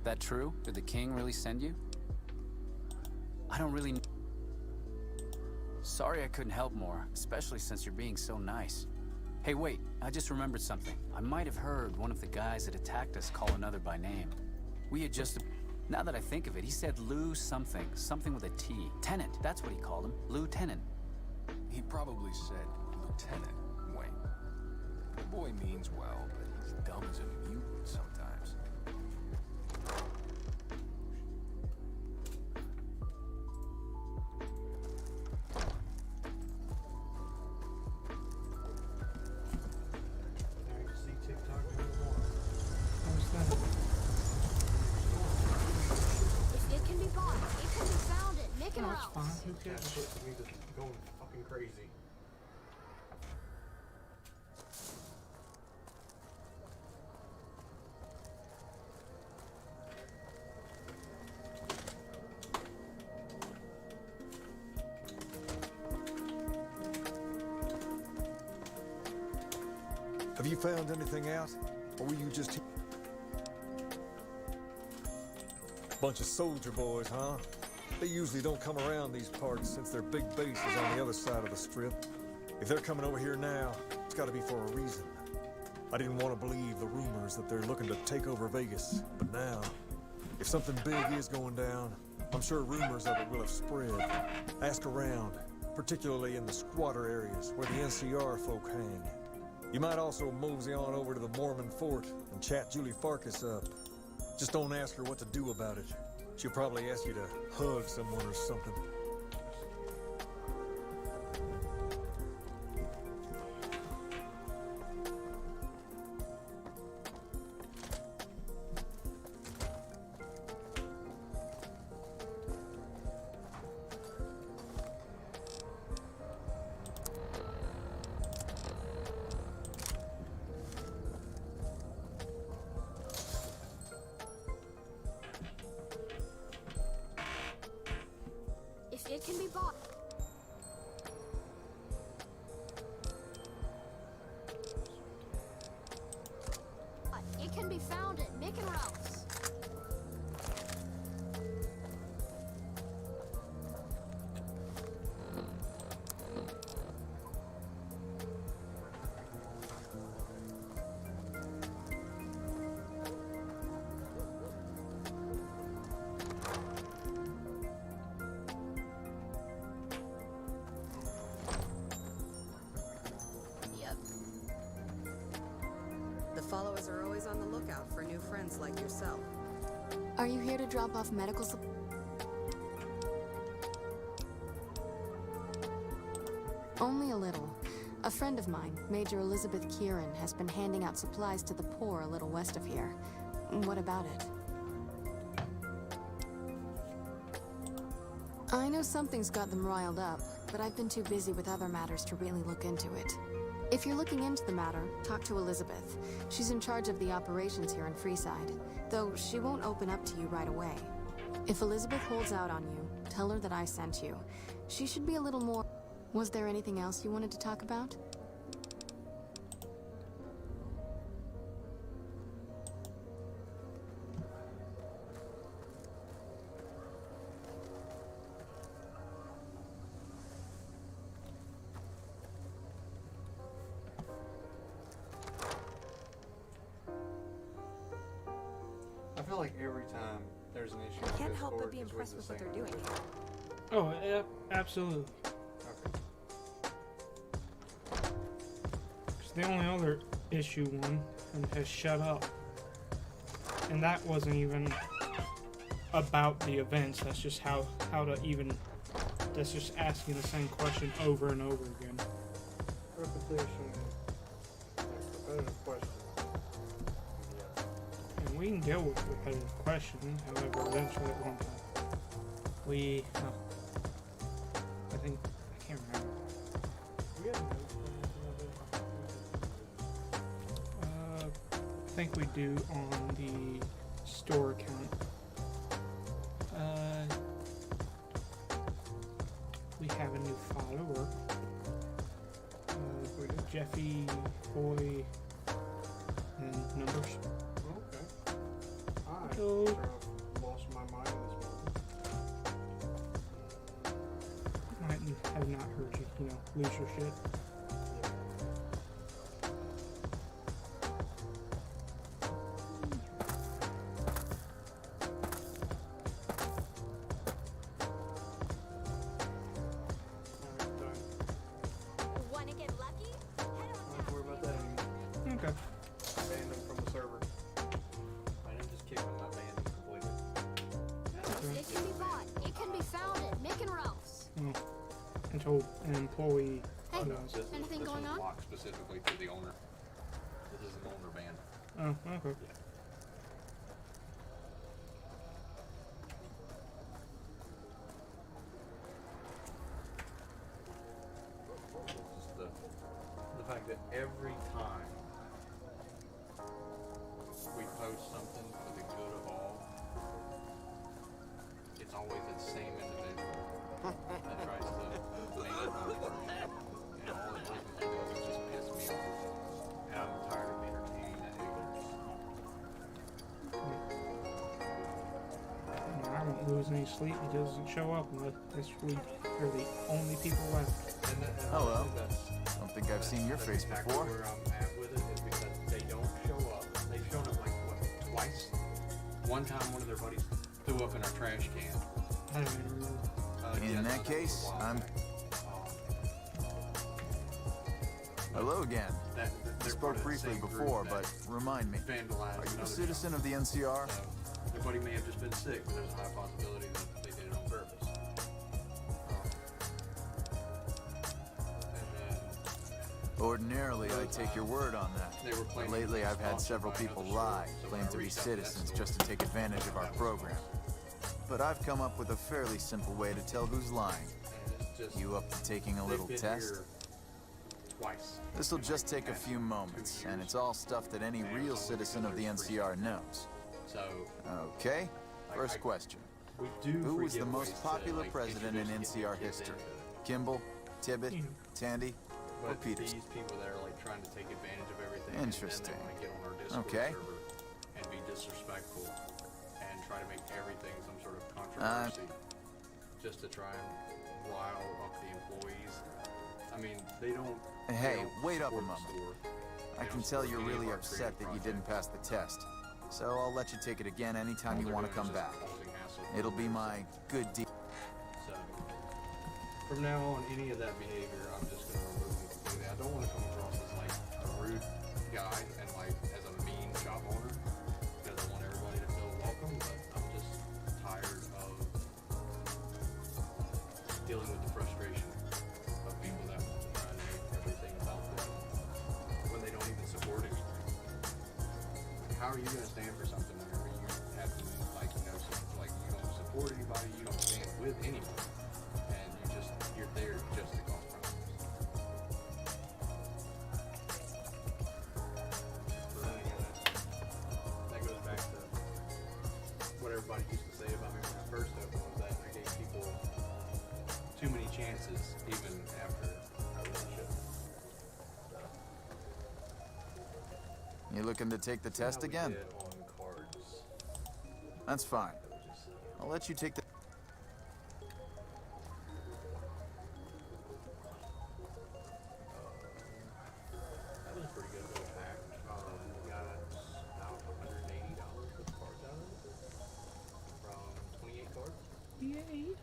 That true? Did the king really send you? I don't really. Sorry I couldn't help more, especially since you're being so nice. Hey, wait, I just remembered something. I might have heard one of the guys that attacked us call another by name. We had just. Now that I think of it, he said Lou something. Something with a T. Tenant, that's what he called him. Lieutenant.
He probably said Lieutenant Wayne. The boy means well, but he's dumb as a mutant sometimes.
If it can be bought, it can be found at Mick and Ralph's.
That shit to me just going fucking crazy.
Have you found anything out? Or were you just... Bunch of soldier boys, huh? They usually don't come around these parts since their big base is on the other side of the strip. If they're coming over here now, it's gotta be for a reason. I didn't want to believe the rumors that they're looking to take over Vegas, but now, if something big is going down, I'm sure rumors of it will have spread. Ask around, particularly in the squatter areas where the NCR folk hang. You might also mosey on over to the Mormon fort and chat Julie Farkas up. Just don't ask her what to do about it. She'll probably ask you to hug someone or something.
If it can be bought. It can be found at Mick and Ralph's. Yep.
The followers are always on the lookout for new friends like yourself.
Are you here to drop off medical supplies? Only a little. A friend of mine, Major Elizabeth Kieran, has been handing out supplies to the poor a little west of here. What about it? I know something's got them riled up, but I've been too busy with other matters to really look into it. If you're looking into the matter, talk to Elizabeth. She's in charge of the operations here in Freeside, though she won't open up to you right away. If Elizabeth holds out on you, tell her that I sent you. She should be a little more... Was there anything else you wanted to talk about?
I feel like every time there's an issue,
I
with
can't help
Discord,
but be
it's
impressed
the
with what
same
they're doing.
Oh, yeah, absolutely.
Okay.
'Cause the only other issue one has shut up. And that wasn't even about the events. That's just how to even... That's just asking the same question over and over again.
Repetition. Repetitive question.
And we can deal with repetitive questions, however, eventually at one point. We... I think... I can't remember.
We have
I think we do on the store account. We have a new follower. Jeffy, Boy, and numbers.
Okay. I
So-
sure have lost my mind this morning.
Might have not heard you, lose your shit.
Wanna get lucky?
Don't worry about that anymore.
Okay.
Banned them from the server. I didn't just kick them, I banned them completely.
It can be bought. It can be found at Mick and Ralph's.
Well, until an employee
Hey,
does.
anything going on?
Locked specifically to the owner. This is an owner ban.
Oh, okay.
Just the fact that every time we post something for the good of all, it's always that same individual that tries to make it controversial. And all it does is just piss me off. And I'm tired of entertaining that ignorance.
I won't lose any sleep. He doesn't show up unless we're the only people left.
Hello. Don't think I've seen your face
Exactly
before.
where I'm at with it is because they don't show up. They've shown up like what, twice? One time one of their buddies threw up in our trash can.
I don't even remember.
In that case, I'm... Hello again. We spoke briefly before, but remind me, are you a citizen of the NCR?
Their buddy may have just been sick, but there's a high possibility that they did it on purpose.
Ordinarily, I take your word on that. But lately, I've had several people lie, claim to be citizens just to take advantage of our program. But I've come up with a fairly simple way to tell who's lying. You up to taking a little test? This'll just take a few moments, and it's all stuff that any real citizen of the NCR knows. Okay, first question. Who was the most popular president in NCR history? Kimball, Tibbet, Tandy, or Peterson?
These people that are like trying to take advantage of everything.
Interesting.
And then they want to get on our Discord
Okay.
server and be disrespectful and try to make everything some sort of controversy just to try and rile up the employees. I mean, they don't.
Hey, wait up a moment. I can tell you're really upset that you didn't pass the test. So I'll let you take it again anytime you want to come back. It'll be my good deed.
So, from now on, any of that behavior, I'm just gonna remove it completely. I don't want to come across as like a rude guy and like as a mean shop owner because I want everybody to feel welcome. But I'm just tired of dealing with the frustration of people that want to try and make everything about them when they don't even support anything. How are you gonna stand for something whenever you have to, like, you know, like you don't support anybody, you don't stand with anyone, and you're there just to cause problems. But then again, that goes back to what everybody used to say about me when I first opened, was that I gave people too many chances, even after I really shouldn't.
You looking to take the test again? That's fine. I'll let you take the...
That was a pretty good little hack. We got about $180 worth of cards out of it from 28 cards.
Yay!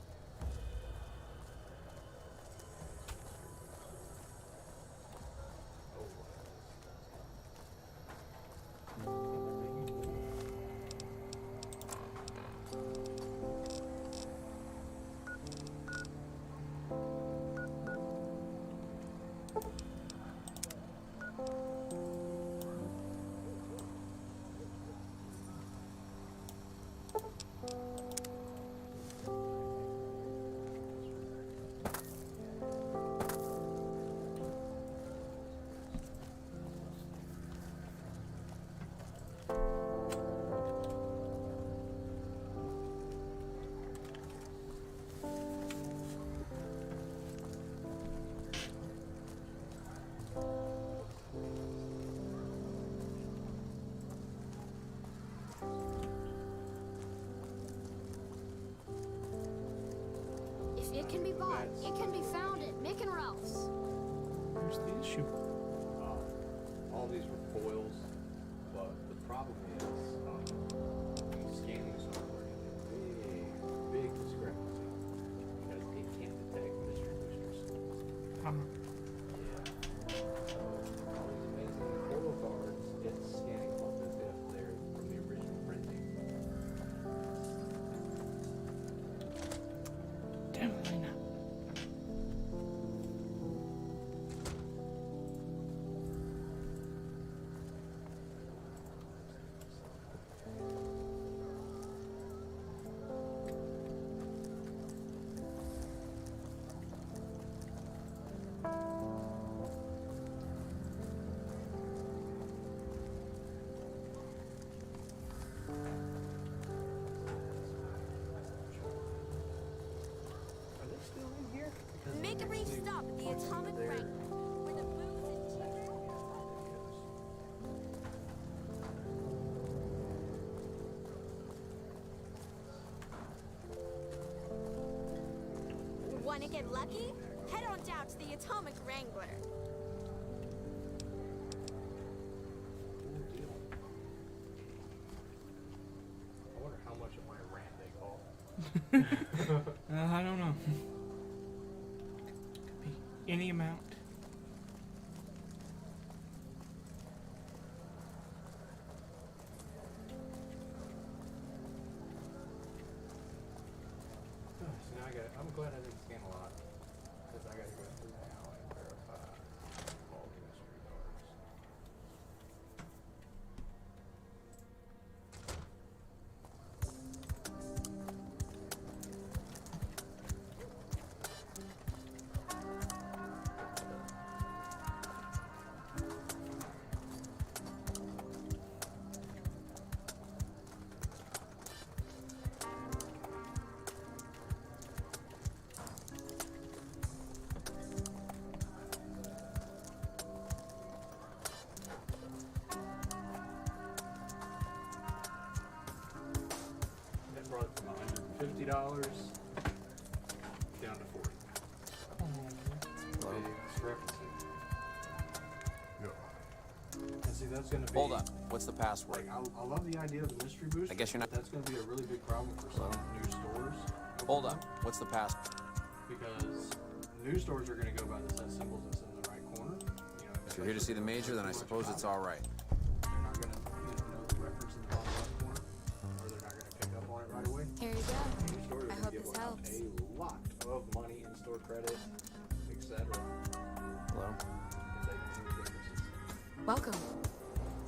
If it can be bought, it can be found at Mick and Ralph's.
Where's the issue?
All these were foils, but the problem is these scanning software has a big discrepancy because it can't detect mystery boosters. Yeah. So all these amazing foil cards, it's scanning up as if they're from the original printing.
Damn it, Lena.
Make a brief stop at the Atomic Wrangler, where the booze and cheese. Want to get lucky? Head on down to the Atomic Wrangler.
I wonder how much of my rant they call.
I don't know. Could be any amount.
So now I'm glad I didn't scan a lot. Because I gotta go through now and verify all the mystery cards. That brought it from $150 down to $40. Big discrepancy. And see, that's gonna be.
Hold up. What's the password?
Like, I love the idea of the mystery booster.
I guess you're not-
but that's gonna be a really big problem for some new stores.
Hold up. What's the password?
Because new stores are gonna go by the set symbols that's in the right corner. You know,
If you're here to see the major, then I suppose it's all right.
they're not gonna know the reference in the bottom left corner, or they're not gonna pick up on it right away.
Here you go.
New stores are
I
gonna
hope
give
this
out
helps.
a lot of money in store credit, etc.
Hello?
If they can see the differences.
Welcome.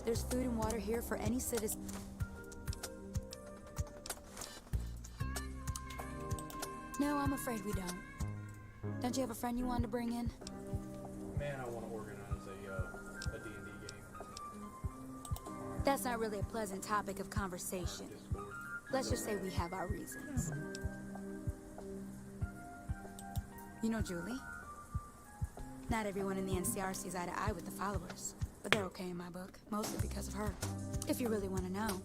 There's food and water here for any citizen. No, I'm afraid we don't. Don't you have a friend you wanted to bring in?
Man, I want to organize a D&D game.
That's not really a pleasant topic of conversation. Let's just say we have our reasons. You know Julie? Not everyone in the NCR sees eye to eye with the followers, but they're okay in my book, mostly because of her. If you really want to know,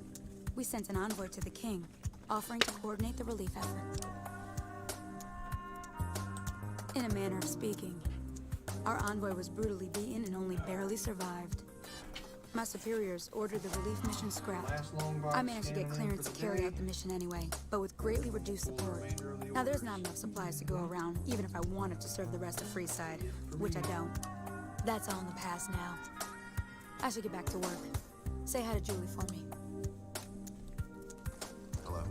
we sent an envoy to the king, offering to coordinate the relief effort. In a manner of speaking, our envoy was brutally beaten and only barely survived. My superiors ordered the relief mission scrapped. I managed to get clearance to carry out the mission anyway, but with greatly reduced support. Now there's not enough supplies to go around, even if I wanted to serve the rest of Freeside, which I don't. That's all in the past now. I should get back to work. Say hi to Julie for me.
Hello.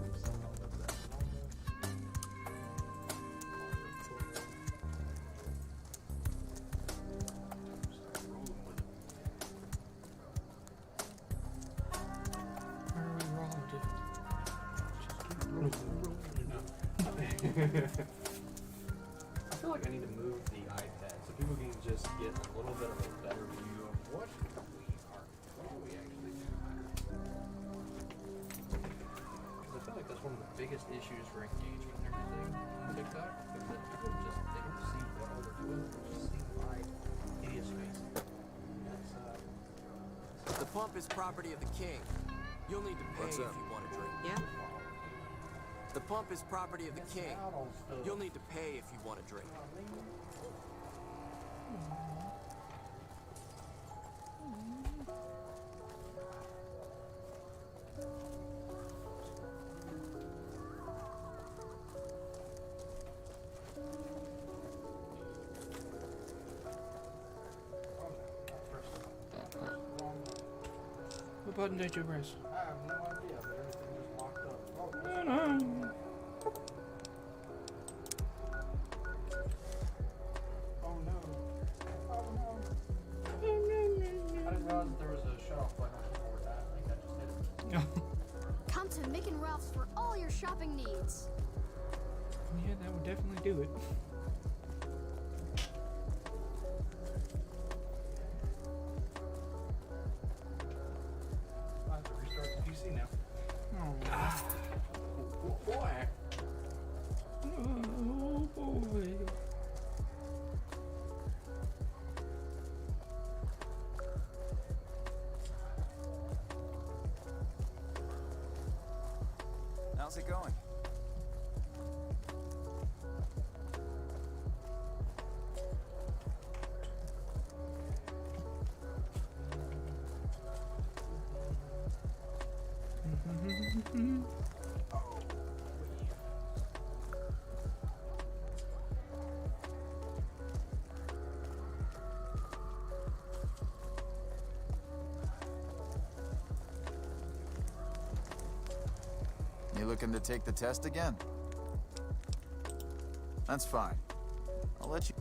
I feel like I need to move the iPad so people can just get a little bit of a better view of what we actually do. Because I feel like that's one of the biggest issues for engagement and everything on TikTok, is that people just, they don't see what all we're doing, they just see my hideous face. That's,
The pump is property of the king. You'll need to pay
What's
if
up?
you want to drink.
Yeah?
The pump is property of the king. You'll need to pay if you want to drink.
What button did you press?
I have no idea, but everything just locked up.
Oh, no.
Oh no. Oh no. I didn't realize that there was a shut-off button on the board. I think I just hit it.
Come to Mick and Ralph's for all your shopping needs.
Yeah, that would definitely do it.
I have to restart the PC now.
Oh,
Boy.
oh boy.
How's it going? You looking to take the test again? That's fine. I'll let you...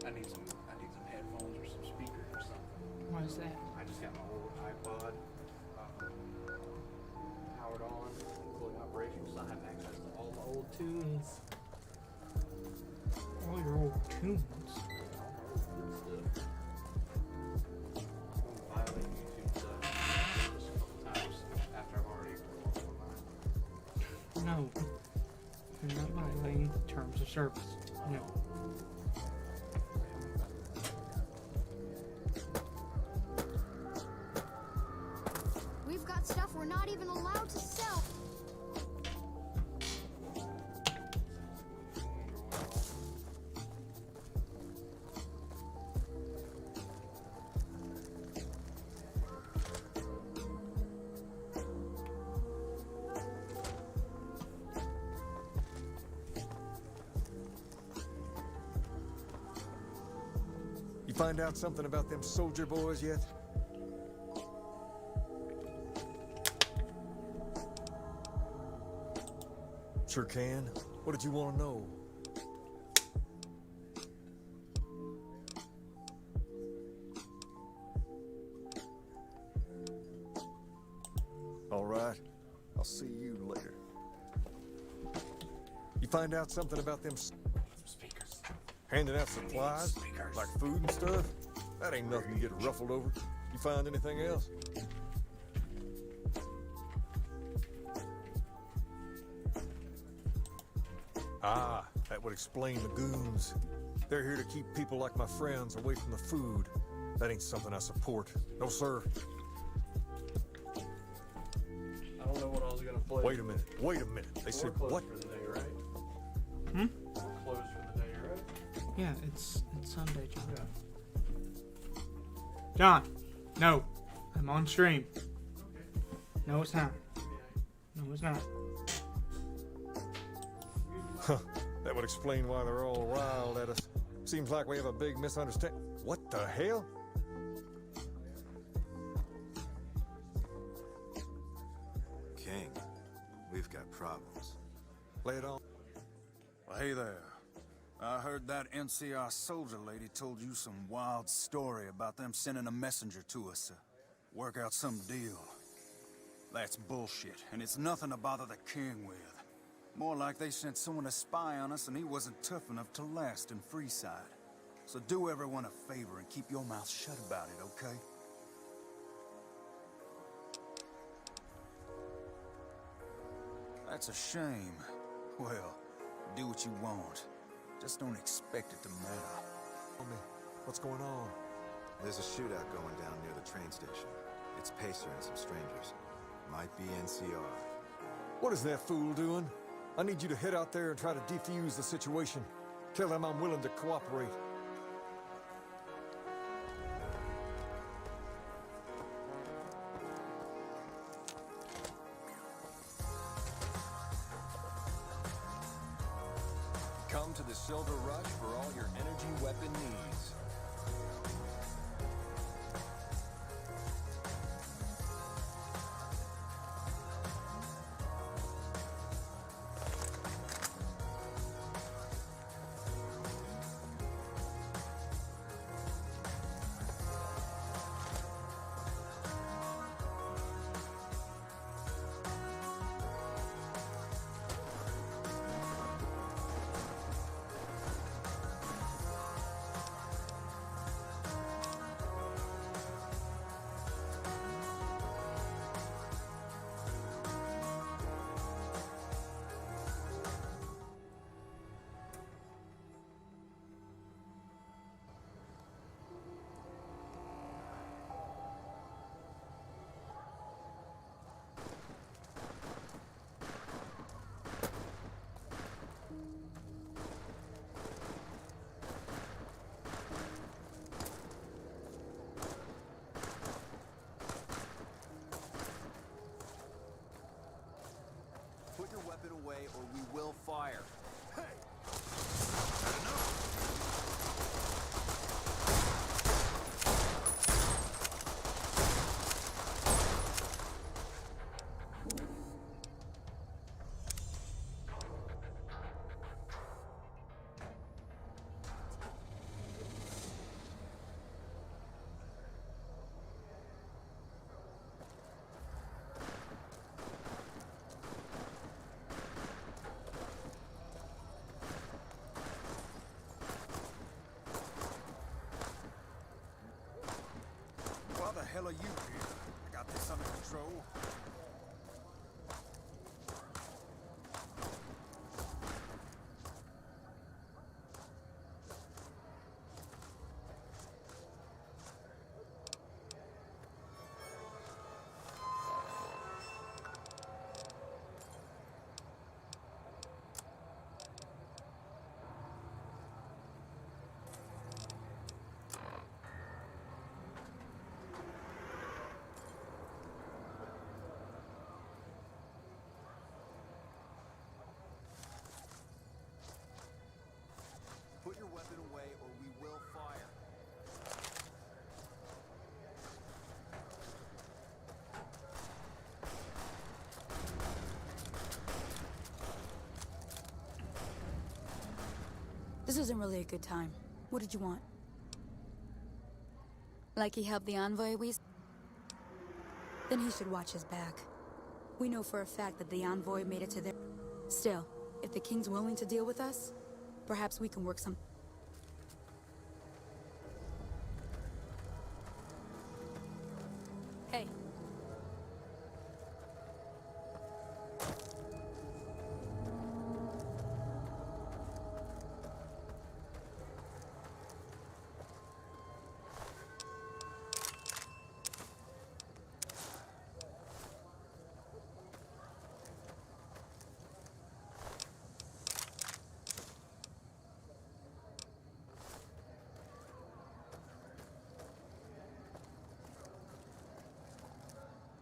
I need some headphones or some speakers or something.
Why is that?
I just got my old iPod powered on, fully operational, so I have access to all my old tunes.
All your old tunes.
Violate YouTube stuff just a couple times after I've already lost my mind.
No. You're not violating terms of service. No.
We've got stuff we're not even allowed to sell.
You find out something about them soldier boys yet? Sure can. What did you want to know? All right. I'll see you later. You find out something about them
Speakers.
handing out supplies? Like food and stuff? That ain't nothing to get ruffled over. You find anything else? Ah, that would explain the goons. They're here to keep people like my friends away from the food. That ain't something I support. No, sir.
I don't know what I was gonna play.
Wait a minute. Wait a minute. They said
We're closed
what?
for the day, right?
Hmm?
We're closed for the day, right?
Yeah, it's Sunday, John. John, no. I'm on stream. No, it's not. No, it's not.
Huh. That would explain why they're all riled at us. Seems like we have a big misunderstanding. What the hell?
King, we've got problems.
Lay it on.
Well, hey there. I heard that NCR soldier lady told you some wild story about them sending a messenger to us to work out some deal. That's bullshit, and it's nothing to bother the king with. More like they sent someone to spy on us and he wasn't tough enough to last in Freeside. So do everyone a favor and keep your mouth shut about it, okay? That's a shame. Well, do what you want. Just don't expect it to matter.
Tell me, what's going on?
There's a shootout going down near the train station. It's Pacer and some strangers. Might be NCR.
What is that fool doing? I need you to head out there and try to defuse the situation. Tell them I'm willing to cooperate.
Come to the Silver Rush for all your energy weapon needs.
Put your weapon away or we will fire. Hey! Why the hell are you here? I got this under control. Put your weapon away or we will fire.
This isn't really a good time. What did you want? Like he helped the envoy Then he should watch his back. We know for a fact that the envoy made it to their... Still, if the king's willing to deal with us, perhaps we can work some... Hey.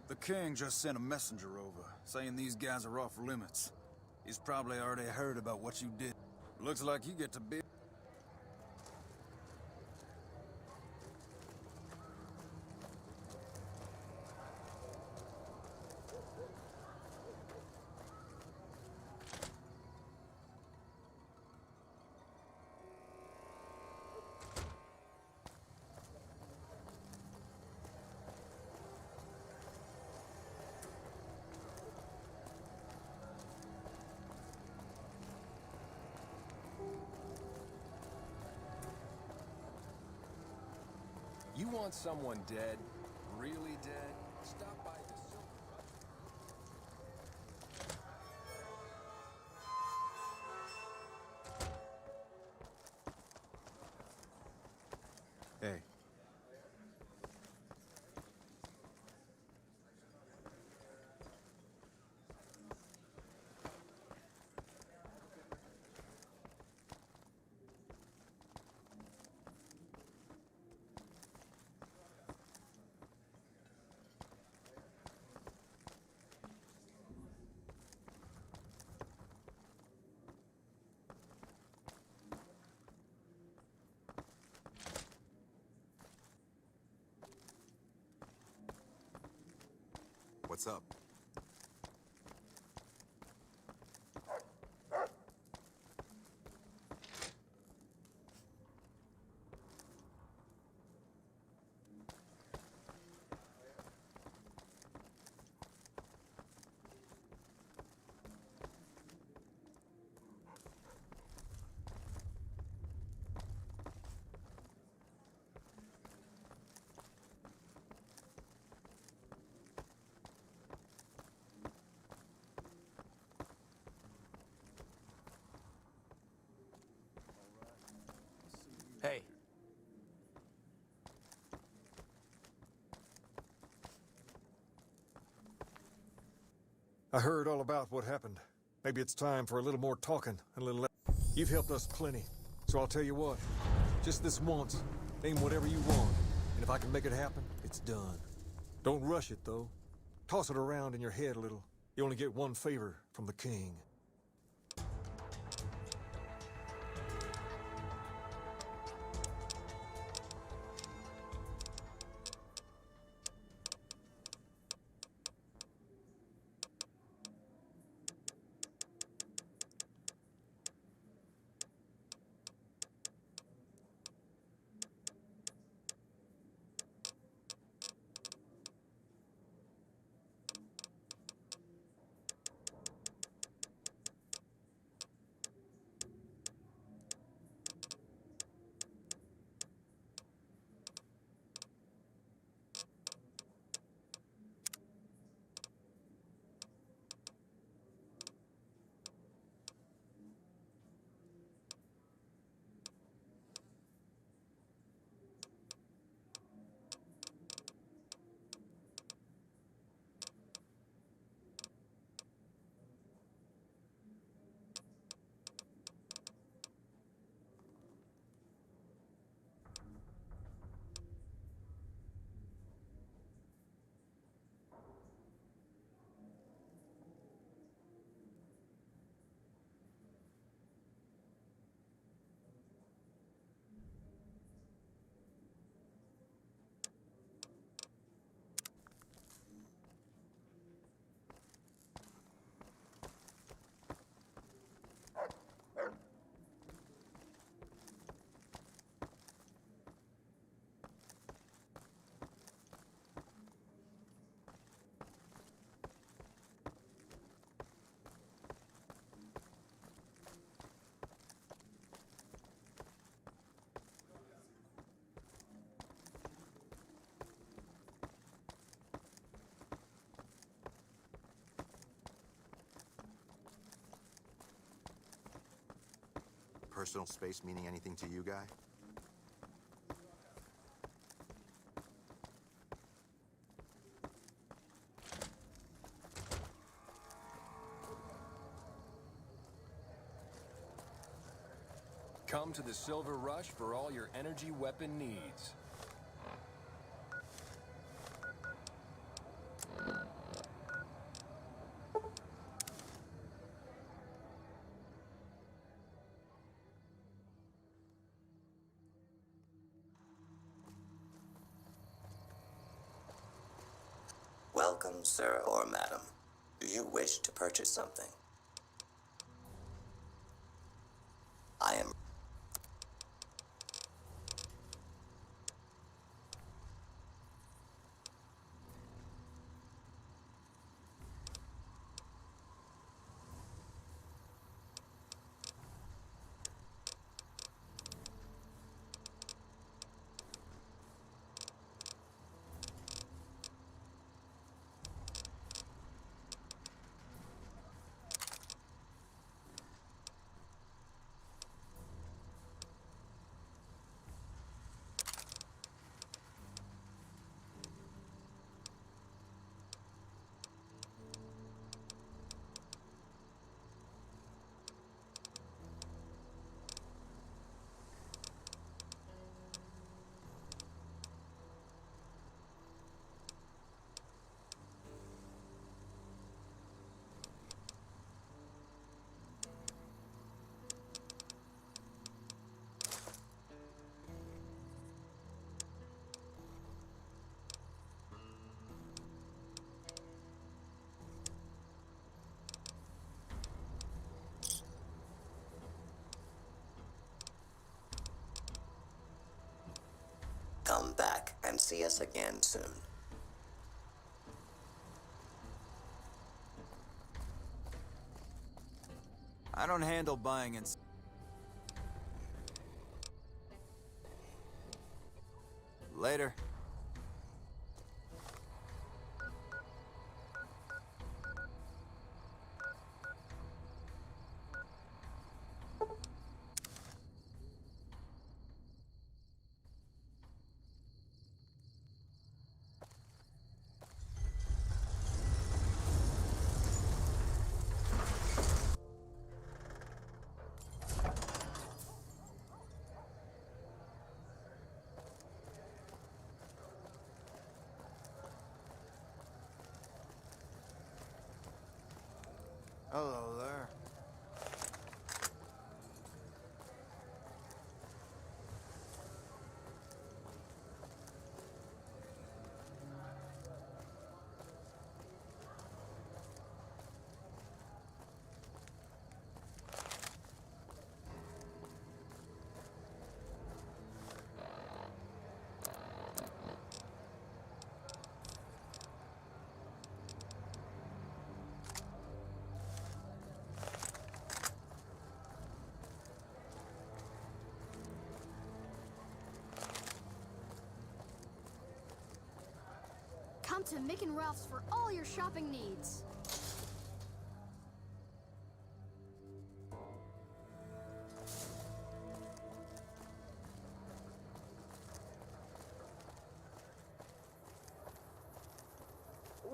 The king just sent a messenger over, saying these guys are off limits. He's probably already heard about what you did. Looks like you get to be...
You want someone dead? Really dead? Stop by the Silver Rush.
Hey.
What's up?
Hey.
I heard all about what happened. Maybe it's time for a little more talking, and a little less. You've helped us plenty, so I'll tell you what. Just this once, name whatever you want, and if I can make it happen, it's done. Don't rush it, though. Toss it around in your head a little. You only get one favor from the king.
Personal space meaning anything to you, Guy?
Come to the Silver Rush for all your energy weapon needs.
Welcome, sir or madam. Do you wish to purchase something? I am... Come back and see us again soon.
I don't handle buying and... Later. Hello there.
Come to Mick and Ralph's for all your shopping needs.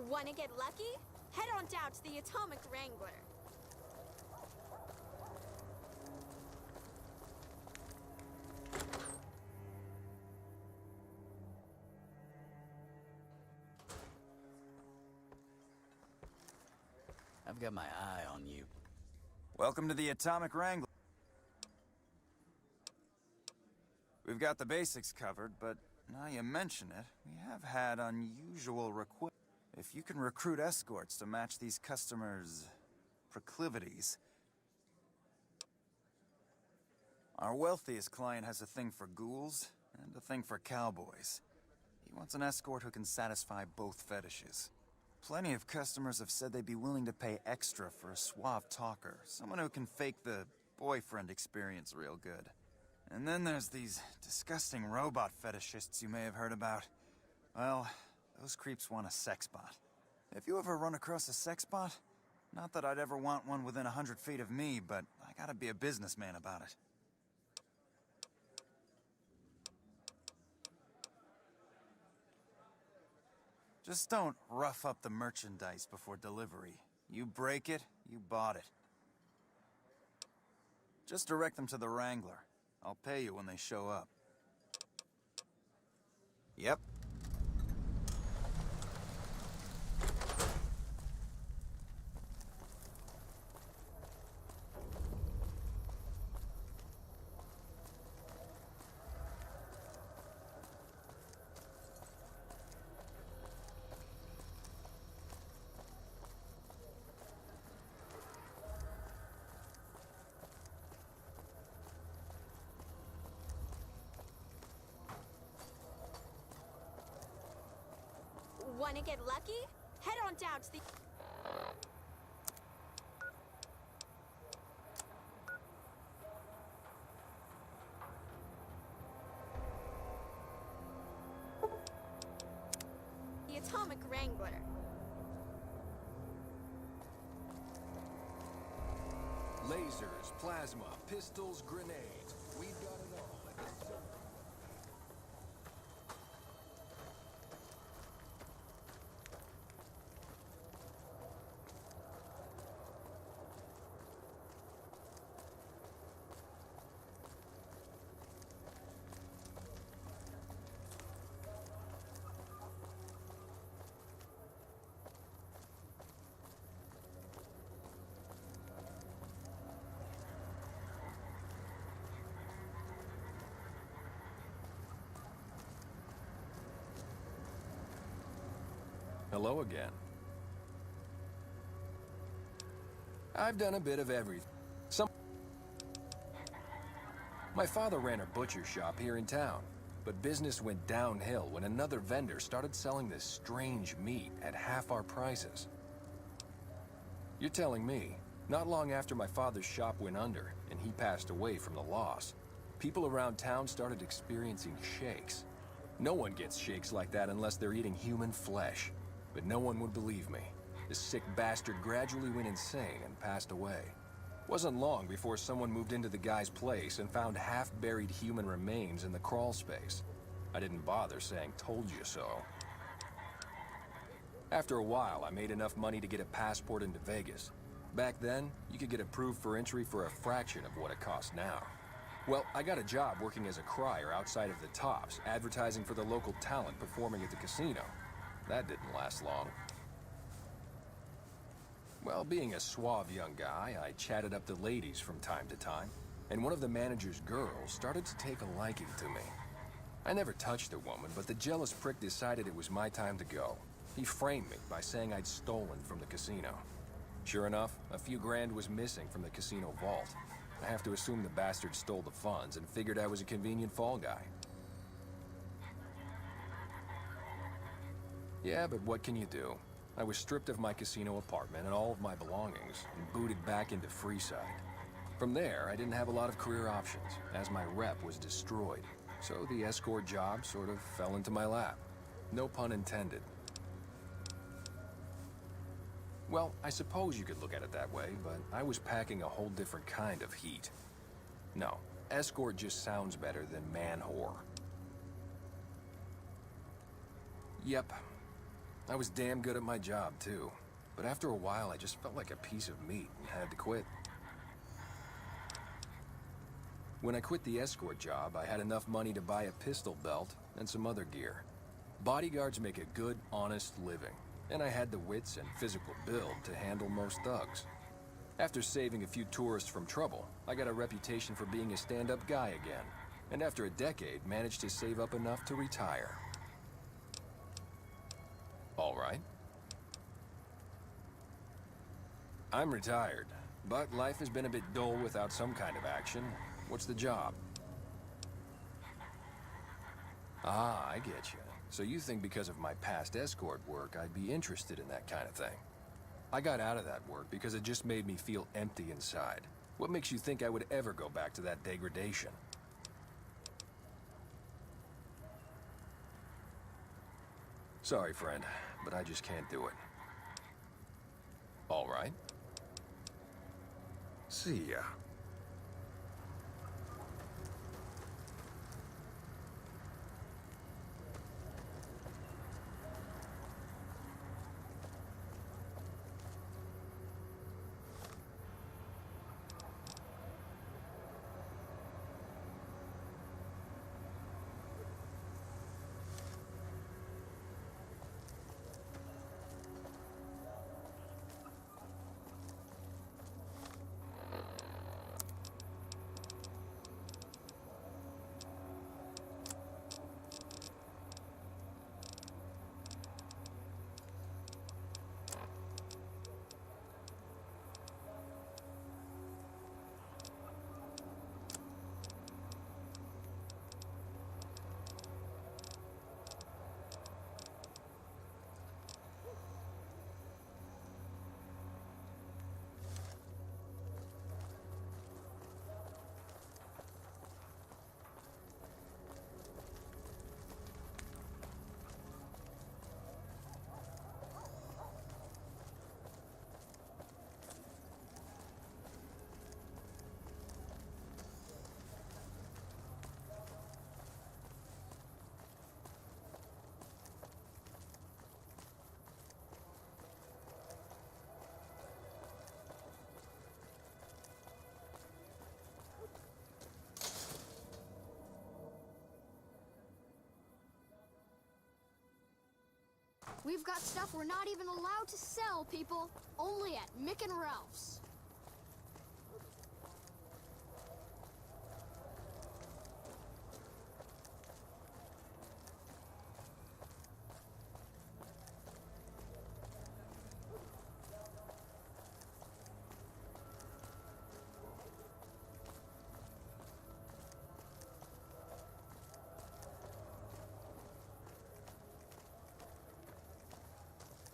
Wanna get lucky? Head on down to the Atomic Wrangler.
I've got my eye on you.
Welcome to the Atomic Wrangler. We've got the basics covered, but now you mention it, we have had unusual requests. If you can recruit escorts to match these customers' proclivities. Our wealthiest client has a thing for ghouls and a thing for cowboys. He wants an escort who can satisfy both fetishes. Plenty of customers have said they'd be willing to pay extra for a suave talker, someone who can fake the boyfriend experience real good. And then there's these disgusting robot fetishists you may have heard about. Well, those creeps want a sex bot. If you ever run across a sex bot, not that I'd ever want one within 100 feet of me, but I gotta be a businessman about it. Just don't rough up the merchandise before delivery. You break it, you bought it. Just direct them to the Wrangler. I'll pay you when they show up. Yep.
Wanna get lucky? Head on down to the... the Atomic Wrangler.
Lasers, plasma, pistols, grenades. We've got it all. Hello again. I've done a bit of everything. My father ran a butcher shop here in town, but business went downhill when another vendor started selling this strange meat at half our prices. You're telling me, not long after my father's shop went under and he passed away from the loss, people around town started experiencing shakes. No one gets shakes like that unless they're eating human flesh. But no one would believe me. The sick bastard gradually went insane and passed away. Wasn't long before someone moved into the guy's place and found half-buried human remains in the crawl space. I didn't bother saying, "Told you so." After a while, I made enough money to get a passport into Vegas. Back then, you could get approved for entry for a fraction of what it costs now. Well, I got a job working as a crier outside of the Tops, advertising for the local talent performing at the casino. That didn't last long. Well, being a suave young guy, I chatted up the ladies from time to time, and one of the manager's girls started to take a liking to me. I never touched a woman, but the jealous prick decided it was my time to go. He framed me by saying I'd stolen from the casino. Sure enough, a few grand was missing from the casino vault. I have to assume the bastard stole the funds and figured I was a convenient fall guy. Yeah, but what can you do? I was stripped of my casino apartment and all of my belongings and booted back into Freeside. From there, I didn't have a lot of career options, as my rep was destroyed. So the escort job sort of fell into my lap. No pun intended. Well, I suppose you could look at it that way, but I was packing a whole different kind of heat. No, escort just sounds better than man-whore. Yep, I was damn good at my job, too. But after a while, I just felt like a piece of meat and had to quit. When I quit the escort job, I had enough money to buy a pistol belt and some other gear. Bodyguards make a good, honest living, and I had the wits and physical build to handle most thugs. After saving a few tourists from trouble, I got a reputation for being a stand-up guy again, and after a decade, managed to save up enough to retire. All right. I'm retired, but life has been a bit dull without some kind of action. What's the job? Ah, I get you. So you think because of my past escort work, I'd be interested in that kind of thing. I got out of that work because it just made me feel empty inside. What makes you think I would ever go back to that degradation? Sorry, friend, but I just can't do it. All right. See ya.
We've got stuff we're not even allowed to sell, people. Only at Mick and Ralph's.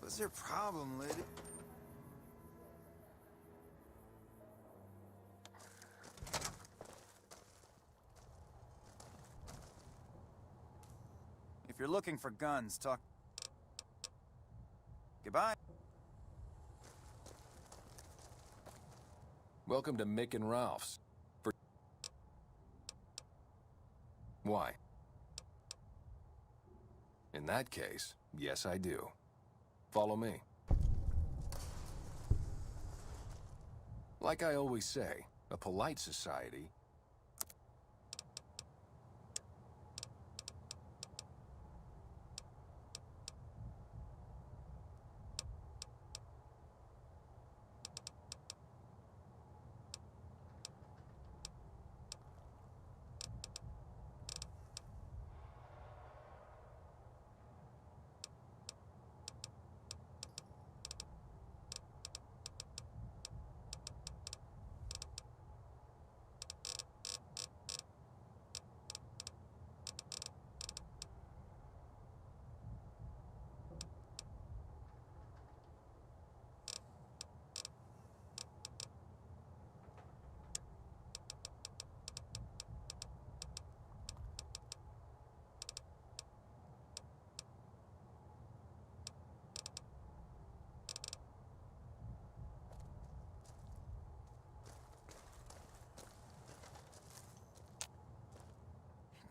What's your problem, lady? If you're looking for guns, talk... Goodbye.
Welcome to Mick and Ralph's. Why? In that case, yes, I do. Follow me. Like I always say, a polite society...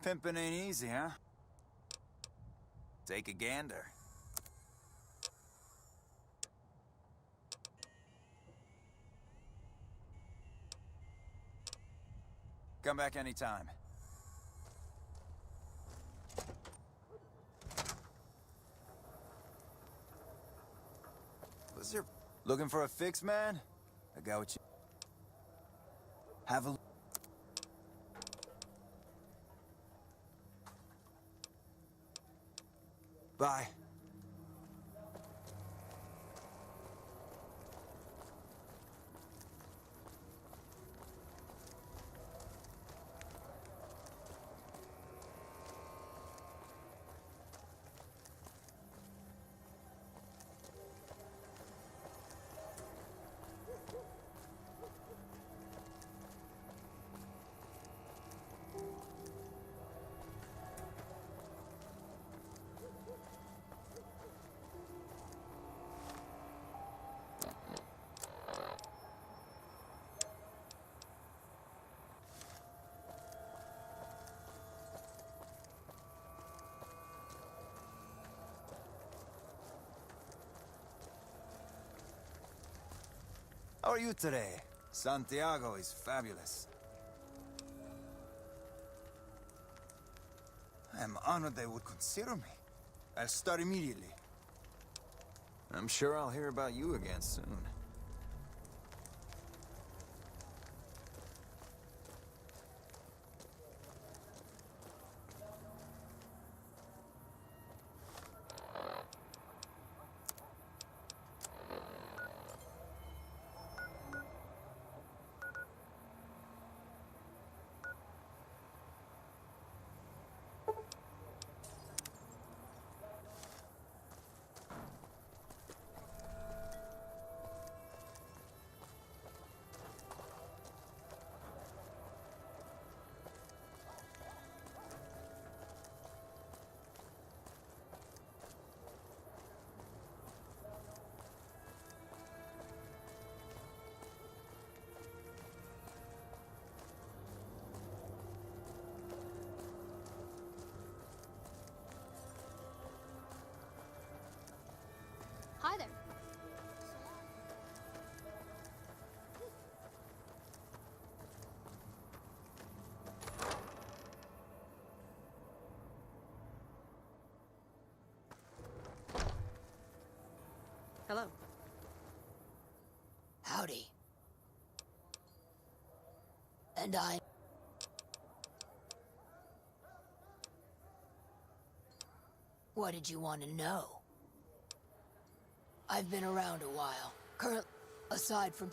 Pimping ain't easy, huh? Take a gander. Come back anytime. Was there... Looking for a fix, man? I got what you... Have a... Bye. How are you today? Santiago is fabulous. I'm honored they would consider me. I'll start immediately. I'm sure I'll hear about you again soon.
Hi there.
Hello.
Howdy. And I... What did you want to know? I've been around a while. Aside from...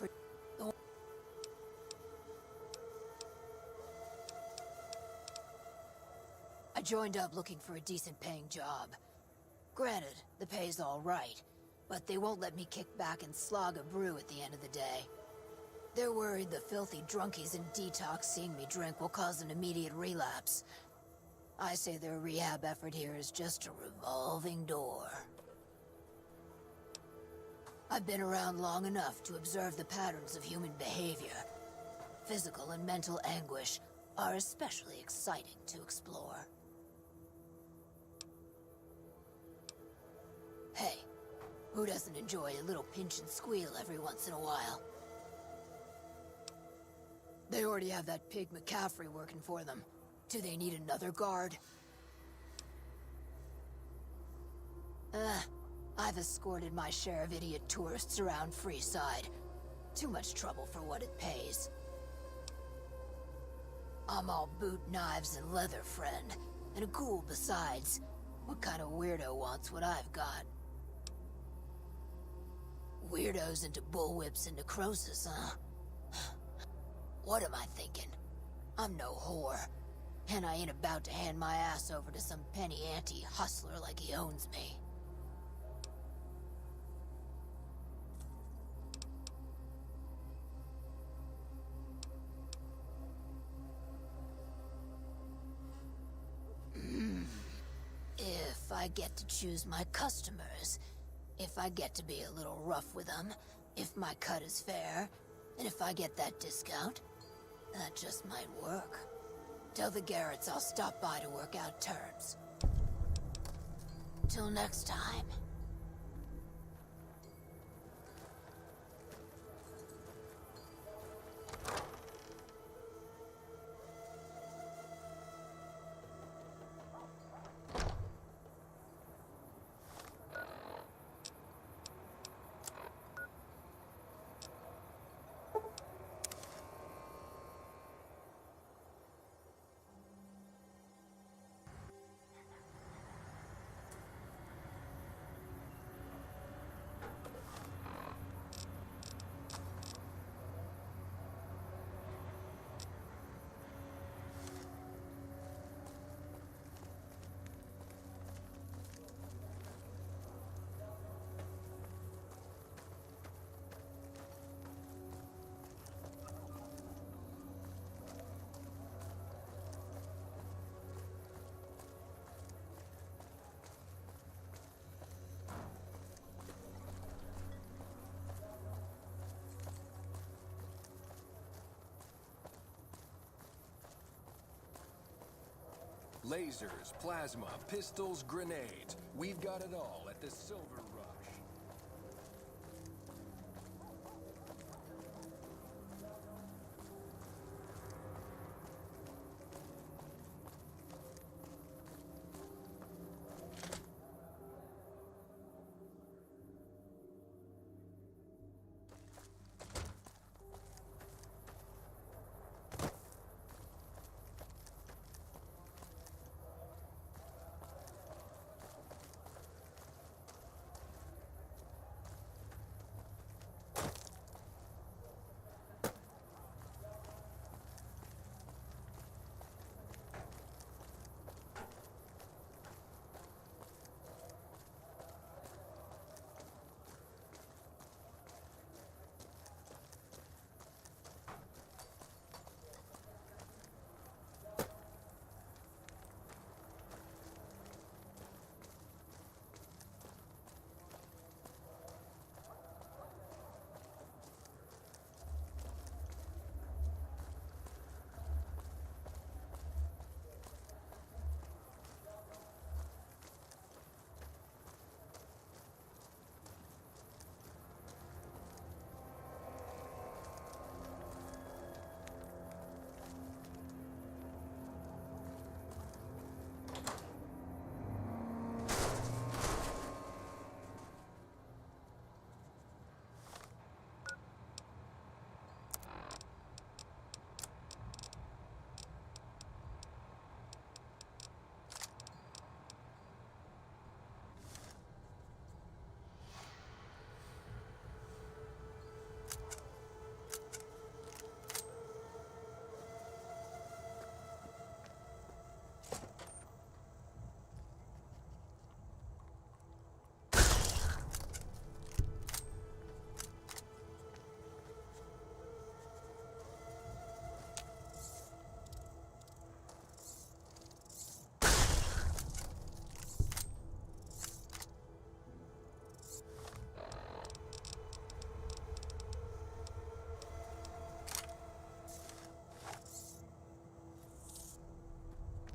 I joined up looking for a decent paying job. Granted, the pay's all right, but they won't let me kick back and slog a brew at the end of the day. They're worried the filthy drunkies in detox seeing me drink will cause an immediate relapse. I say their rehab effort here is just a revolving door. I've been around long enough to observe the patterns of human behavior. Physical and mental anguish are especially exciting to explore. Hey, who doesn't enjoy a little pinch and squeal every once in a while? They already have that pig McCaffrey working for them. Do they need another guard? I've escorted my share of idiot tourists around Freeside. Too much trouble for what it pays. I'm all boot, knives, and leather, friend. And a ghoul besides. What kind of weirdo wants what I've got? Weirdos into bullwhips and necrosis, huh? What am I thinking? I'm no whore. And I ain't about to hand my ass over to some penny ante hustler like he owns me. If I get to choose my customers, if I get to be a little rough with them, if my cut is fair, and if I get that discount, that just might work. Tell the Garretts I'll stop by to work out terms. Till next time.
Lasers, plasma, pistols, grenades. We've got it all at the Silver Rush.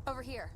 Over here.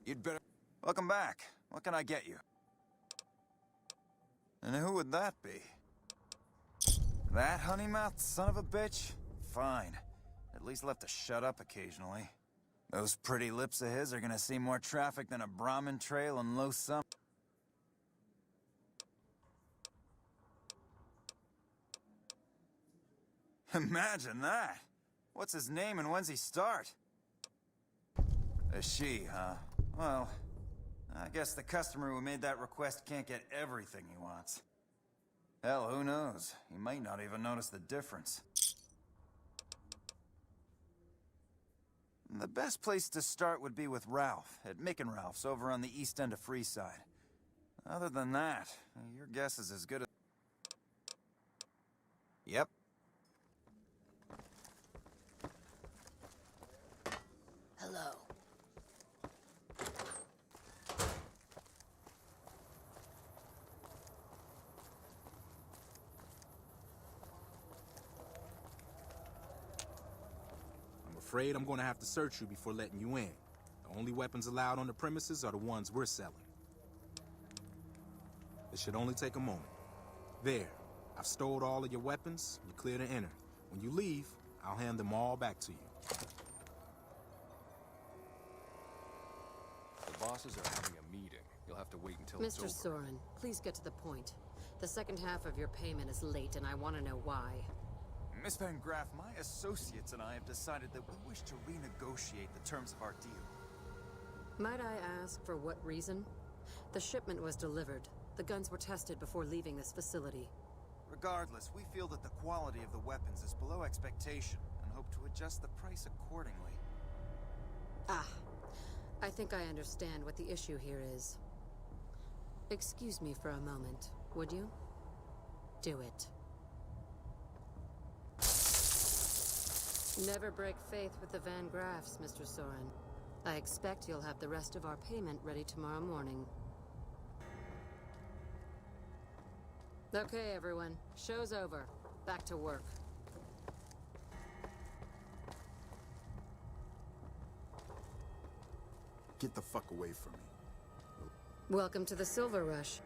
You'd better... Welcome back. What can I get you? And who would that be? That honey-mouthed son of a bitch? Fine. At least left to shut up occasionally. Those pretty lips of his are gonna see more traffic than a Brahmin trail in low summer. Imagine that! What's his name and when's he start? A she, huh? Well, I guess the customer who made that request can't get everything he wants. Hell, who knows? He might not even notice the difference. The best place to start would be with Ralph, at Mick and Ralph's over on the east end of Freeside. Other than that, your guess is as good as... Yep.
Hello.
I'm afraid I'm gonna have to search you before letting you in. The only weapons allowed on the premises are the ones we're selling. It should only take a moment. There. I've stored all of your weapons. You're clear to enter. When you leave, I'll hand them all back to you.
The bosses are having a meeting. You'll have to wait until it's over.
Mr. Soren, please get to the point. The second half of your payment is late, and I want to know why.
Miss Van Graff, my associates and I have decided that we wish to renegotiate the terms of our deal.
Might I ask for what reason? The shipment was delivered. The guns were tested before leaving this facility.
Regardless, we feel that the quality of the weapons is below expectation and hope to adjust the price accordingly.
Ah, I think I understand what the issue here is. Excuse me for a moment, would you? Do it. Never break faith with the Van Graffs, Mr. Soren. I expect you'll have the rest of our payment ready tomorrow morning. Okay, everyone. Show's over. Back to work.
Get the fuck away from me.
Welcome to the Silver Rush.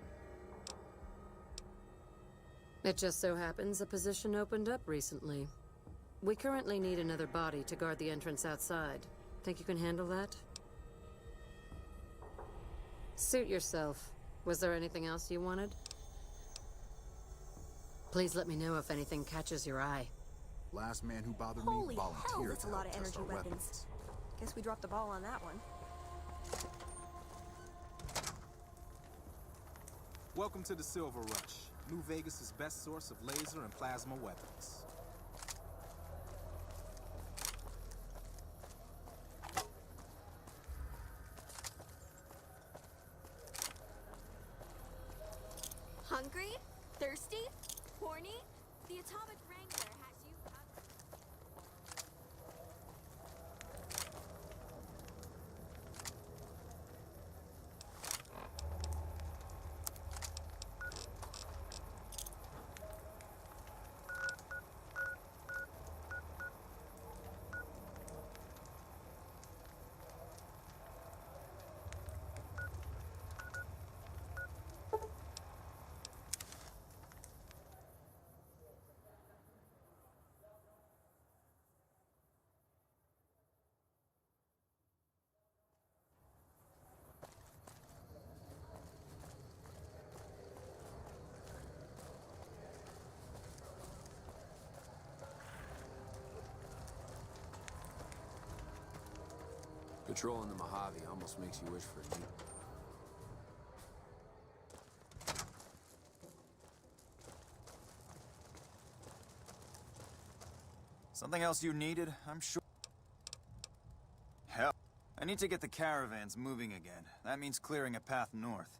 It just so happens a position opened up recently. We currently need another body to guard the entrance outside. Think you can handle that? Suit yourself. Was there anything else you wanted? Please let me know if anything catches your eye.
Last man who bothered
Holy
me
hell,
volunteered
that's a
to
lot
help
of
test
energy
our
weapons. Guess we dropped the ball on that one.
Welcome to the Silver Rush, New Vegas' best source of laser and plasma weapons.
Hungry? Thirsty? Horny? The Atomic Wrangler has you
Patrolling the Mojave almost makes you wish for a new...
Something else you needed, I'm sure. Hell, I need to get the caravans moving again. That means clearing a path north.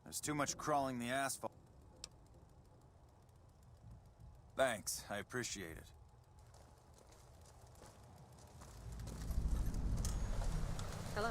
There's too much crawling the asphalt. Thanks, I appreciate it.
Hello.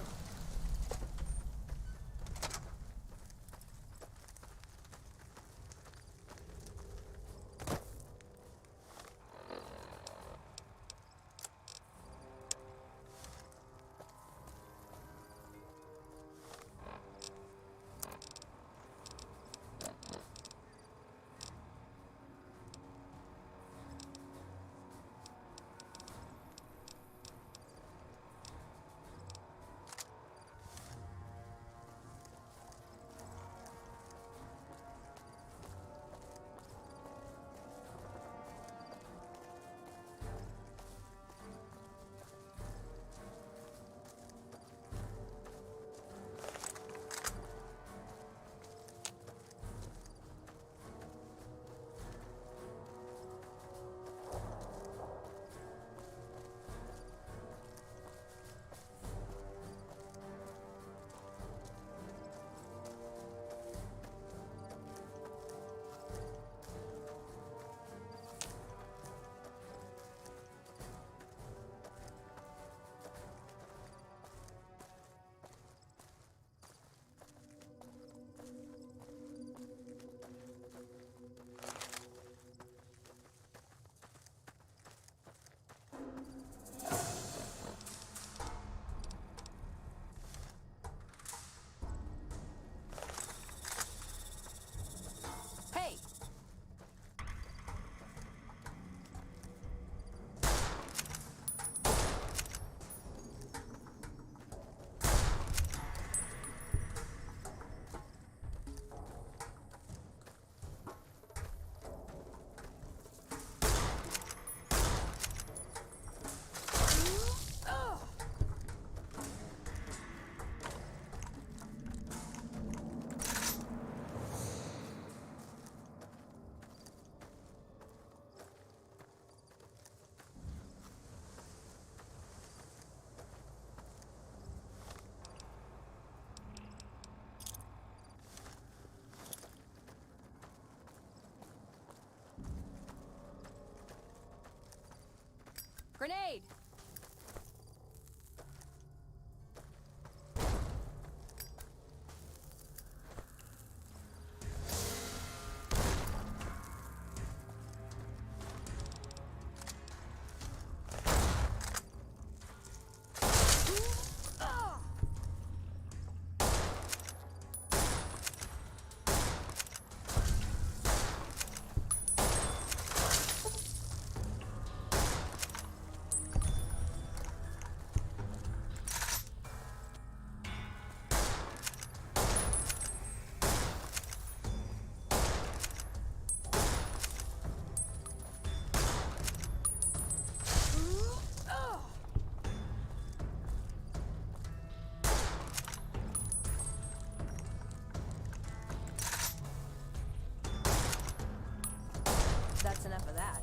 Grenade! That's enough of that.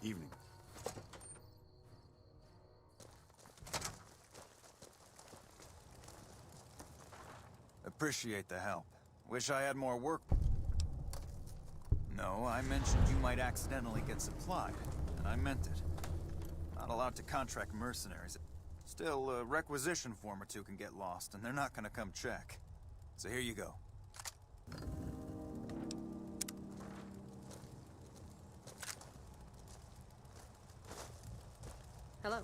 Evening. Appreciate the help. Wish I had more work. No, I mentioned you might accidentally get supplied, and I meant it. Not allowed to contract mercenaries. Still, a requisition form or two can get lost, and they're not gonna come check. So here you go.
Hello.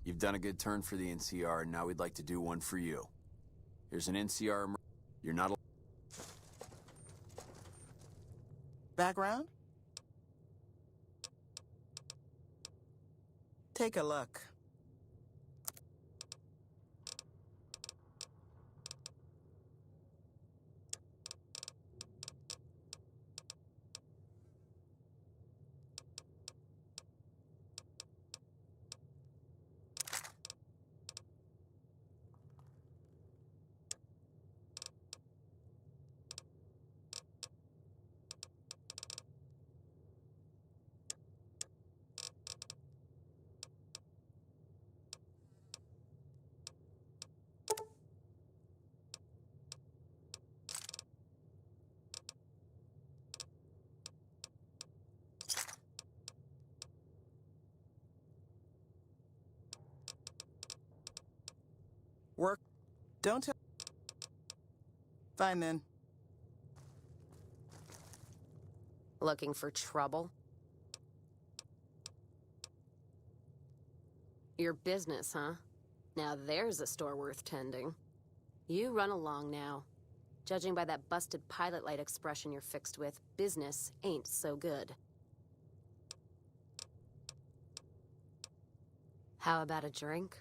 You've done a good turn for the NCR, and now we'd like to do one for you. Here's an NCR. You're not.
Background? Take a look. Work. Don't tell. Fine then.
Looking for trouble? Your business, huh? Now there's a store worth tending. You run along now. Judging by that busted pilot light expression you're fixed with, business ain't so good. How about a drink?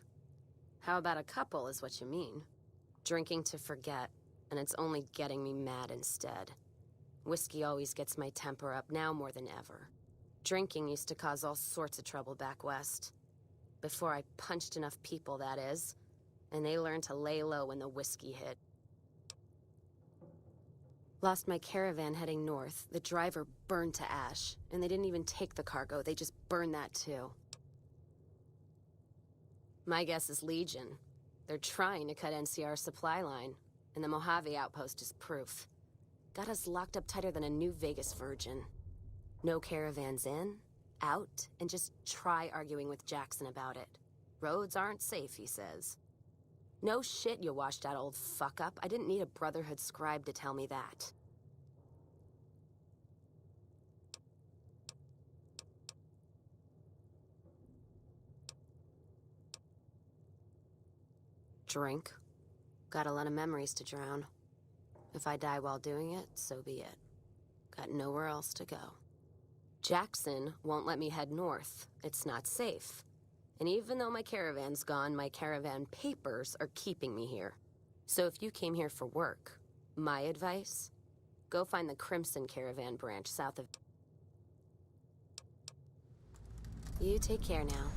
How about a couple is what you mean. Drinking to forget, and it's only getting me mad instead. Whiskey always gets my temper up, now more than ever. Drinking used to cause all sorts of trouble back west. Before I punched enough people, that is. And they learned to lay low when the whiskey hit. Lost my caravan heading north. The driver burned to ash. And they didn't even take the cargo, they just burned that too. My guess is Legion. They're trying to cut NCR's supply line, and the Mojave outpost is proof. Got us locked up tighter than a new Vegas virgin. No caravans in, out, and just try arguing with Jackson about it. Roads aren't safe, he says. No shit, you washed out old fuck-up. I didn't need a Brotherhood scribe to tell me that. Drink. Got a lot of memories to drown. If I die while doing it, so be it. Got nowhere else to go. Jackson won't let me head north. It's not safe. And even though my caravan's gone, my caravan papers are keeping me here. So if you came here for work, my advice, go find the Crimson Caravan branch south of... You take care now.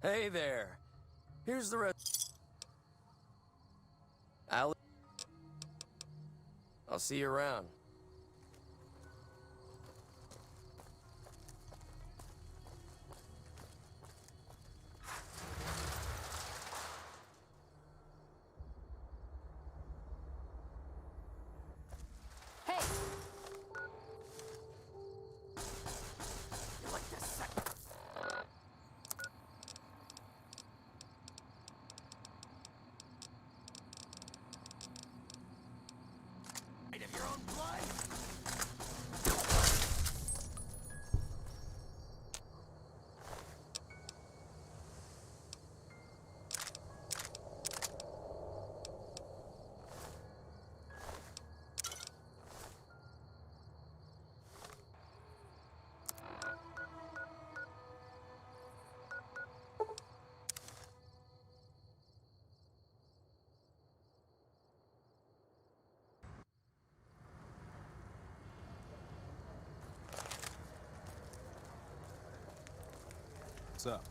Hey there. Here's the rest. I'll see you around.
Hey!
What's up?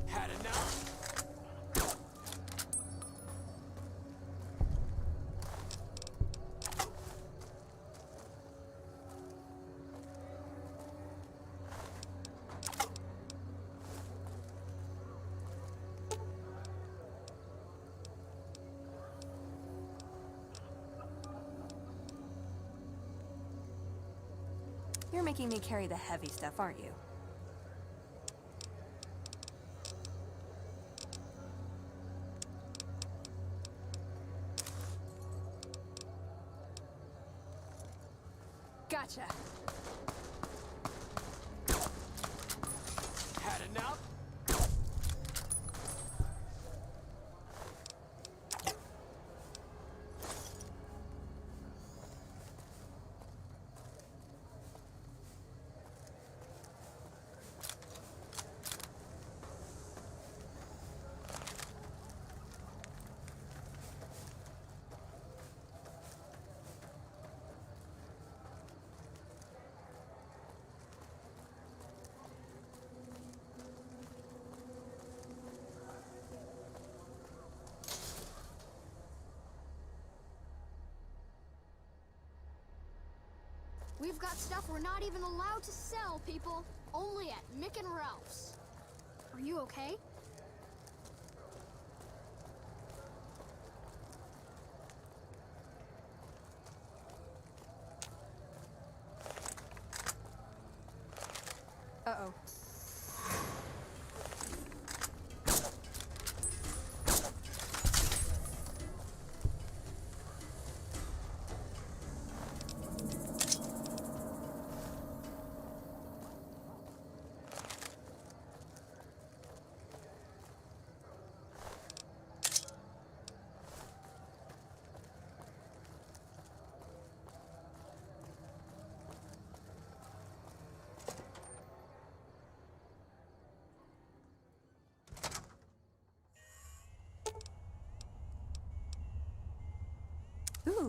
Had enough?
You're making me carry the heavy stuff, aren't you? Gotcha.
Had enough?
We've got stuff we're not even allowed to sell, people. Only at Mick and Ralph's. Are you okay?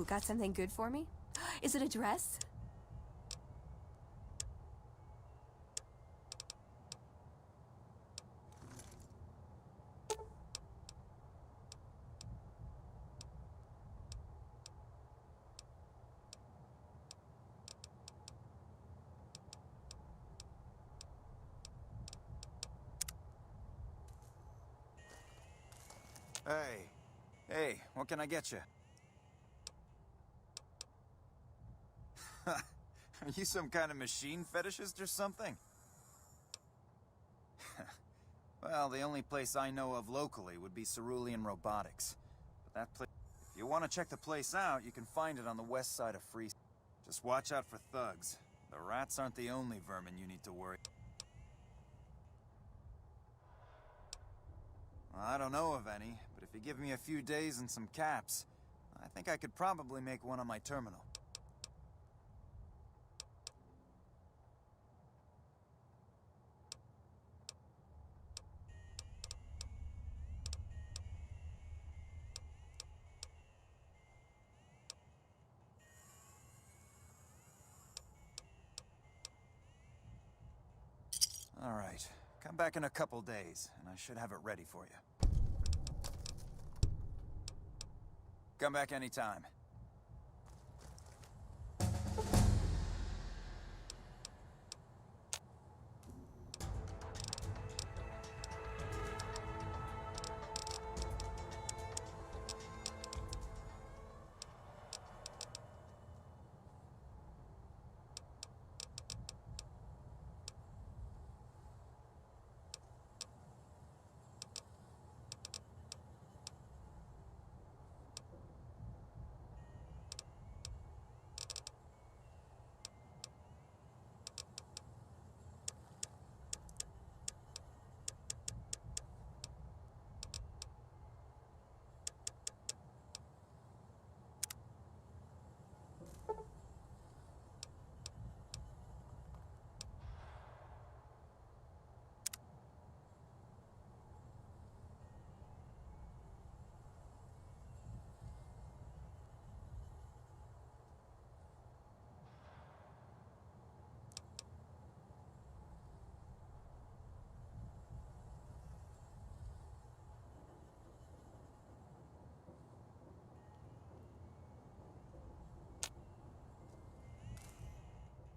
Ooh, got something good for me? Is it a dress?
Hey. Hey, what can I get you? Are you some kind of machine fetishist or something? Well, the only place I know of locally would be Cerulean Robotics. But that place... If you want to check the place out, you can find it on the west side of Freeside. Just watch out for thugs. The rats aren't the only vermin you need to worry. Well, I don't know of any, but if you give me a few days and some caps, I think I could probably make one on my terminal. All right. Come back in a couple days, and I should have it ready for you. Come back anytime.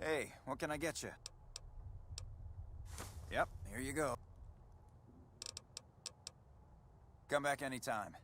Hey, what can I get you? Yep, here you go. Come back anytime.